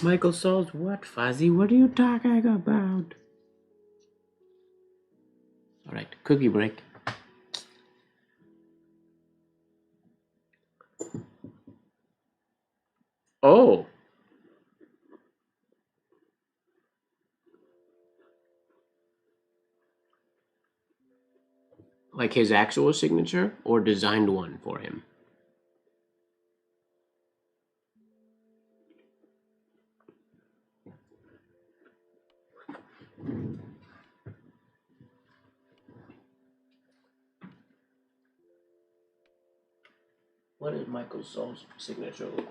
Michael Souls what, Fuzzy? What are you talking about? Alright, cookie break. Oh, like his actual signature or designed one for him? What does Michael Saul's signature look like?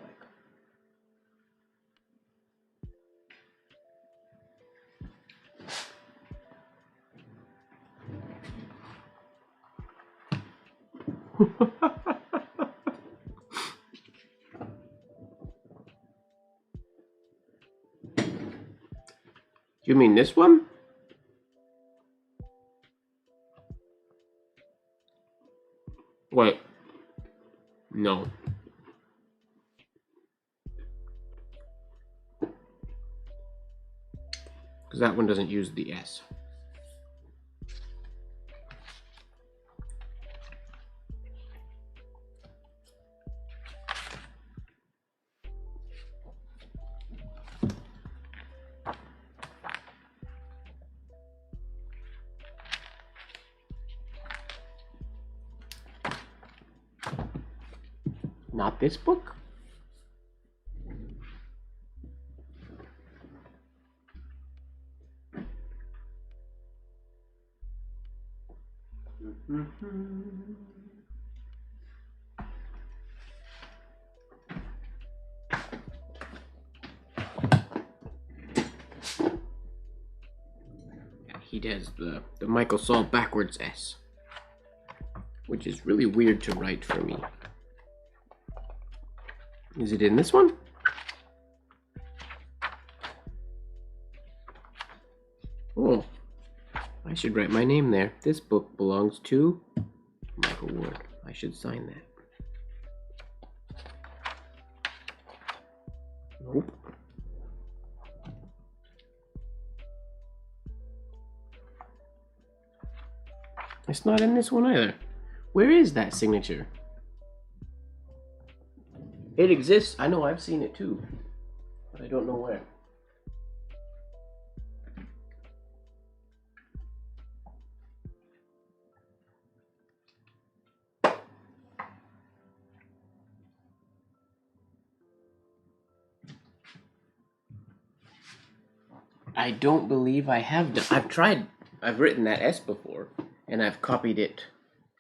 You mean this one? Wait, no. Because that one doesn't use the S. Not this book? He does the Michael Saul backwards S, which is really weird to write for me. Is it in this one? Oh, I should write my name there. This book belongs to Michael Ward. I should sign that. Nope. It's not in this one either. Where is that signature? It exists. I know, I've seen it too, but I don't know where. I don't believe I have done. I've written that S before, and I've copied it,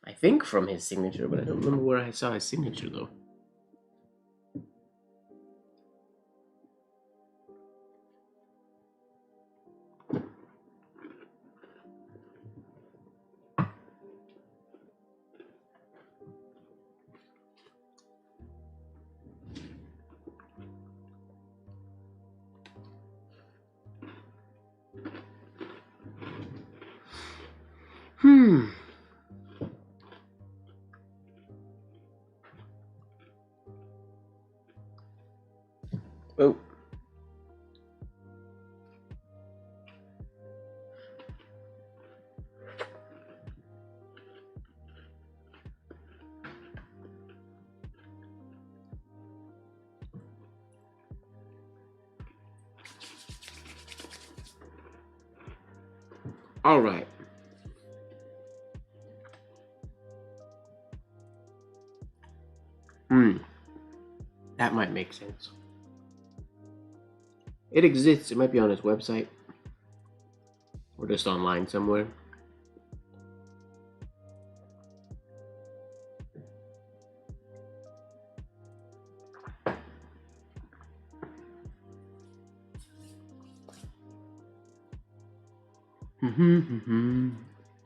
I think, from his signature, but I don't remember where I saw his signature though. Oh. All right. That might make sense. It exists. It might be on his website or just online somewhere.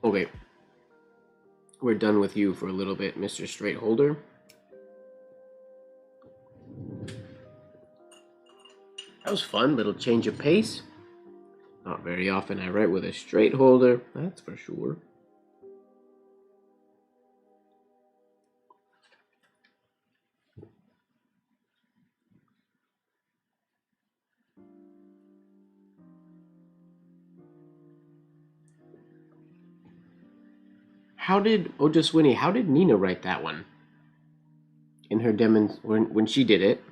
Okay. We're done with you for a little bit, Mr. Straight Holder. That was fun, little change of pace. Not very often I write with a straight holder, that's for sure. How did Ojaswini, how did Nina write that one? In her when she did it.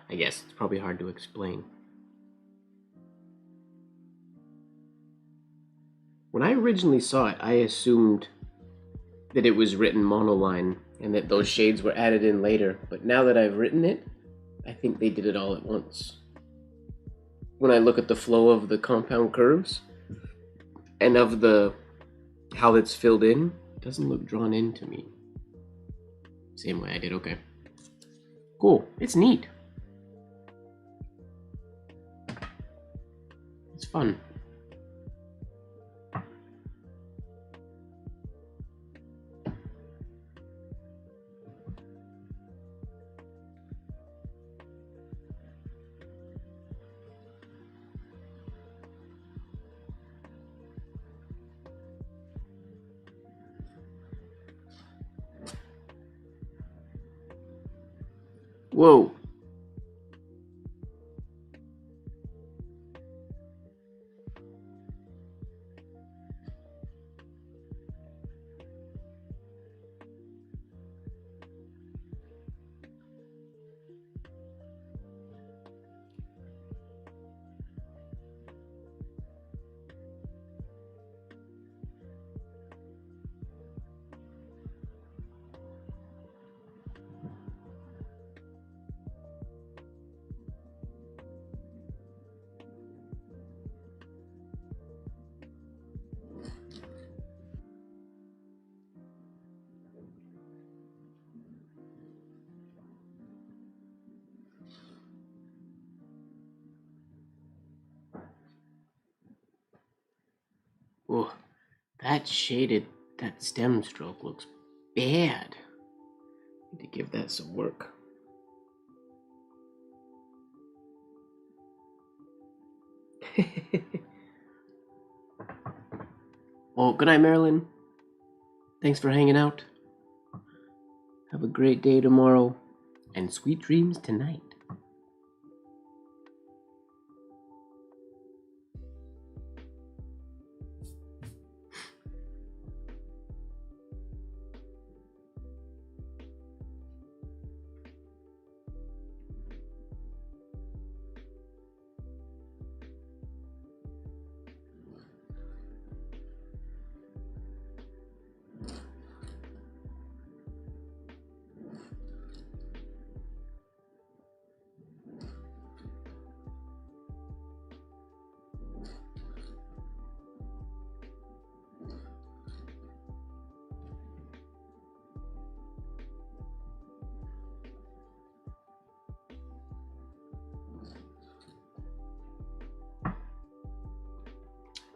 I guess it's probably hard to explain. When I originally saw it, I assumed that it was written monoline and that those shades were added in later, but now that I've written it, I think they did it all at once. When I look at the flow of the compound curves and of the how it's filled in, it doesn't look drawn in to me. Same way I did, okay. Cool, it's neat. It's fun. Whoa. Whoa. That stem stroke looks bad. Need to give that some work. Well, good night, Marilyn. Thanks for hanging out. Have a great day tomorrow, and sweet dreams tonight.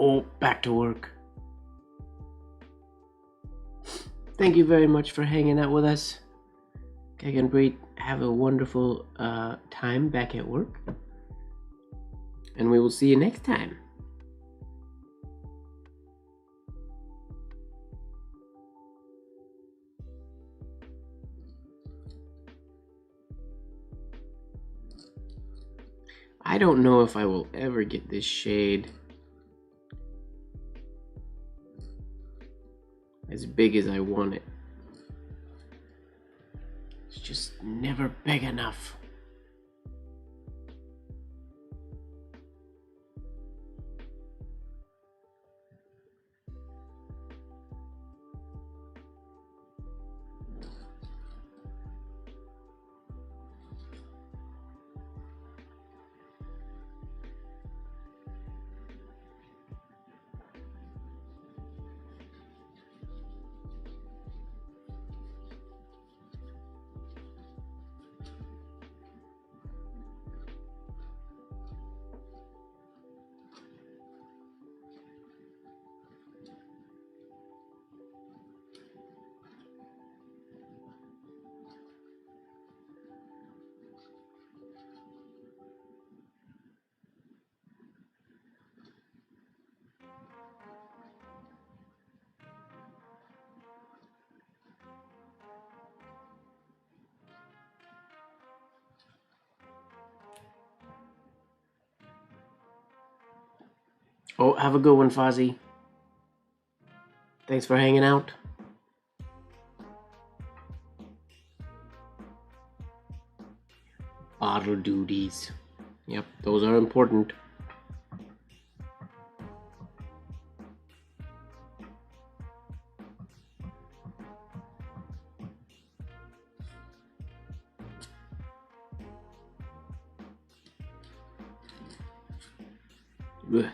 Oh, back to work. Thank you very much for hanging out with us. Have a wonderful time back at work. And we will see you next time. I don't know if I will ever get this shade as big as I want it. It's just never big enough. Oh, have a good one, Fozzie. Thanks for hanging out. Auto duties. Yep, those are important. Ugh.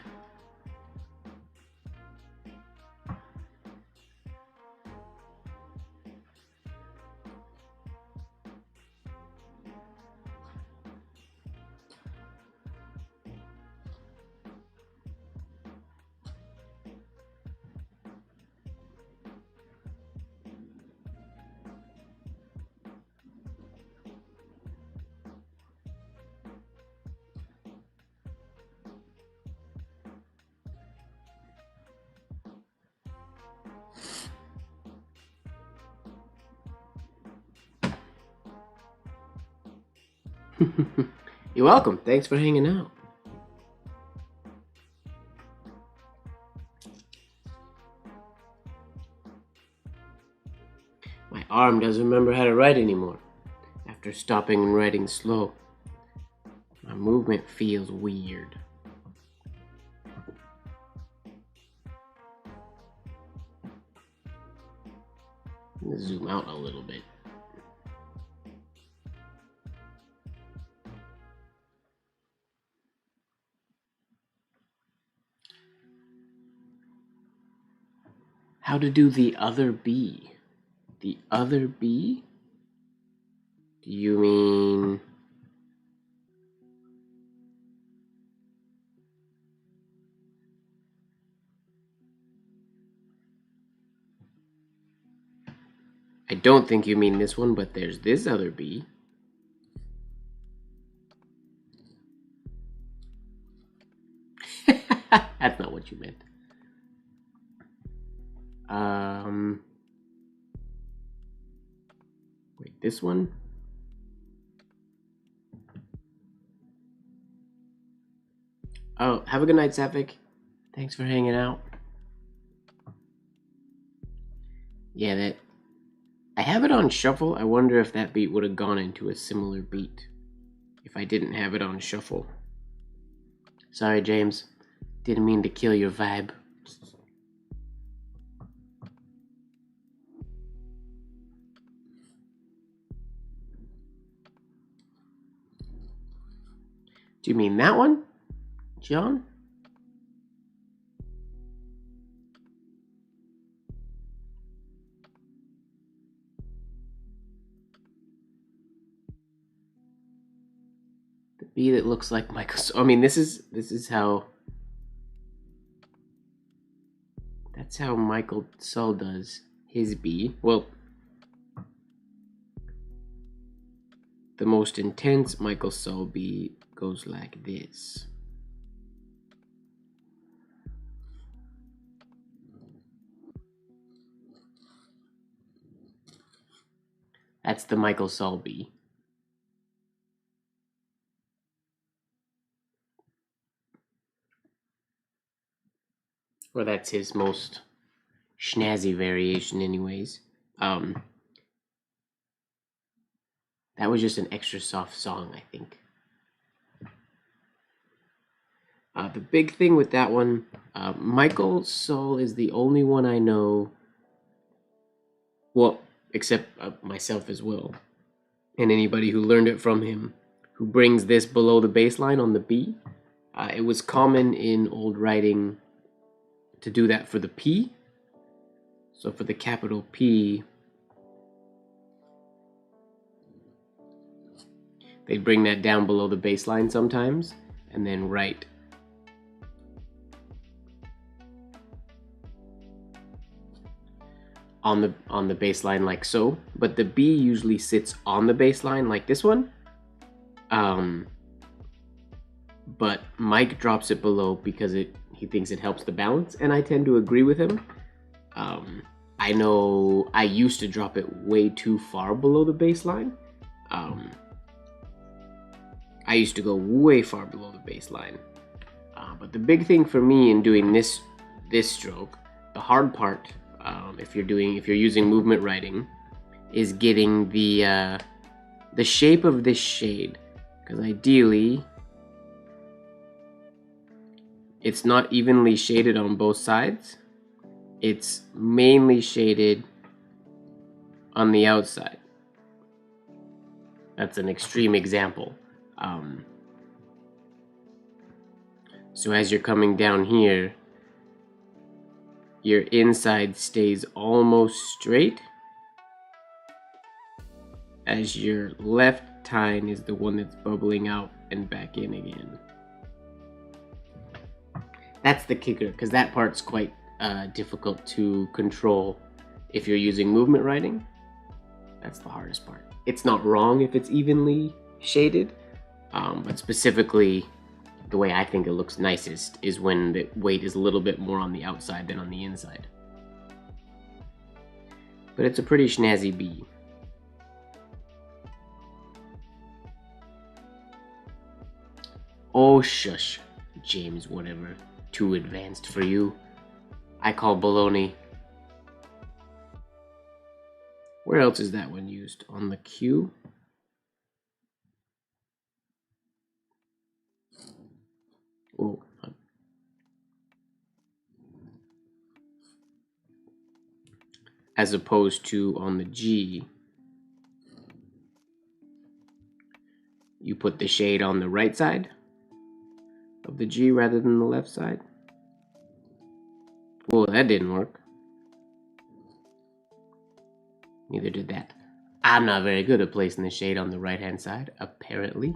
You're welcome. Thanks for hanging out. My arm doesn't remember how to write anymore. After stopping and writing slow, my movement feels weird. Let's zoom out a little bit. How to do the other B? The other B? Do you mean... I don't think you mean this one, but there's this other B. That's not what you meant. Wait, this one? Oh, have a good night, Sapphic. Thanks for hanging out. Yeah, that... I have it on shuffle. I wonder if that beat would have gone into a similar beat if I didn't have it on shuffle. Sorry, James. Didn't mean to kill your vibe. Do you mean that one, John? The B that looks like Michael. I mean, this is how. That's how Michael Sull does his B. Well, the most intense Michael Sull B goes like this. That's the Michael Sull B. Or that's his most snazzy variation anyways. That was just an extra soft song, I think. The big thing with that one, Michael Sull is the only one I know, well, except myself as well, and anybody who learned it from him, who brings this below the bass line on the B. It was common in old writing to do that for the P. So for the capital P, they bring that down below the bass line sometimes, and then write on the bass line like so. But the B usually sits on the bass line like this one. But Mike drops it below because he thinks it helps the balance, and I tend to agree with him. I know I used to drop it way too far below the bass line. I used to go way far below the bass line. But the big thing for me in doing this stroke, the hard part, if you're using movement writing, is getting the shape of this shade Because ideally, it's not evenly shaded on both sides. It's mainly shaded on the outside. That's an extreme example. So as you're coming down here, your inside stays almost straight, as your left tine is the one that's bubbling out and back in again. That's the kicker, because that part's quite difficult to control if you're using movement writing. That's the hardest part. It's not wrong if it's evenly shaded, but specifically the way I think it looks nicest is when the weight is a little bit more on the outside than on the inside. But it's a pretty snazzy bee. Oh shush, James, whatever. Too advanced for you. I call baloney. Where else is that one used? On the Q? Oh. As opposed to on the G, you put the shade on the right side of the G rather than the left side. Well, that didn't work. Neither did that. I'm not very good at placing the shade on the right hand side, apparently.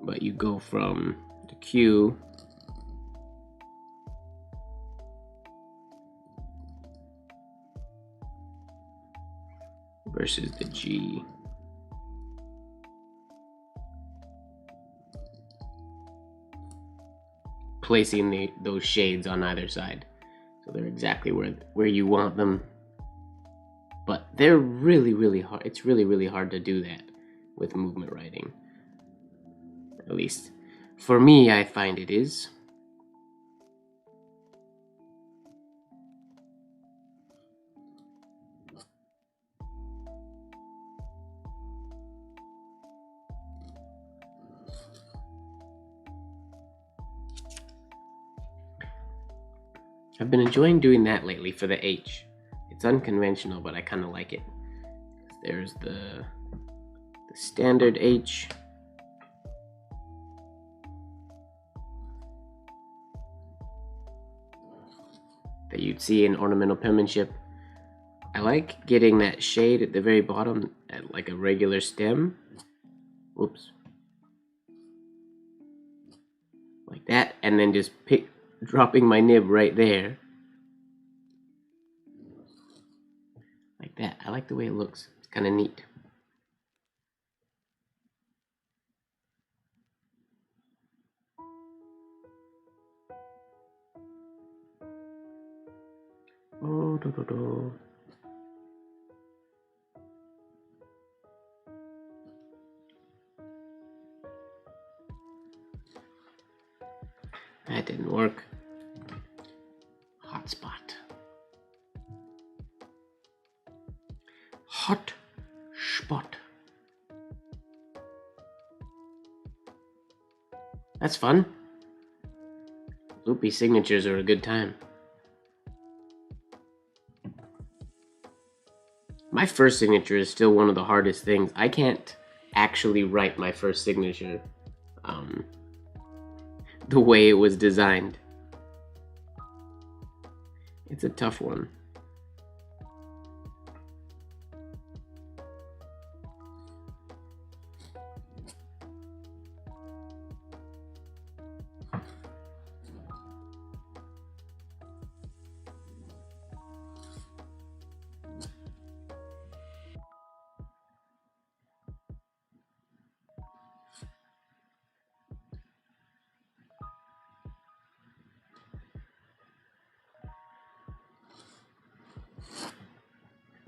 But you go from the Q versus the G. Placing those shades on either side, so they're exactly where you want them. But they're really hard. It's really hard to do that with movement writing. At least for me, I find it is. I've been enjoying doing that lately for the H. It's unconventional, but I kind of like it. There's the standard H. That you'd see in ornamental penmanship. I like getting that shade at the very bottom at like a regular stem. Whoops. Like that, and then just dropping my nib right there. Like that. I like the way it looks. It's kind of neat. Oh, do. That didn't work. Hot spot. Hot spot. That's fun. Loopy signatures are a good time. My first signature is still one of the hardest things. I can't actually write my first signature the way it was designed. It's a tough one.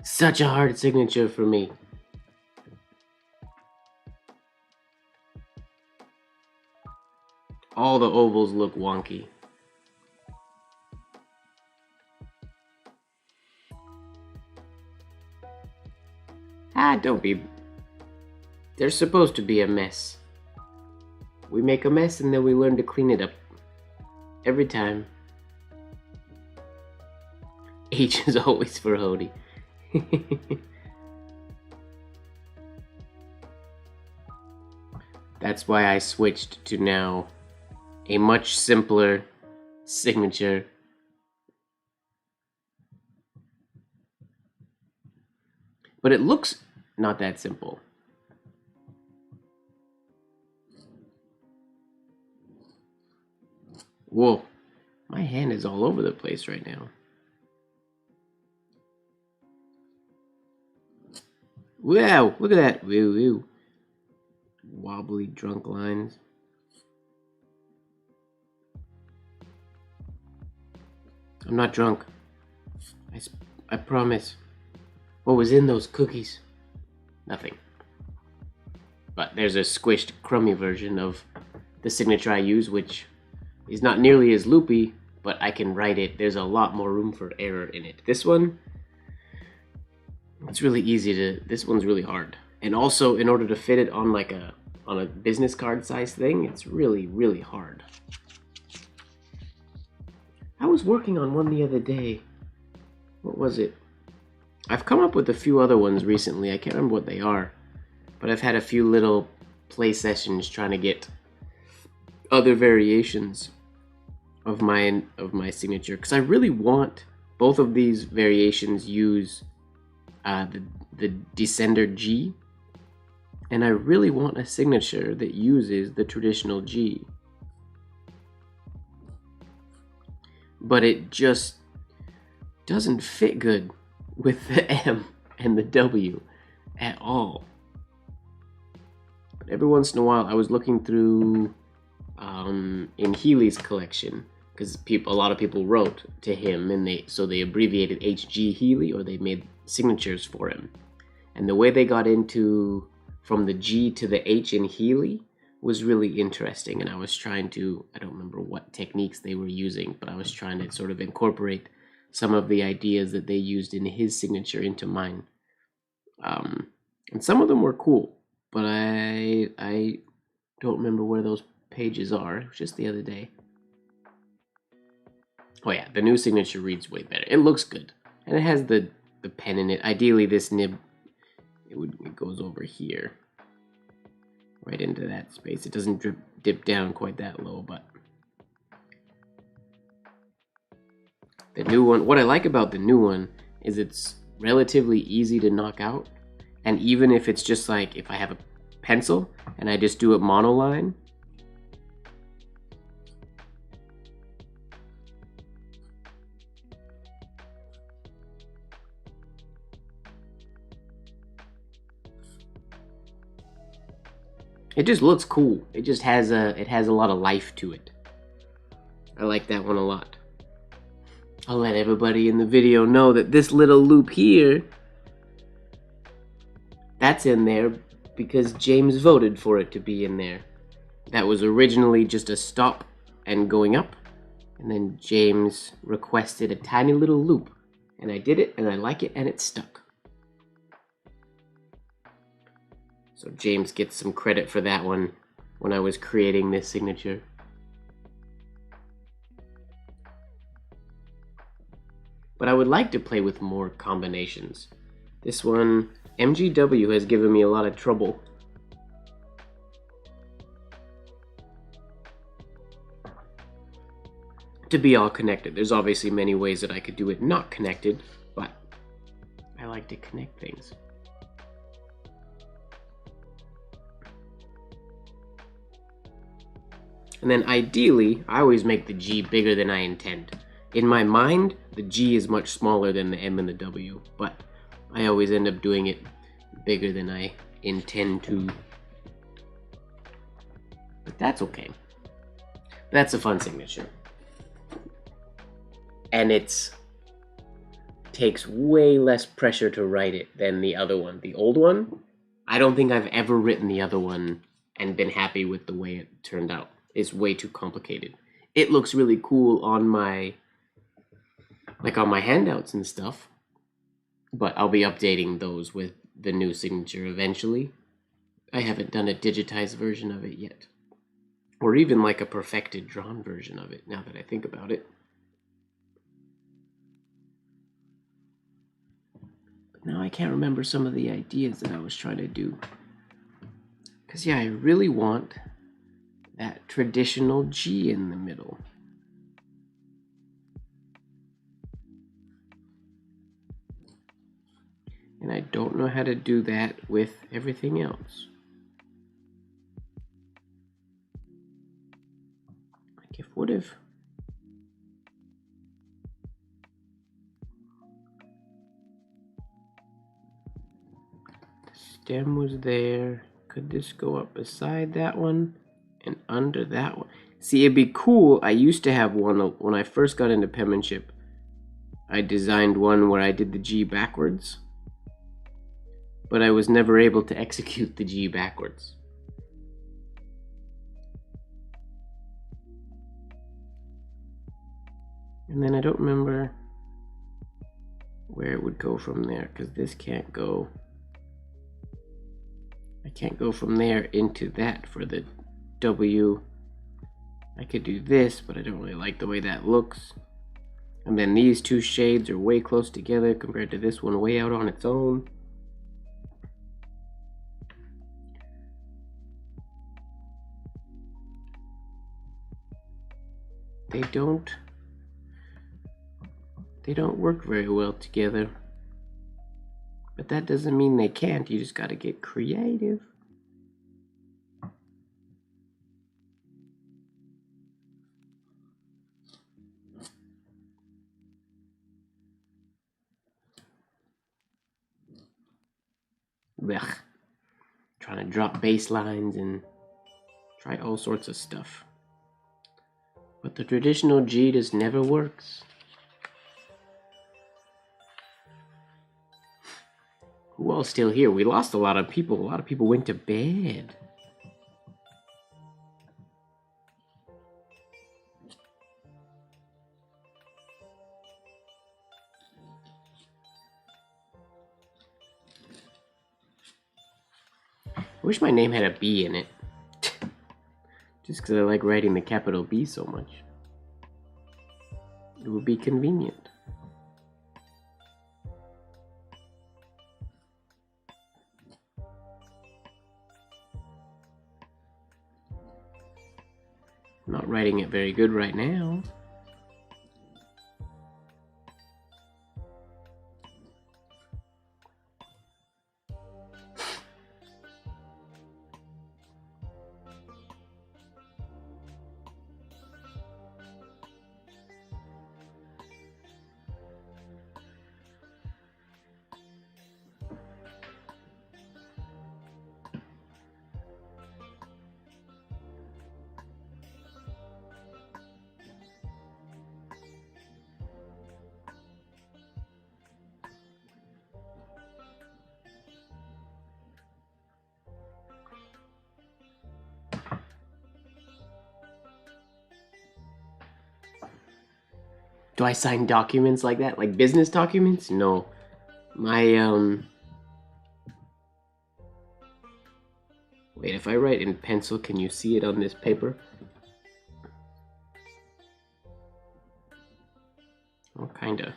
Such a hard signature for me. All the ovals look wonky. Don't be. There's supposed to be a mess. We make a mess and then we learn to clean it up. Every time. H is always for Hody. That's why I switched to now a much simpler signature. But it looks not that simple. Whoa, my hand is all over the place right now. Wow, look at that. Woo woo. Wobbly drunk lines. I'm not drunk. I promise. What was in those cookies? Nothing. But there's a squished, crummy version of the signature I use, which is not nearly as loopy, but I can write it. There's a lot more room for error in it. This one, it's really easy to. This one's really hard. And also, in order to fit it on like on a business card size thing, it's really, really hard. I was working on one the other day. What was it? I've come up with a few other ones recently. I can't remember what they are, but I've had a few little play sessions trying to get other variations of my signature, because I really want both of these variations use the descender G, and I really want a signature that uses the traditional G, but it just doesn't fit good with the M and the W at all. But every once in a while, I was looking through in Healy's collection, because a lot of people wrote to him, and they abbreviated HG Healy, or they made signatures for him. And the way they got into from the G to the H in Healy was really interesting. And I was trying to, I don't remember what techniques they were using, but I was trying to sort of incorporate some of the ideas that they used in his signature into mine. And some of them were cool, but I don't remember where those pages are. It was just the other day. Oh yeah, the new signature reads way better. It looks good, and it has the pen in it. Ideally, this nib, it goes over here, right into that space. It doesn't dip down quite that low, but the new one, what I like about the new one is it's relatively easy to knock out. And even if it's just like, if I have a pencil and I just do it monoline, it just looks cool. It just has a lot of life to it. I like that one a lot. I'll let everybody in the video know that this little loop here, that's in there because James voted for it to be in there. That was originally just a stop and going up, and then James requested a tiny little loop, and I did it, and I like it, and it stuck. So James gets some credit for that one when I was creating this signature. But I would like to play with more combinations. This one, MGW, has given me a lot of trouble. To be all connected. There's obviously many ways that I could do it not connected, but I like to connect things. And then ideally, I always make the G bigger than I intend. In my mind, the G is much smaller than the M and the W, but I always end up doing it bigger than I intend to. But that's okay. That's a fun signature. And it takes way less pressure to write it than the other one. The old one, I don't think I've ever written the other one and been happy with the way it turned out. It's way too complicated. It looks really cool on my handouts and stuff, but I'll be updating those with the new signature eventually. I haven't done a digitized version of it yet. Or even like a perfected drawn version of it, now that I think about it. But now I can't remember some of the ideas that I was trying to do. Because yeah, I really want that traditional G in the middle. And I don't know how to do that with everything else. Like if what if the stem was there, could this go up beside that one and under that one? See, it'd be cool. I used to have one when I first got into penmanship. I designed one where I did the G backwards, but I was never able to execute the G backwards. And then I don't remember where it would go from there, because this can't go. I can't go from there into that for the W. I could do this, but I don't really like the way that looks. And then these two shades are way close together compared to this one way out on its own. They don't work very well together. But that doesn't mean they can't. You just gotta get creative. Blech. Trying to drop baselines and try all sorts of stuff. But the traditional G just never works. Who all's still here? We lost a lot of people. A lot of people went to bed. I wish my name had a B in it. Just because I like writing the capital B so much. It would be convenient. I'm not writing it very good right now. Do I sign documents like that? Like business documents? No. My, Wait, if I write in pencil, can you see it on this paper? Oh, kinda.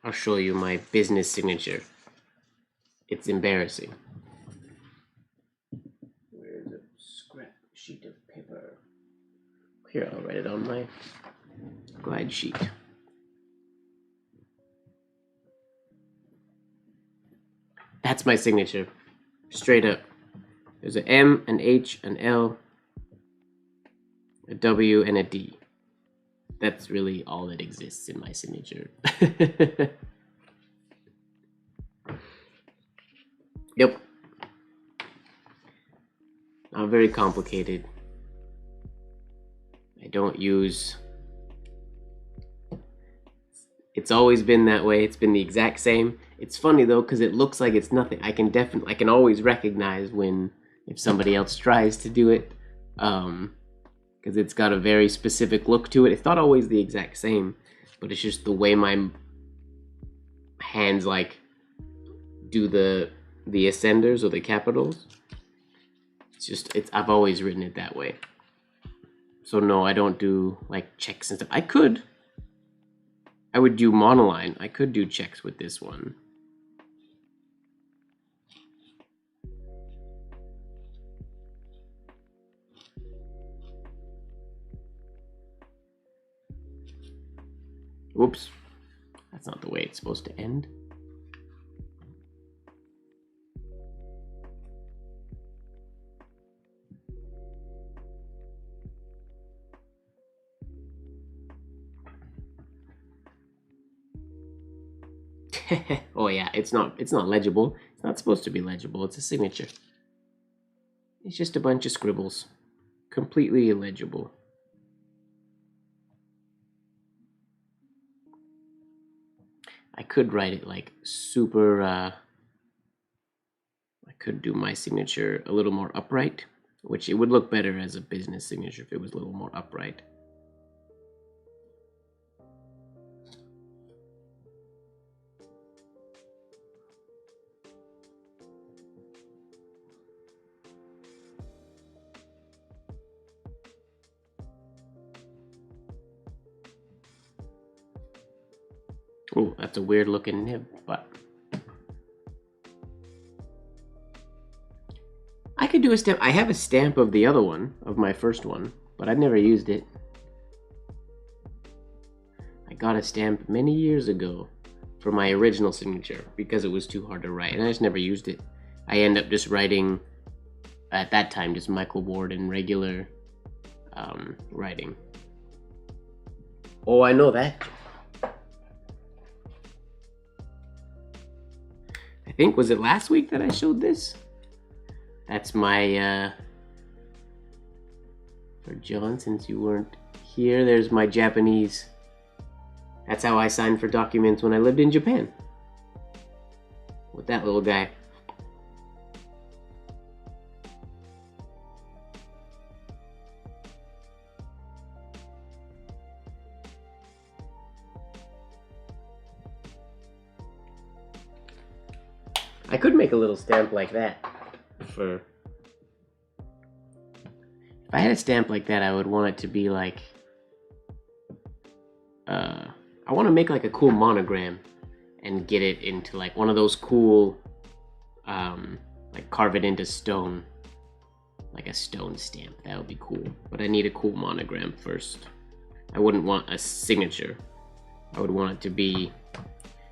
I'll show you my business signature. It's embarrassing. Where's a scrap sheet of paper? Here, I'll write it on my glide sheet. That's my signature. Straight up. There's an M, an H, an L, a W, and a D. That's really all that exists in my signature. Yep. Not very complicated. I don't use... It's always been that way. It's been the exact same. It's funny though, because it looks like it's nothing. I can always recognize if somebody else tries to do it, because it's got a very specific look to it. It's not always the exact same, but it's just the way my hands like do the ascenders or the capitals. I've always written it that way. So no, I don't do like checks and stuff. I would do monoline. I could do checks with this one. Whoops. That's not the way it's supposed to end. Oh yeah, it's not legible. It's not supposed to be legible. It's a signature. It's just a bunch of scribbles. Completely illegible. I could write it like super, I could do my signature a little more upright, which it would look better as a business signature if it was a little more upright. Oh, that's a weird looking nib, but I could do a stamp. I have a stamp of the other one, of my first one, but I've never used it. I got a stamp many years ago for my original signature because it was too hard to write, and I just never used it. I end up just writing, at that time, just MrMGWard in regular writing. Oh, I know that. I think, was it last week that I showed this? That's my, for John, since you weren't here, there's my Japanese. That's how I signed for documents when I lived in Japan. With that little guy. I could make a little stamp like that for... If I had a stamp like that, I would want it to be like... I want to make like a cool monogram and get it into like one of those cool, like carve it into stone. Like a stone stamp. That would be cool. But I need a cool monogram first. I wouldn't want a signature. I would want it to be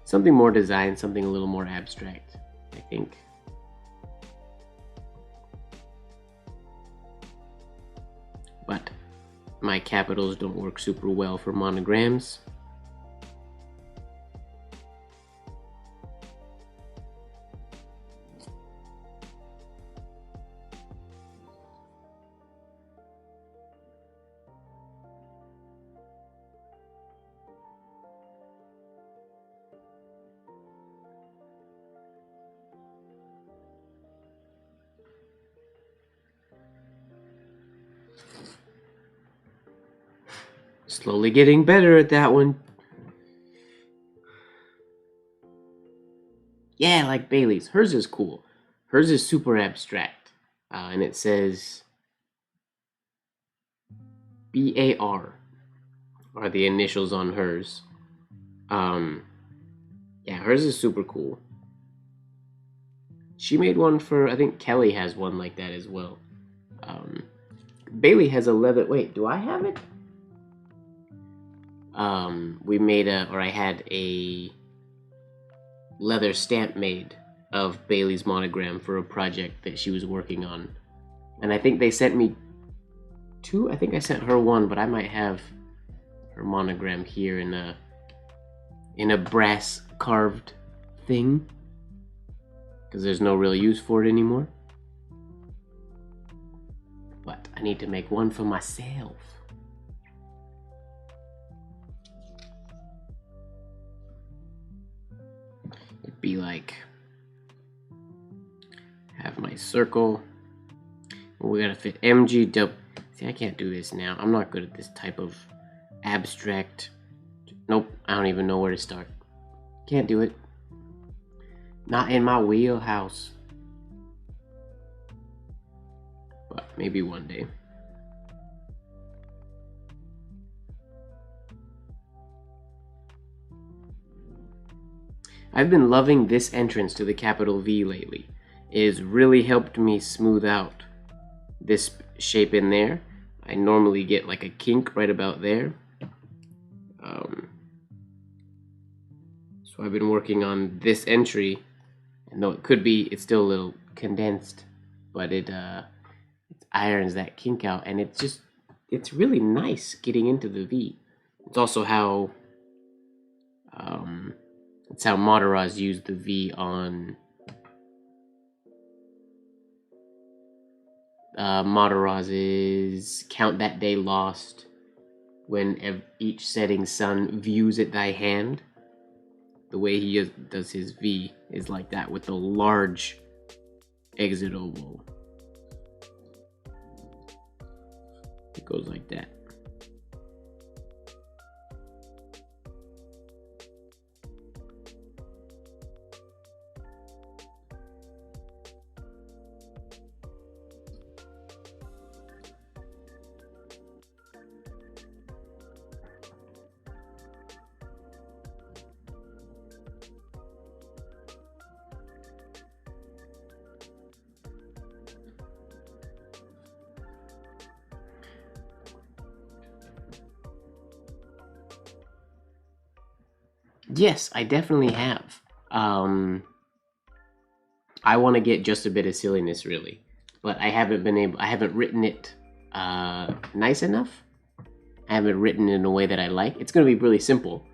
something more designed, something a little more abstract, I think. But my capitals don't work super well for monograms. Slowly getting better at that one. Yeah, like Bailey's. Hers is cool. Hers is super abstract. And it says BAR are the initials on hers. Yeah, hers is super cool. She made one for, I think Kelly has one like that as well. Bailey has a leather, wait, do I have it? We made I had a leather stamp made of Bailey's monogram for a project that she was working on. And I think they sent me two. I think I sent her one, but I might have her monogram here in a brass carved thing, because there's no real use for it anymore. But I need to make one for myself. It'd be like, have my circle. We gotta fit MGW. See, I can't do this now. I'm not good at this type of abstract. Nope, I don't even know where to start. Can't do it. Not in my wheelhouse. But maybe one day. I've been loving this entrance to the capital V lately. It has really helped me smooth out this shape in there. I normally get like a kink right about there. So I've been working on this entry, and though it's still a little condensed, but it irons that kink out, and it's really nice getting into the V. It's also how it's how Mataraz used the V on Mataraz's Count That Day Lost, when each setting sun views at thy hand. The way he does his V is like that, with the large exit oval. It goes like that. Yes, I definitely have. I want to get just a bit of silliness, really, but I haven't written it nice enough. I haven't written it in a way that I like. It's going to be really simple.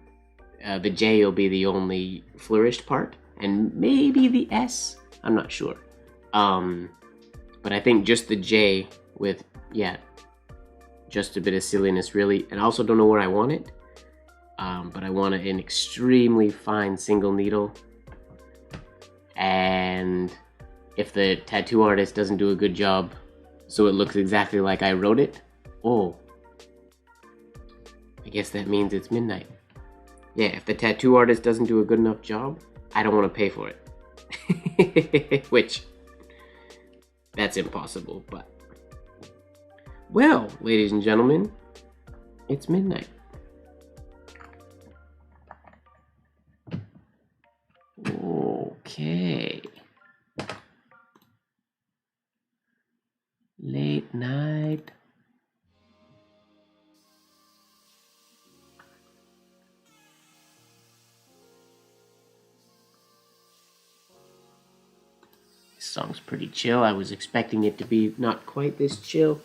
The J will be the only flourished part, and maybe the S. I'm not sure. But I think just the J with, just a bit of silliness, really. And I also don't know where I want it. But I want an extremely fine single needle. And if the tattoo artist doesn't do a good job, so it looks exactly like I wrote it, I guess that means it's midnight. Yeah, if the tattoo artist doesn't do a good enough job, I don't want to pay for it. Which, that's impossible, but... Well, ladies and gentlemen, it's midnight. Okay. Late night. This song's pretty chill. I was expecting it to be not quite this chill.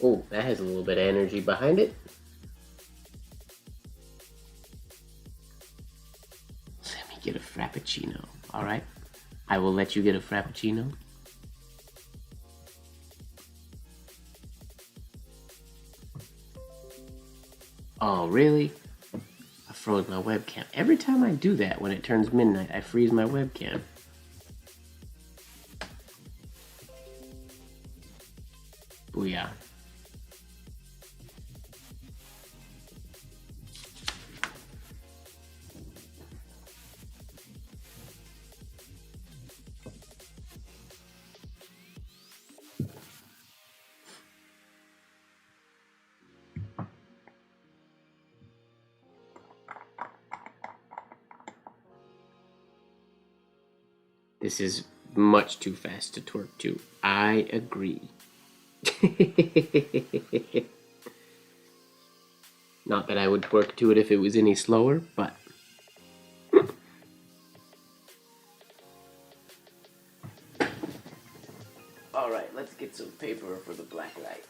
Oh, that has a little bit of energy behind it. Let me get a Frappuccino, alright? I will let you get a Frappuccino. Oh, really? I froze my webcam. Every time I do that, when it turns midnight, I freeze my webcam. Booyah. This is much too fast to twerk to. I agree. Not that I would twerk to it if it was any slower, but... Alright, let's get some paper for the black light.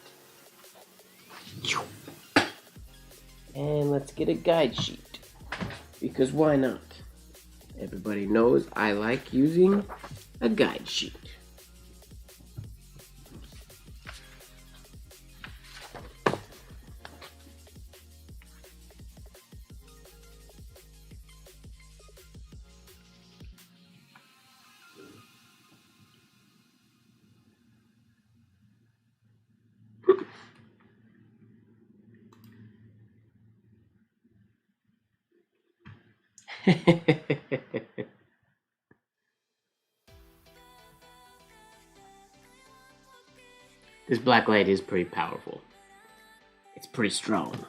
And let's get a guide sheet. Because why not? Everybody knows I like using a guide sheet. This black light is pretty powerful. It's pretty strong.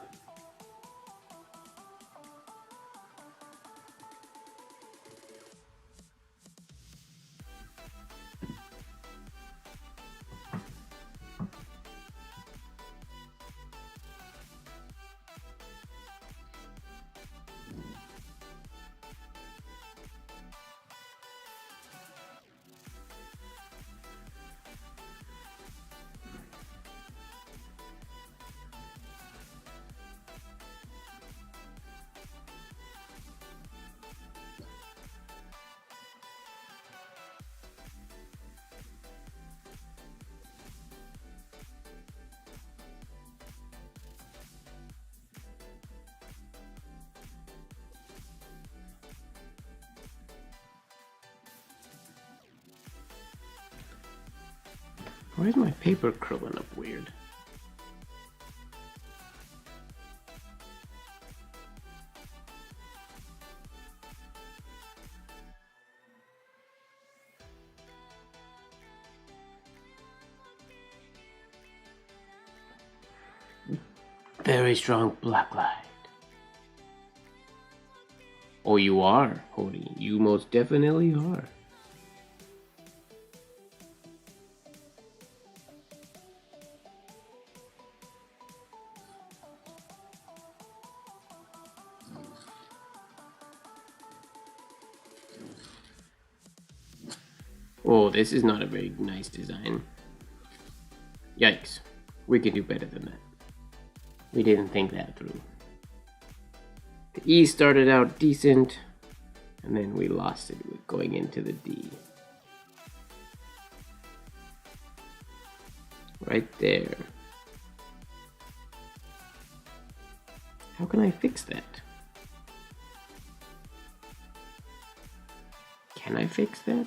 Why is my paper curling up weird? Very strong black light. Oh, you are, Hody. You most definitely are. Oh, this is not a very nice design. Yikes. We can do better than that. We didn't think that through. The E started out decent, and then we lost it with going into the D. Right there. How can I fix that? Can I fix that?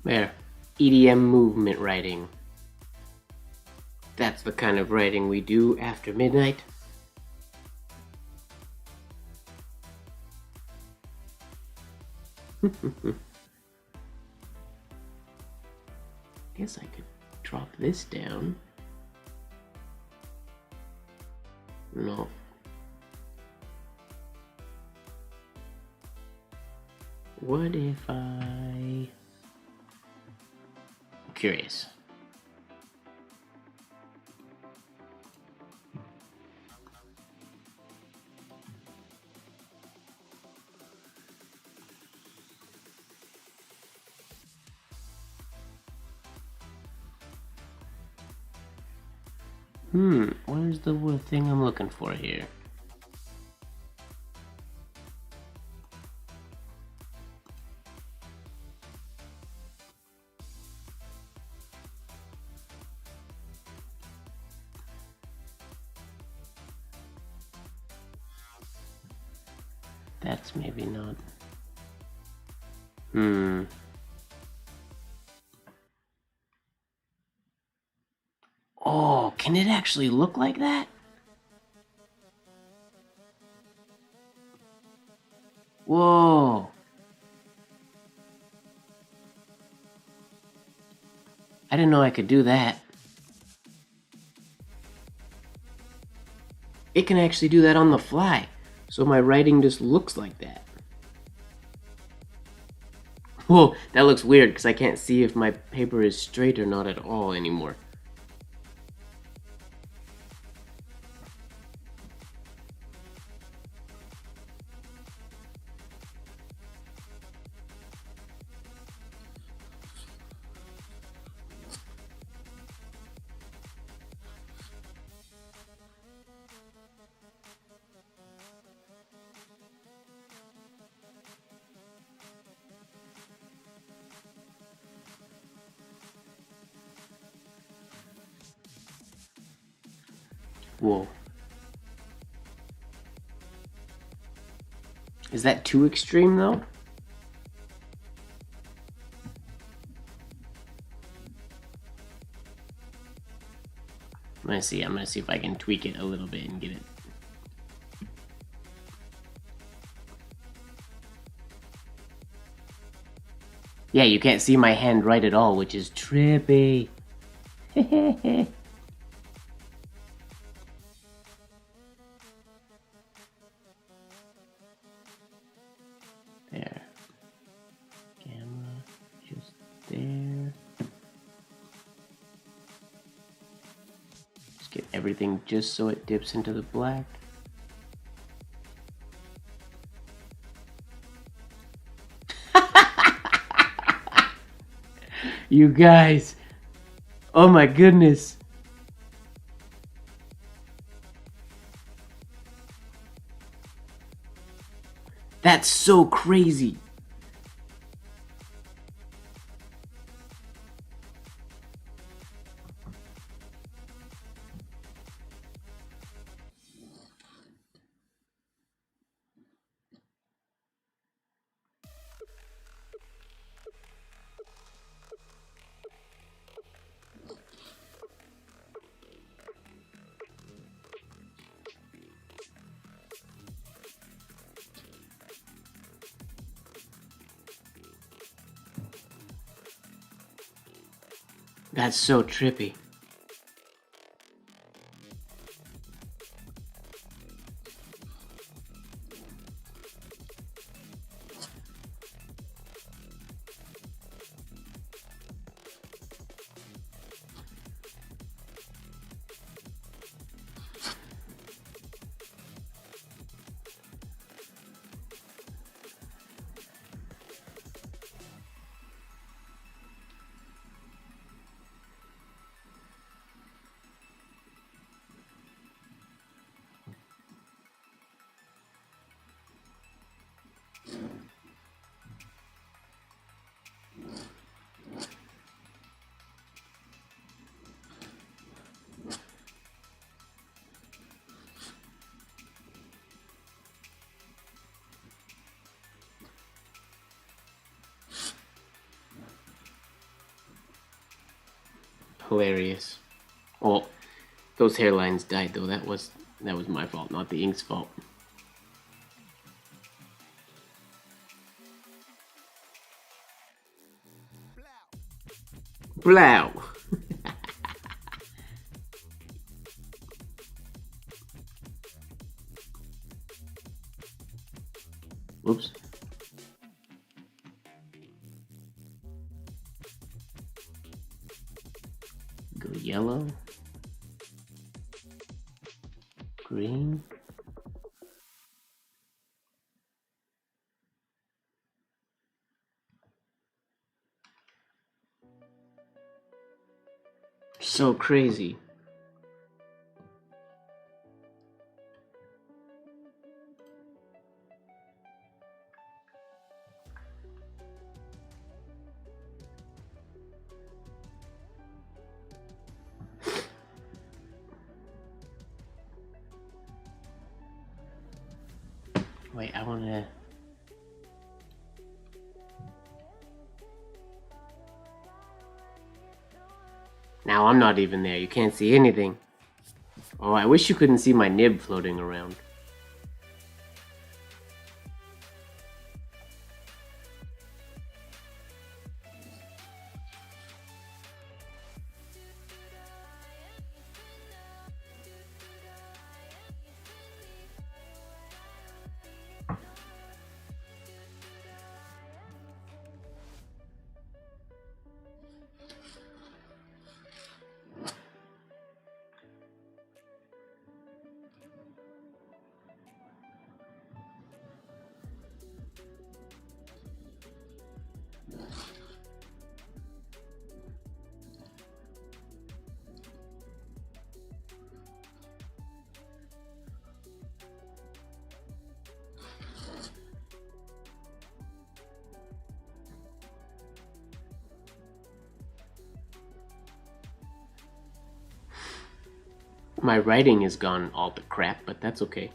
There. EDM movement writing. That's the kind of writing we do after midnight. Guess I could drop this down. No. What if I'm curious. Where's the thing I'm looking for here? That's maybe not. Oh, can it actually look like that? Whoa. I didn't know I could do that. It can actually do that on the fly. So my writing just looks like that. Whoa, that looks weird because I can't see if my paper is straight or not at all anymore. Whoa. Is that too extreme though? I'm gonna see if I can tweak it a little bit and get it. Yeah, you can't see my hand right at all, which is trippy. There. Camera, just there. Just get everything just so it dips into the black. You guys. Oh my goodness. That's so crazy. That's so trippy. Hilarious. Well, those hairlines died though. That was my fault, not the ink's fault. Blow. Whoops. Go yellow. Green. So crazy. Wait, I wanna... Now I'm not even there. You can't see anything. Oh, I wish you couldn't see my nib floating around. My writing has gone all to crap, but that's okay.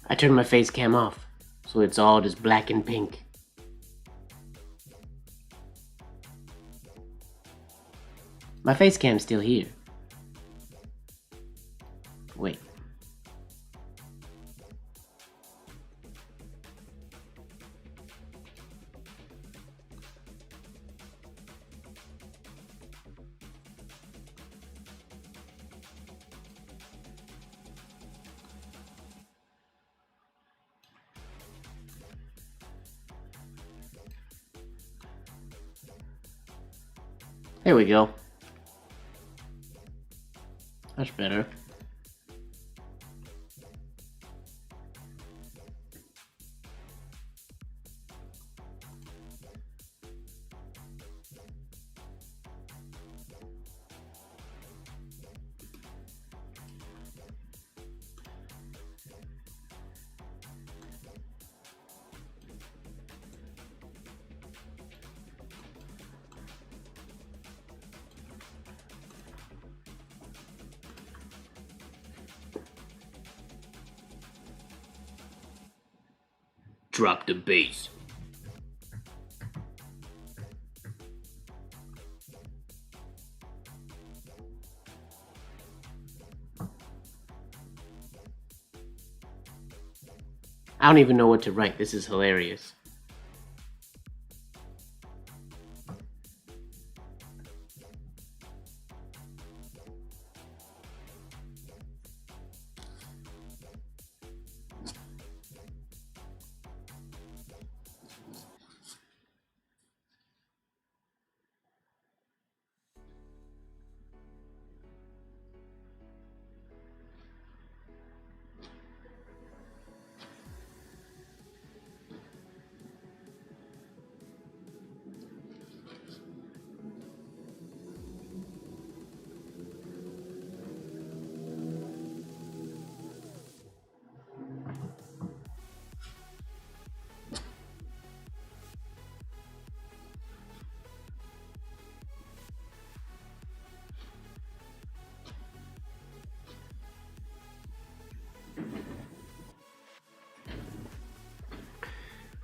I turned my face cam off, so it's all just black and pink. My face cam's still here. Wait. There we go. That's better. Drop the bass. I don't even know what to write. This is hilarious.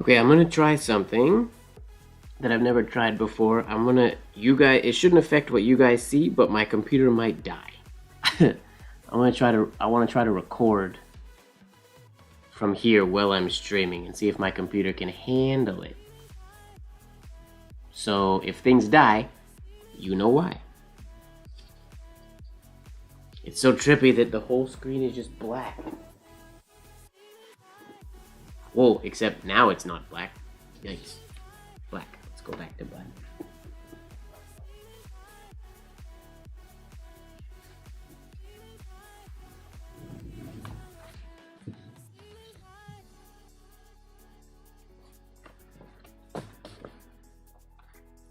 Okay, I'm gonna try something that I've never tried before. It shouldn't affect what you guys see, but my computer might die. I wanna try to record from here while I'm streaming and see if my computer can handle it. So if things die, you know why. It's so trippy that the whole screen is just black. Whoa, except now it's not black. Yikes. Black. Let's go back to black.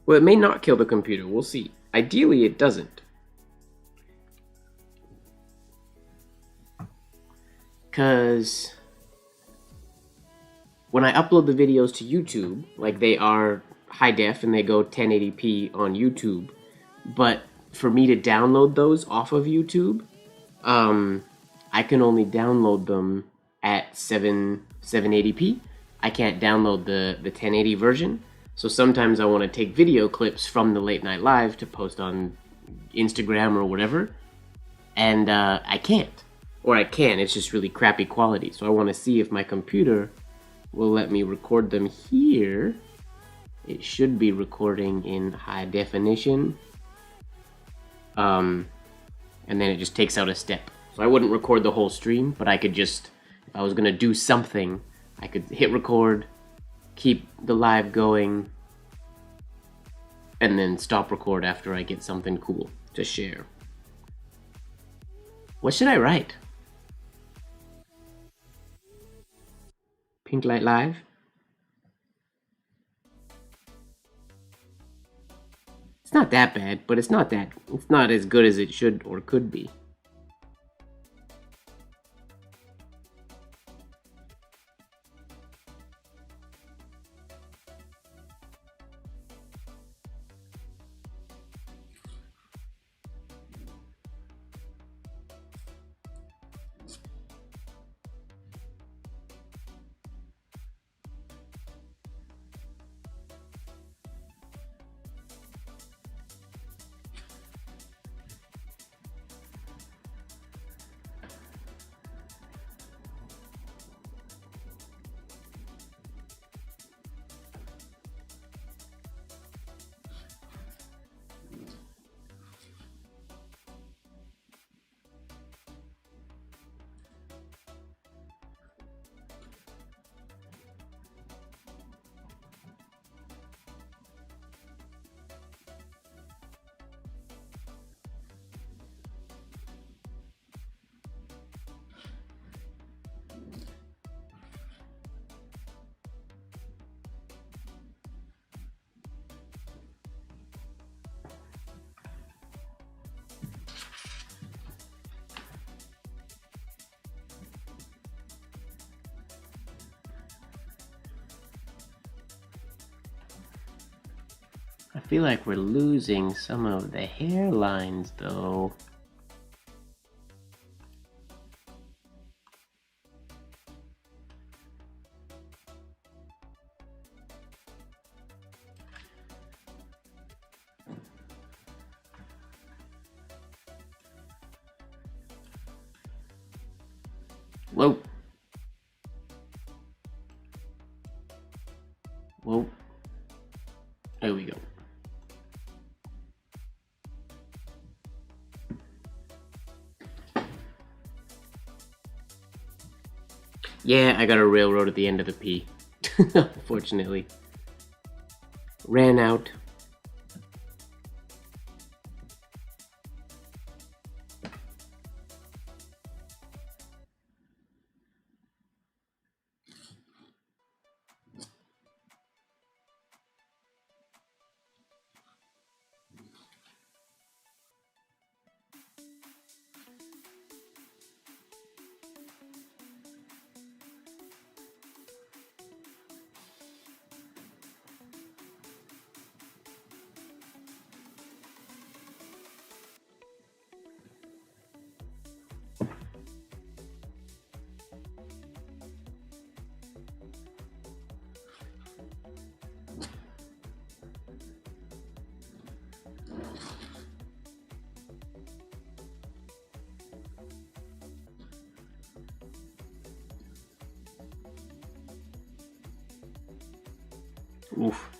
Well, it may not kill the computer. We'll see. Ideally, it doesn't. Because when I upload the videos to YouTube, like they are high def and they go 1080p on YouTube. But for me to download those off of YouTube, I can only download them at 780p. I can't download the 1080 version. So sometimes I want to take video clips from the late night live to post on Instagram or whatever, and I can't. Or I can, it's just really crappy quality. So I want to see if my computer will let me record them here. It should be recording in high definition. And then it just takes out a step. So I wouldn't record the whole stream, but I could just, if I was gonna do something, I could hit record, keep the live going, and then stop record after I get something cool to share. What should I write? Pink Light Live? It's not that bad, but it's not as good as it should or could be. I feel like we're losing some of the hairlines though. Whoa. Whoa. There we go. Yeah, I got a railroad at the end of the P. Unfortunately. Ran out. Oof.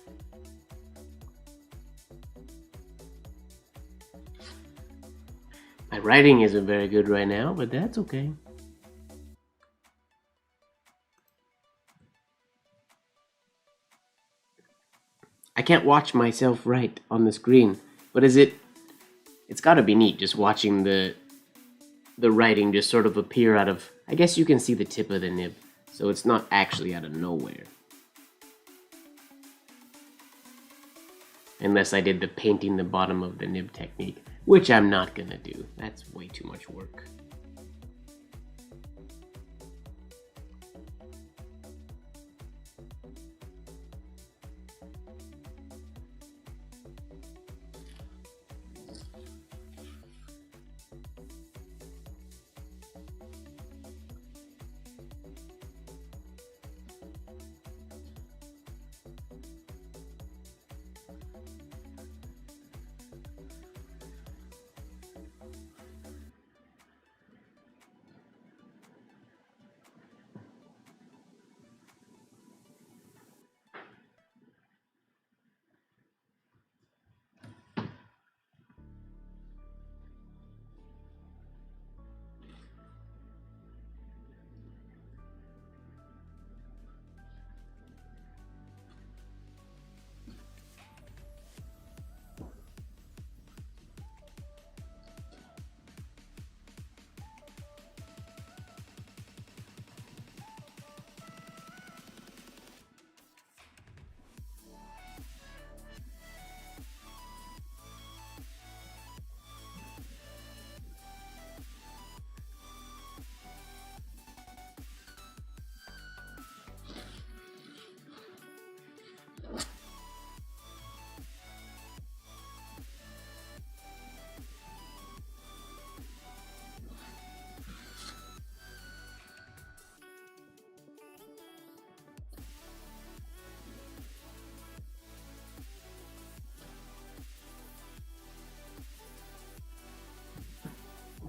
My writing isn't very good right now, but that's okay. I can't watch myself write on the screen, but it's gotta be neat just watching the writing just sort of appear out of, I guess you can see the tip of the nib, so it's not actually out of nowhere. Unless I did the painting the bottom of the nib technique, which I'm not gonna do. That's way too much work.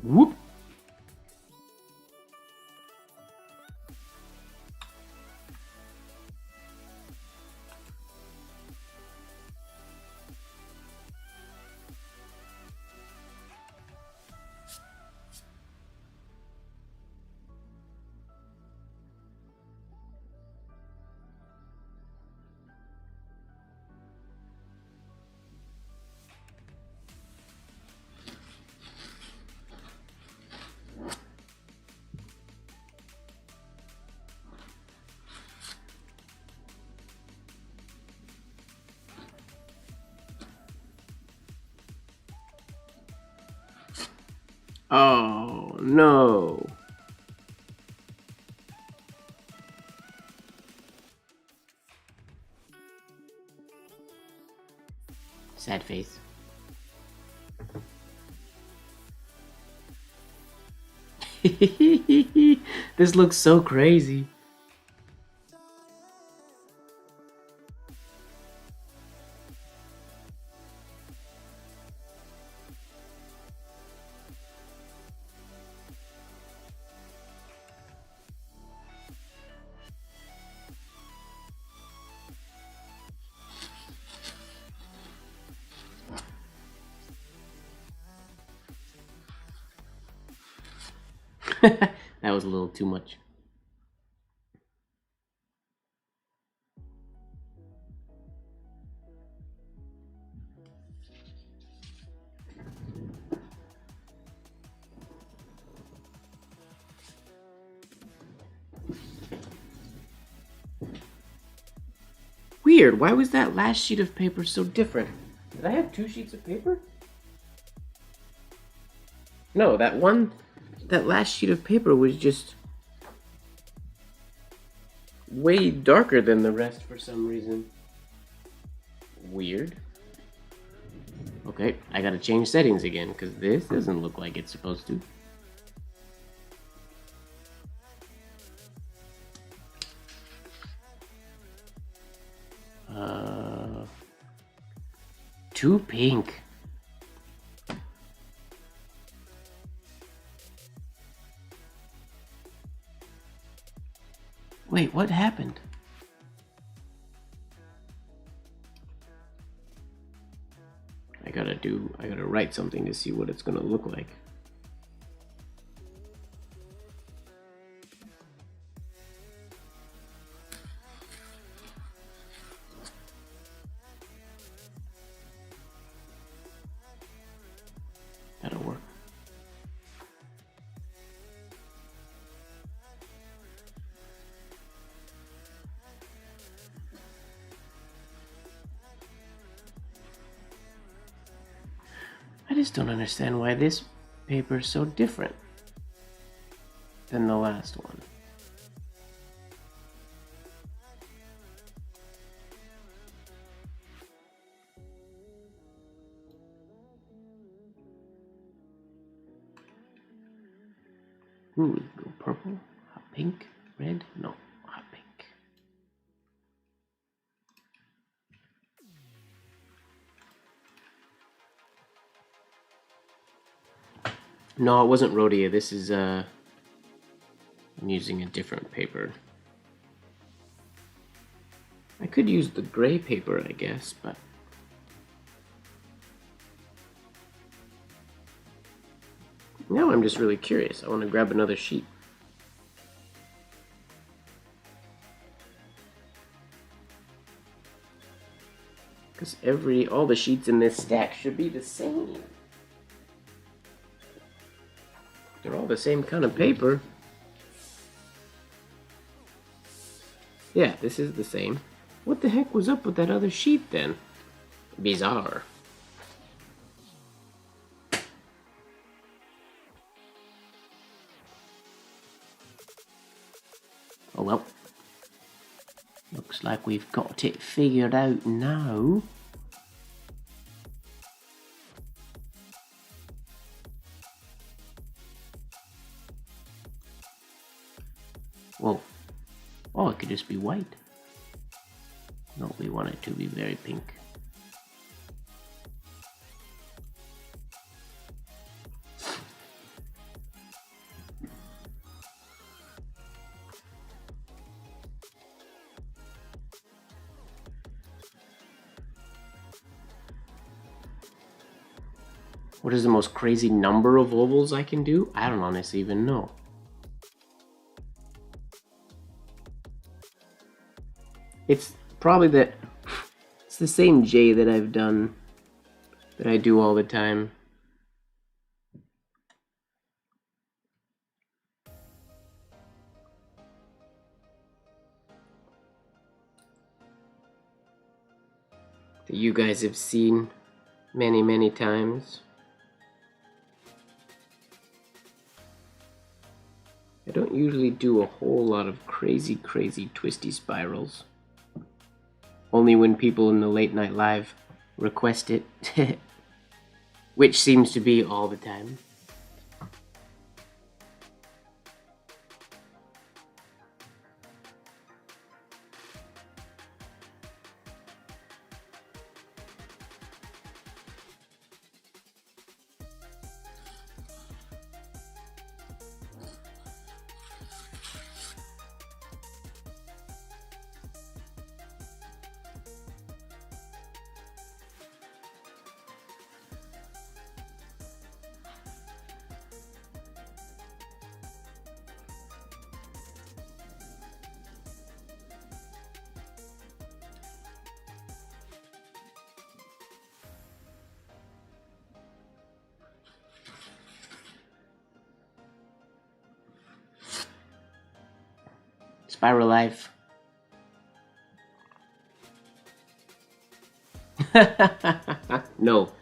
Whoop. Oh no. Sad face. This looks so crazy. That was a little too much. Weird, why was that last sheet of paper so different? Did I have 2 sheets of paper? No, that last sheet of paper was just way darker than the rest for some reason. Weird. Okay, I gotta change settings again, because this doesn't look like it's supposed to. Too pink. Wait, what happened? I gotta write something to see what it's gonna look like. That'll work. I just don't understand why this paper is so different than the last one. Ooh, go purple, hot pink, red, no, hot pink. No, it wasn't Rhodia. This is, I'm using a different paper. I could use the gray paper, I guess, but... Now I'm just really curious. I want to grab another sheet. Because all the sheets in this stack should be the same. They're all the same kind of paper. Yeah, this is the same. What the heck was up with that other sheet then? Bizarre. Oh well. Looks like we've got it figured out now. Whoa. Oh, it could just be white. No, we want it to be very pink. What is the most crazy number of ovals I can do? I don't honestly even know. It's probably it's the same J that I've done, that I do all the time. That you guys have seen many, many times. I don't usually do a whole lot of crazy, crazy twisty spirals. Only when people in the late night live request it, which seems to be all the time. Spiral life. No.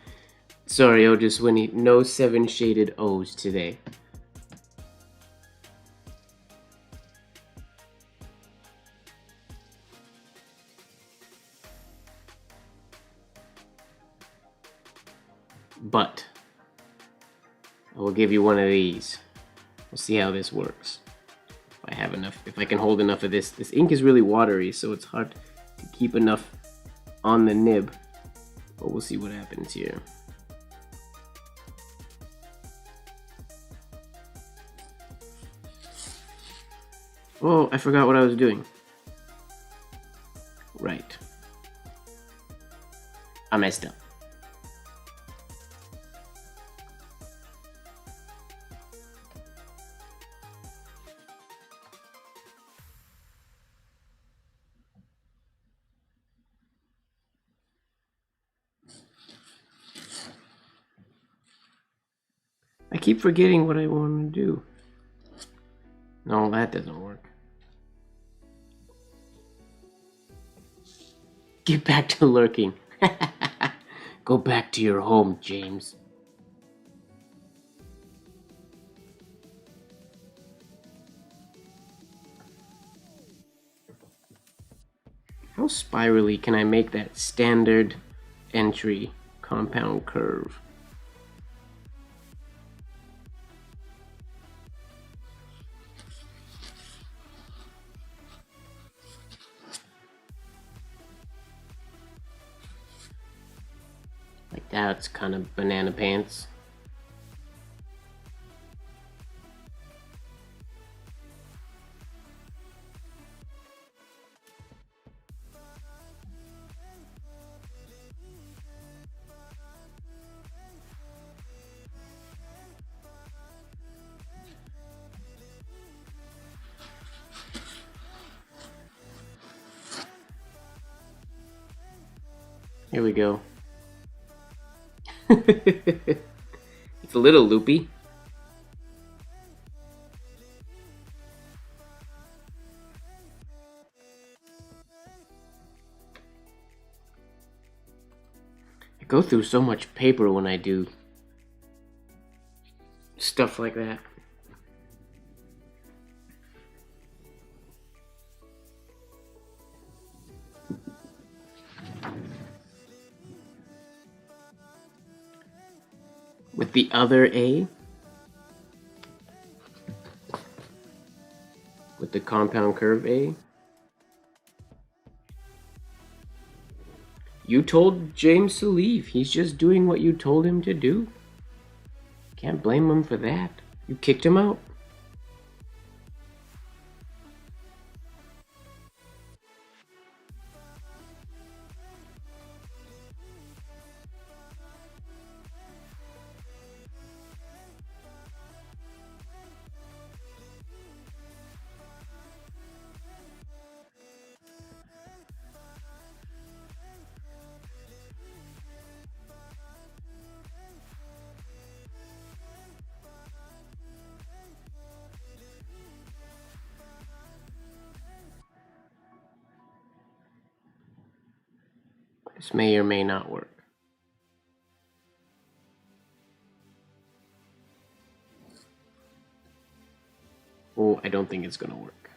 Sorry, Otis Winnie. No 7 shaded O's today. But I will give you one of these. We'll see how this works. If I have enough, if I can hold enough of this. This ink is really watery, so it's hard to keep enough on the nib. But we'll see what happens here. Oh, I forgot what I was doing. Right. I messed up. I keep forgetting what I want to do. No, that doesn't work. Get back to lurking. Go back to your home, James. How spirally can I make that standard entry compound curve? Like that's kind of banana pants. Here we go. It's a little loopy. I go through so much paper when I do stuff like that. With the other A, with the compound curve A, you told James to leave. He's just doing what you told him to do. Can't blame him for that. You kicked him out. This may or may not work. Oh, I don't think it's gonna work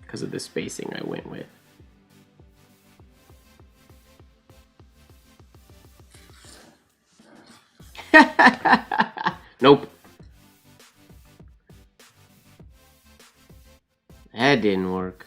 because of the spacing I went with. Nope. That didn't work.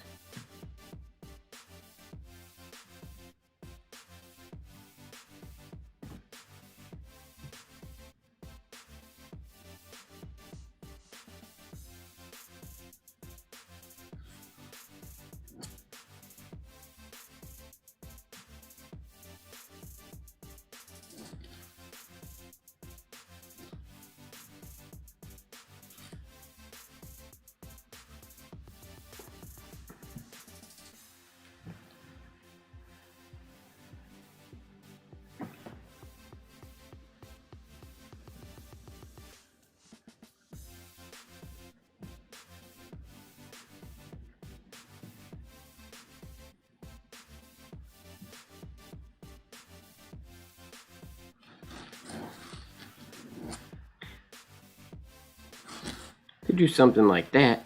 Could do something like that.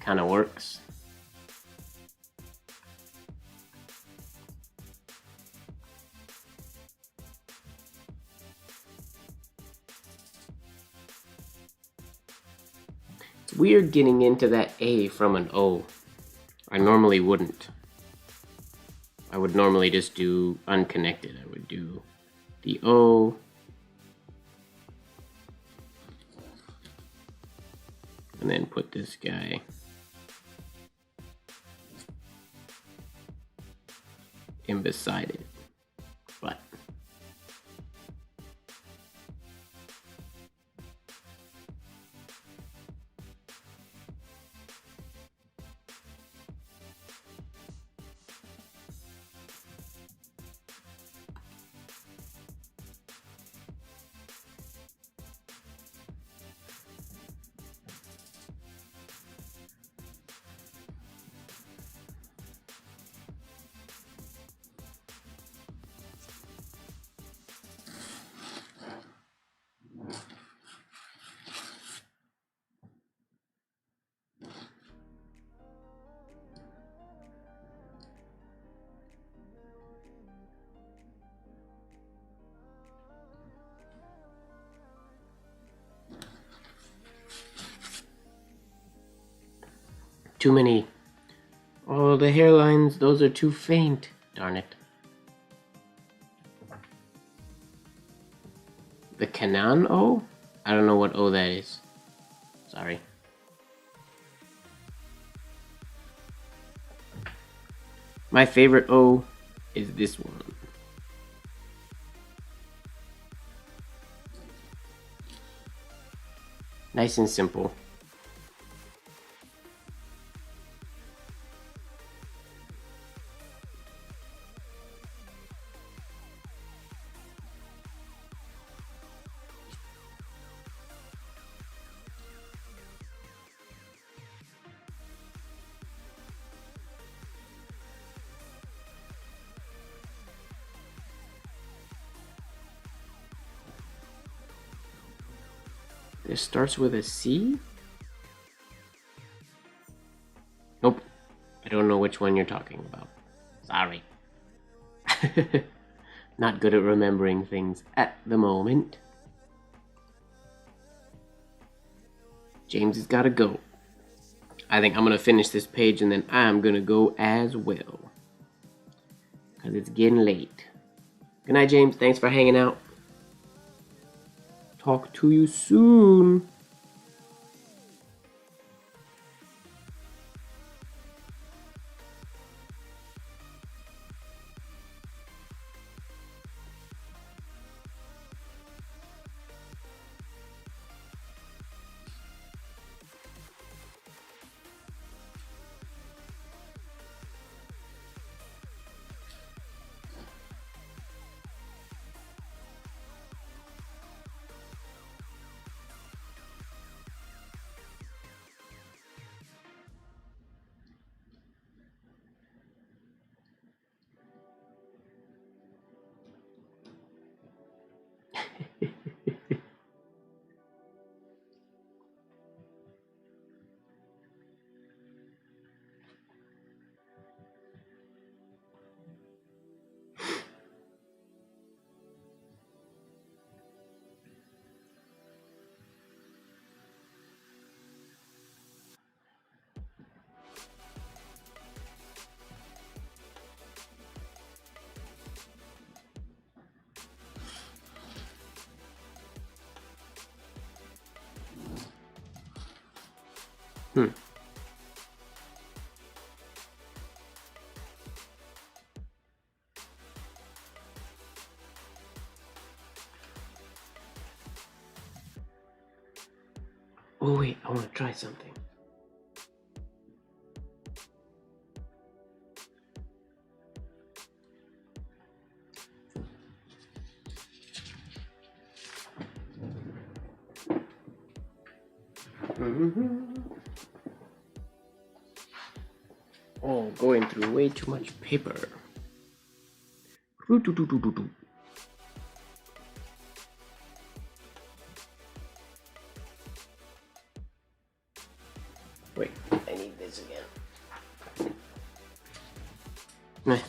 Kind of works. It's weird getting into that A from an O. I normally wouldn't. I would normally just do unconnected. I would do the O. And then put this guy in beside it. But too many. Oh, the hairlines, those are too faint. Darn it. The Canon O? I don't know what O that is. Sorry. My favorite O is this one. Nice and simple. This starts with a C? Nope. I don't know which one you're talking about. Sorry. Not good at remembering things at the moment. James has got to go. I think I'm going to finish this page and then I'm going to go as well. Because it's getting late. Good night, James. Thanks for hanging out. Talk to you soon. Hmm. Oh wait, I want to try something. Oh, going through way too much paper. Wait, I need this again. Meh.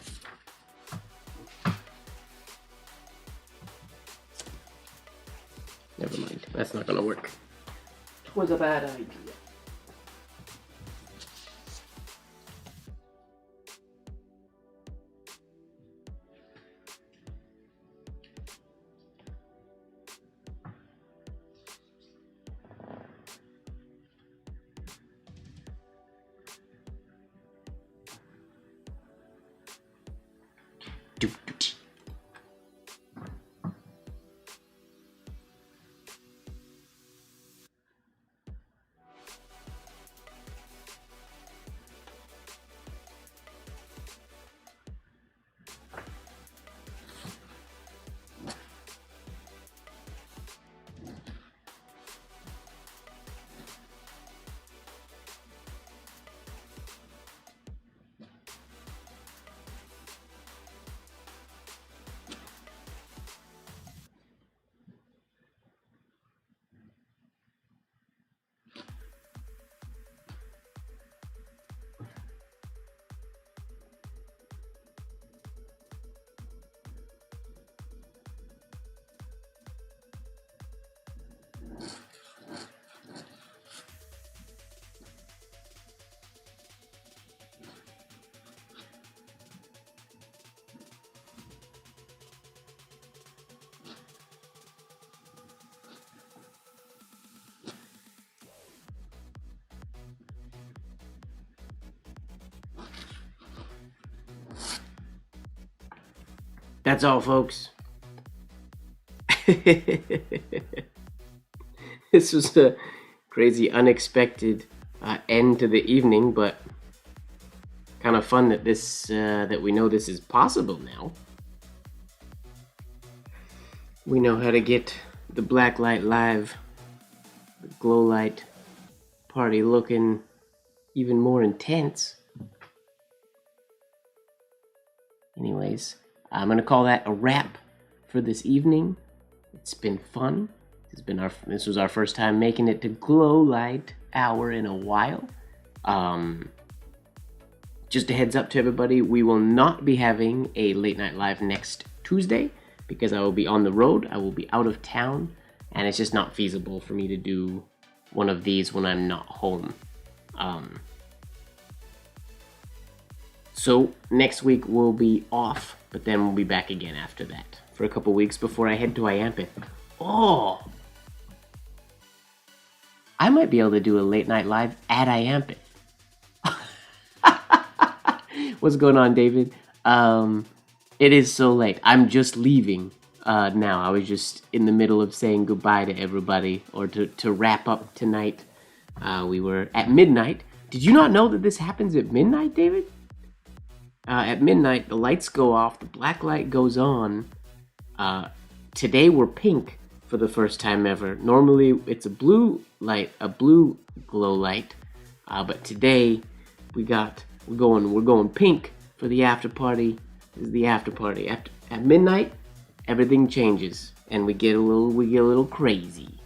Never mind, that's not gonna work. It was a bad idea. That's all, folks. This was a crazy, unexpected end to the evening, but kind of fun that that we know this is possible now. We know how to get the blacklight live, the glow light party looking even more intense. Anyways, I'm gonna call that a wrap for this evening. It's been fun. This was our first time making it to glow light hour in a while. Just a heads up to everybody, we will not be having a late night live next Tuesday because I will be on the road. I will be out of town, and it's just not feasible for me to do one of these when I'm not home. So next week we'll be off, but then we'll be back again after that for a couple weeks before I head to Iampith. Oh, I might be able to do a late night live at Iampith. What's going on, David? It is so late. I'm just leaving now. I was just in the middle of saying goodbye to everybody, or to wrap up tonight. We were at midnight. Did you not know that this happens at midnight, David? At midnight, the lights go off, the black light goes on. Today we're pink for the first time ever. Normally it's a blue light, a blue glow light, but today we're going pink for the after party. This is the after party. At midnight, everything changes, and we get a little crazy.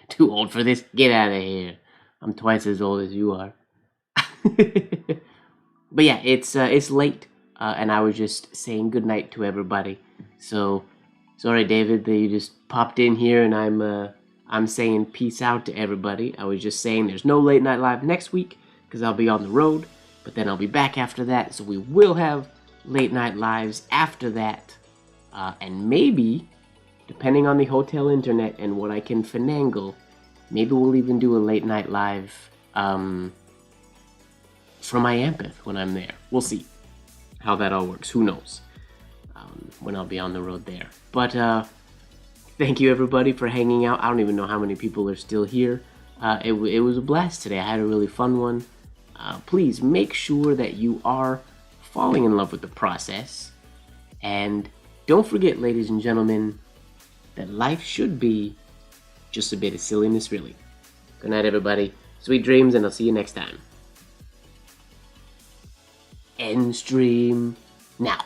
Too old for this. Get out of here. I'm twice as old as you are. But yeah, it's late, and I was just saying goodnight to everybody. So sorry, David, that you just popped in here, and I'm saying peace out to everybody. I was just saying there's no late night live next week because I'll be on the road, but then I'll be back after that, so we will have late night lives after that, and maybe depending on the hotel internet and what I can finagle, maybe we'll even do a late night live from my Ampeth when I'm there. We'll see how that all works. Who knows when I'll be on the road there. But thank you everybody for hanging out. I don't even know how many people are still here. It was a blast today. I had a really fun one. Please make sure that you are falling in love with the process. And don't forget, ladies and gentlemen, that life should be just a bit of silliness, really. Good night, everybody. Sweet dreams, and I'll see you next time. End stream now.